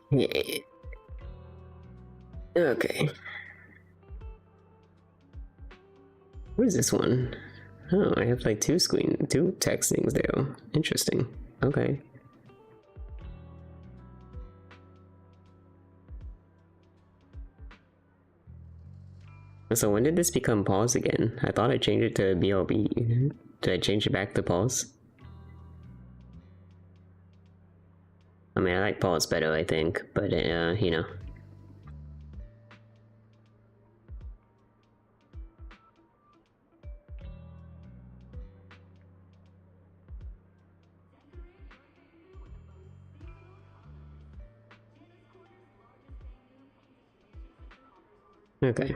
Yeah. Okay. What is this one? Oh, I have like two text things there. Interesting. Okay. So when did this become pause again? I thought I changed it to BLB. Did I change it back to pause? I mean, I like pause better, I think, but you know. Okay.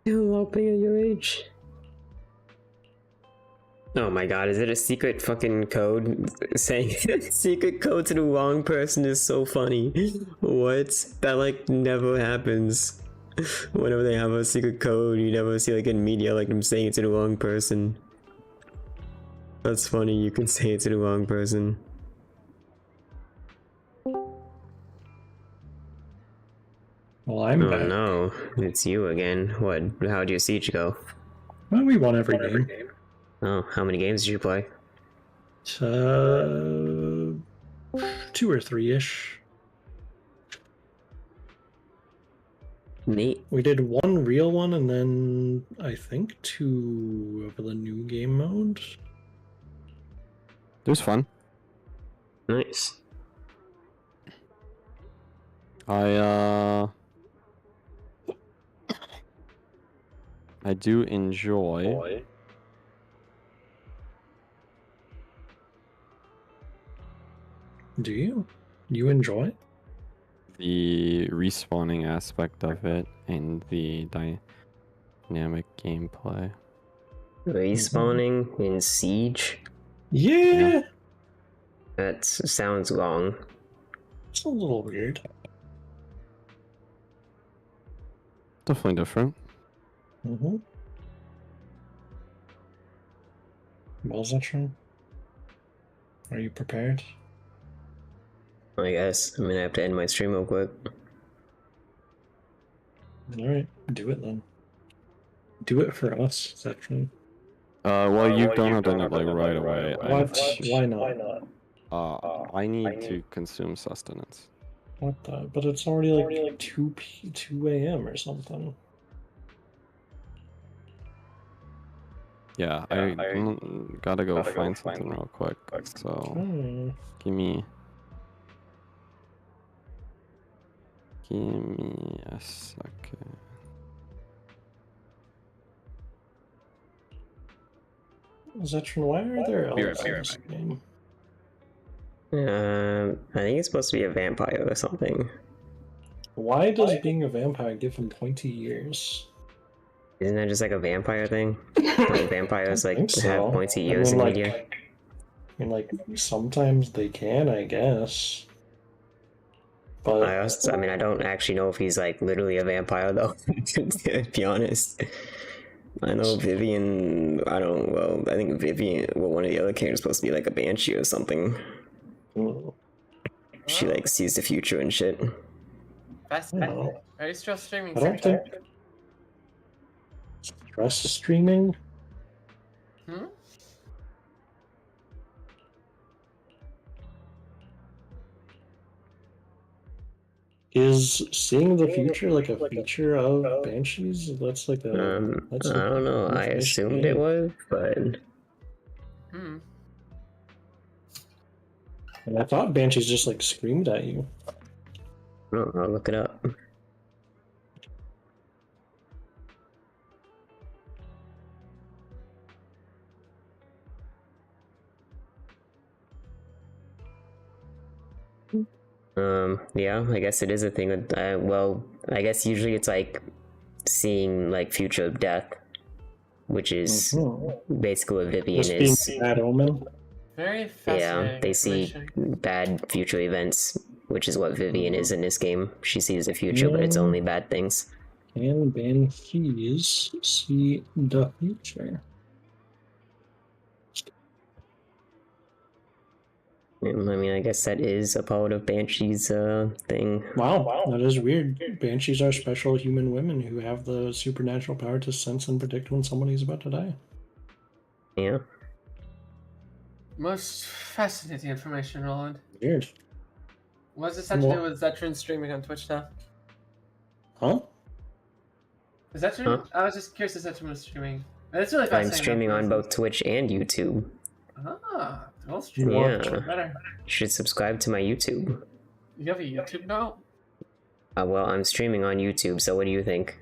Developing at your age. Oh my god, is it a secret fucking code? Saying secret code to the wrong person is so funny. What? That like never happens. Whenever they have a secret code, you never see like in media like them saying it to the wrong person. That's funny, you can say it to the wrong person. Well, I'm back. No, it's you again. What? How'd your siege go? Well, we won every game. Oh, how many games did you play? 2 or 3-ish. Neat. We did one real one and then I think 2 of the new game mode. It was fun. Nice. I do enjoy Do you? You enjoy the respawning aspect of it and the dynamic gameplay. Respawning in Siege? Yeah. That sounds wrong. It's a little weird. Definitely different. Mm-hmm. Well, is that true? Are you prepared? I guess. I'm gonna have to end my stream real quick. Alright, do it then. Do it for us, is that true? Well, you've done it like right away. Why not? I need to consume sustenance. What the? But it's already like 2 a.m. or something. Yeah, I gotta go find something real quick. So, give me a second. Is that true? Why are there elves in this game? I think it's supposed to be a vampire or something. Why does being a vampire give him pointy ears? Isn't that just like a vampire thing? Like vampires like have pointy ears in media. I mean, like sometimes they can, I guess. But I mean, I don't actually know if he's like literally a vampire though. To be honest, I know Vivian. I think Vivian. Well, one of the other characters is supposed to be like a banshee or something. She like sees the future and shit. Are you still streaming? I don't think stress streaming. Is seeing the future like a feature of Banshees? That's like a. That's I don't know. I assumed it was, but. And I thought Banshees just like screamed at you. Oh, I'll look it up. Yeah, I guess it is a thing with, well, I guess usually it's like seeing like future of death, which is basically what Vivian is. Bad Omen? Very Yeah, fascinating they see information. bad future events, which is what Vivian is in this game. She sees the future, but it's only bad things. Can banshees see the future? I mean, I guess that is a part of Banshee's thing. Wow, that is weird. Banshees are special human women who have the supernatural power to sense and predict when somebody's about to die. Yeah. Most fascinating information, Roland. Weird. What does this have to do with Zetron streaming on Twitch now? Huh? Is that streaming? I was just curious if Zetron was streaming. It's really fascinating. I'm streaming on both Twitch and YouTube. Ah, dual stream. Yeah. Better. You should subscribe to my YouTube. You have a YouTube now? Well, I'm streaming on YouTube, so what do you think?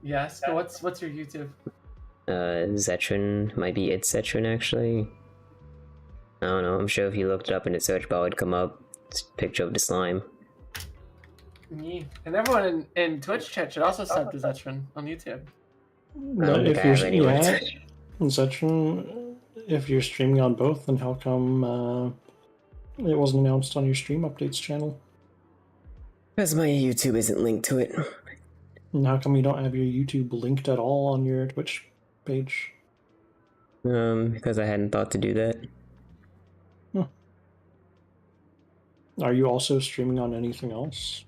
Yes, but what's your YouTube? Zetron. Might be It's Zetron, actually. I don't know, I'm sure if you looked it up in the search bar, it'd come up. It's a picture of the slime. Yeah. And everyone in Twitch chat should also sub to Zetron on YouTube. If you're Zetron, if you're streaming on both, then how come it wasn't announced on your stream updates channel? Because my YouTube isn't linked to it. And how come you don't have your YouTube linked at all on your Twitch page? Because I hadn't thought to do that. Are you also streaming on anything else?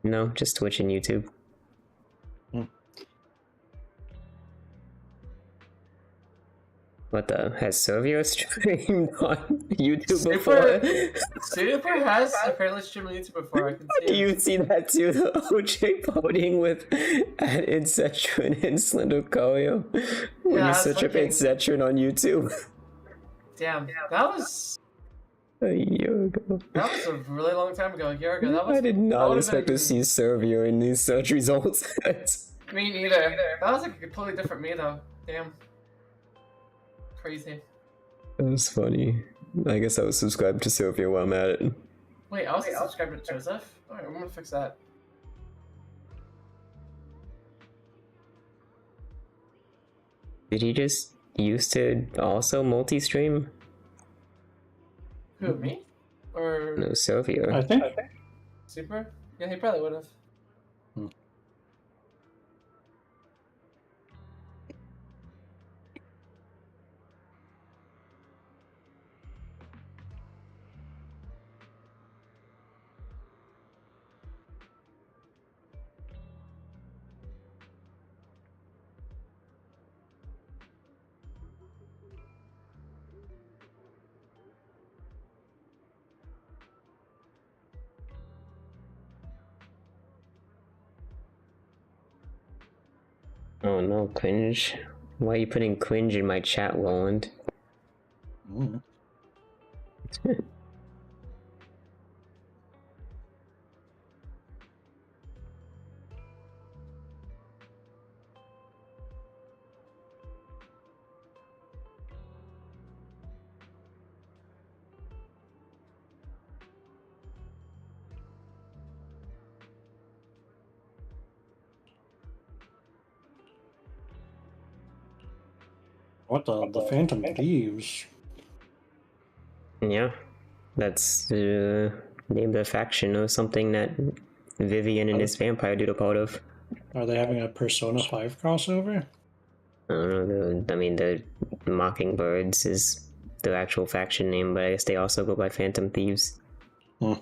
No, just Twitch and YouTube. What the? Has Servio streamed on YouTube before? Super has apparently streamed on YouTube before. I can see. You see that too? The OJ voting with at Inzetron and Slender Koyo. When Yeah, you search up Inzetron on YouTube. Damn, that was a year ago. That was a really long time ago. A year ago. That was. I did not expect to see Servio in these search results. Me neither. That was like a completely different me though. Damn. Crazy. That was funny. I guess I was subscribed to Servio while I'm at it. Wait, I was subscribed to Joseph? Alright, I'm gonna fix that. Did he just used to also multi-stream? Who, me? Or No, Servio. I think. Super? Yeah, he probably would have. Oh no, cringe. Why are you putting cringe in my chat, Roland? What the Phantom Thieves? Yeah, that's the name of the faction or something that Vivian and his vampire dude are part of. Are they having a Persona 5 crossover? I don't know, I mean, the Mockingbirds is their actual faction name, but I guess they also go by Phantom Thieves. A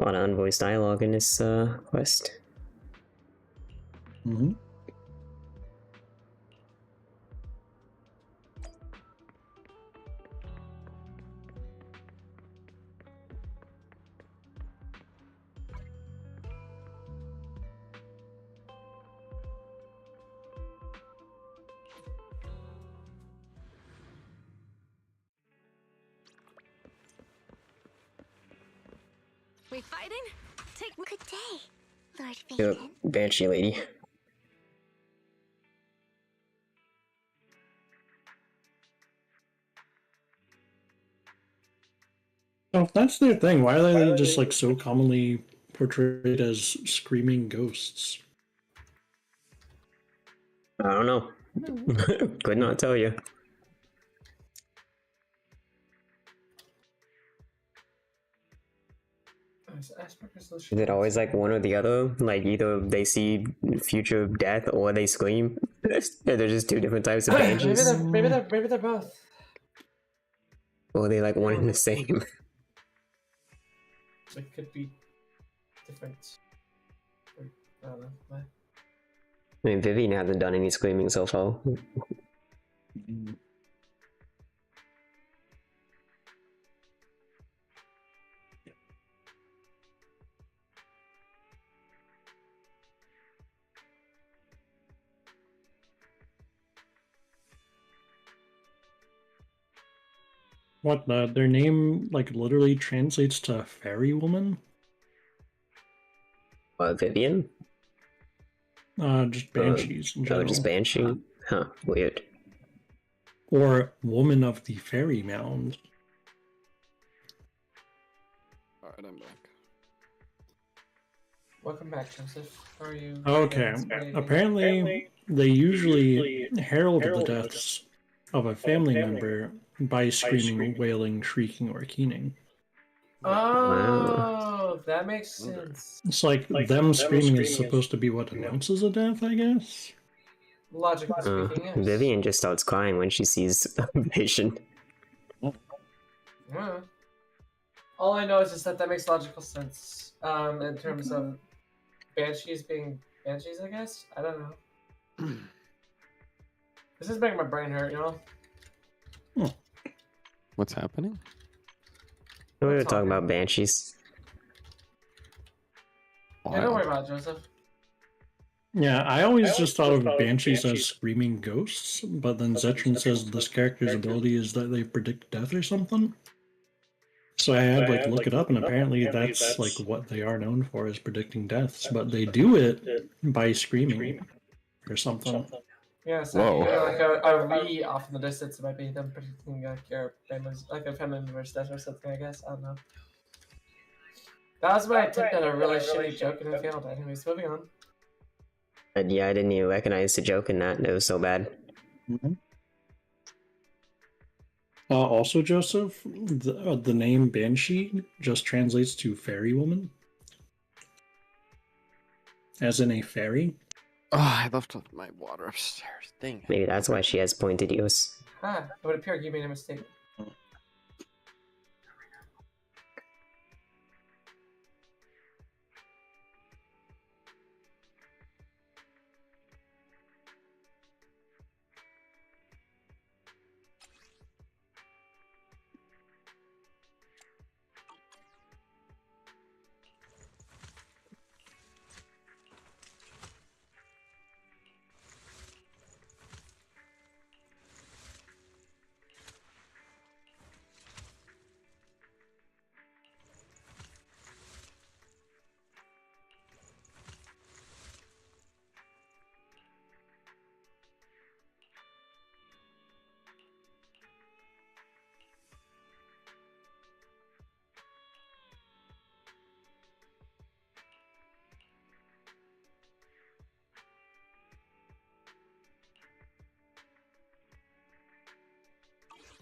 lot of unvoiced dialogue in this quest. We fighting? Take good day, Lord Yep, Phaeton. Banshee lady. So if that's their thing, why are they just like so commonly portrayed as screaming ghosts? I don't know. Could not tell you. Is it always like one or the other? Like either they see future death or they scream? They're just two different types of banshees. maybe they're both. Or are they like one and the same? It could be different. I don't know. I mean, Vivian hasn't done any screaming so far. What, their name, like, literally translates to fairy woman? Vivian? Just banshees in general. Oh, just banshee? Huh, weird. Or woman of the fairy mound. Alright, I'm back. Welcome back, Joseph. How are you? Okay, apparently they usually herald the deaths of a family member by screaming, wailing, shrieking, or keening. Oh, that makes sense. It's like them screaming is supposed to be what announces a death, I guess? Logically speaking, yes. Vivian just starts crying when she sees a patient. Yeah. All I know is just that makes logical sense. In terms of banshees being banshees, I guess? I don't know. This is making my brain hurt, you know? What's happening? We were talking about banshees. Yeah, don't worry about it, Joseph. Yeah, I always just thought of banshees as screaming ghosts, but then Zetrin says this character's ability is that they predict death or something. So I had like look it up, and apparently that's like what they are known for, is predicting deaths, but they do it by screaming or something. Yeah, so like a re off in the distance, it might be them predicting like your family's, like a family member's death or something, I guess. I don't know. That was when I took that a really shitty joke and it failed. Anyways, moving on. Yeah, I didn't even recognize the joke in that. It was so bad. Also, Joseph, the name Banshee just translates to fairy woman, as in a fairy. Oh, I left my water upstairs. Dang it. Maybe that's why she has pointed ears. Ah, it would appear you made a mistake.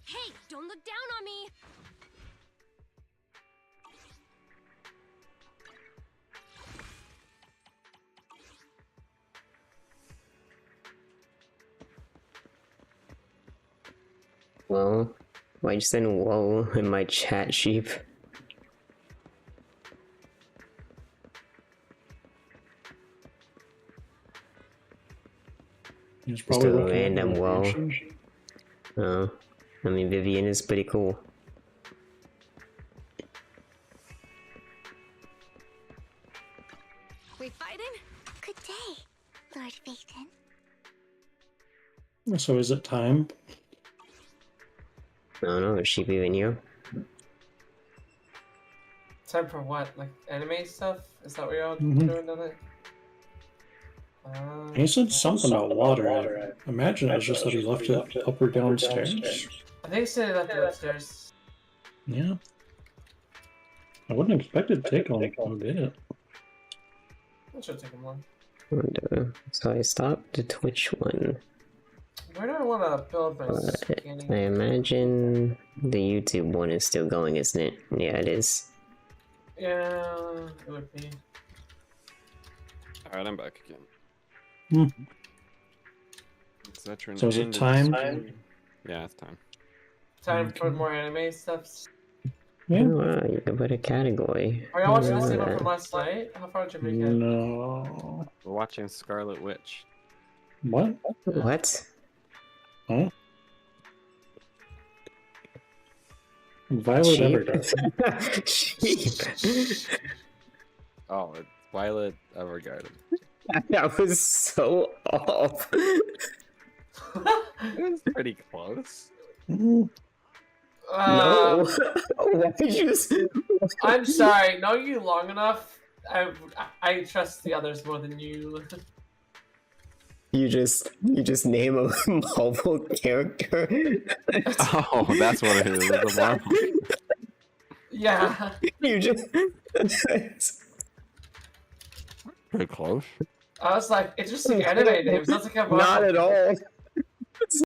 Hey, don't look down on me! Well, why'd you send whoa in my chat, sheep? Just a random whoa. Oh, I mean, Vivian is pretty cool. We fighting? Good day, Lord Phaethon. So is it time? I don't know, is Sheep even here? Time for what? Like anime stuff? Is that what you're all Mhm. doing tonight? He said something about water. I imagine it was just that he left it up or downstairs. I think he said he left it upstairs. Yeah. Yeah. I wouldn't expect it to take long to get it. That should take him long. So I stopped the Twitch one. Where do I want to build my I imagine the YouTube one is still going, isn't it? Yeah, it is. Yeah, it would be. Alright, I'm back again. Veteran So is it ended time? stream. Yeah, it's time. Time for more anime stuff. Yeah. Wow, you can put a category. Are y'all watching the same one from last night? How far did you make it? No. We're watching Scarlet Witch. What? What? Huh? Violet Evergarden. Sheep. Oh, it's Violet Evergarden. That was so off. It was pretty close. No. Why did you say... I'm sorry. Know you long enough. I trust the others more than you. You just name a Marvel character. Oh, that's what it is. It's a Marvel. Yeah. You just pretty close. I was like, it's just like anime names. That's like a Not at all.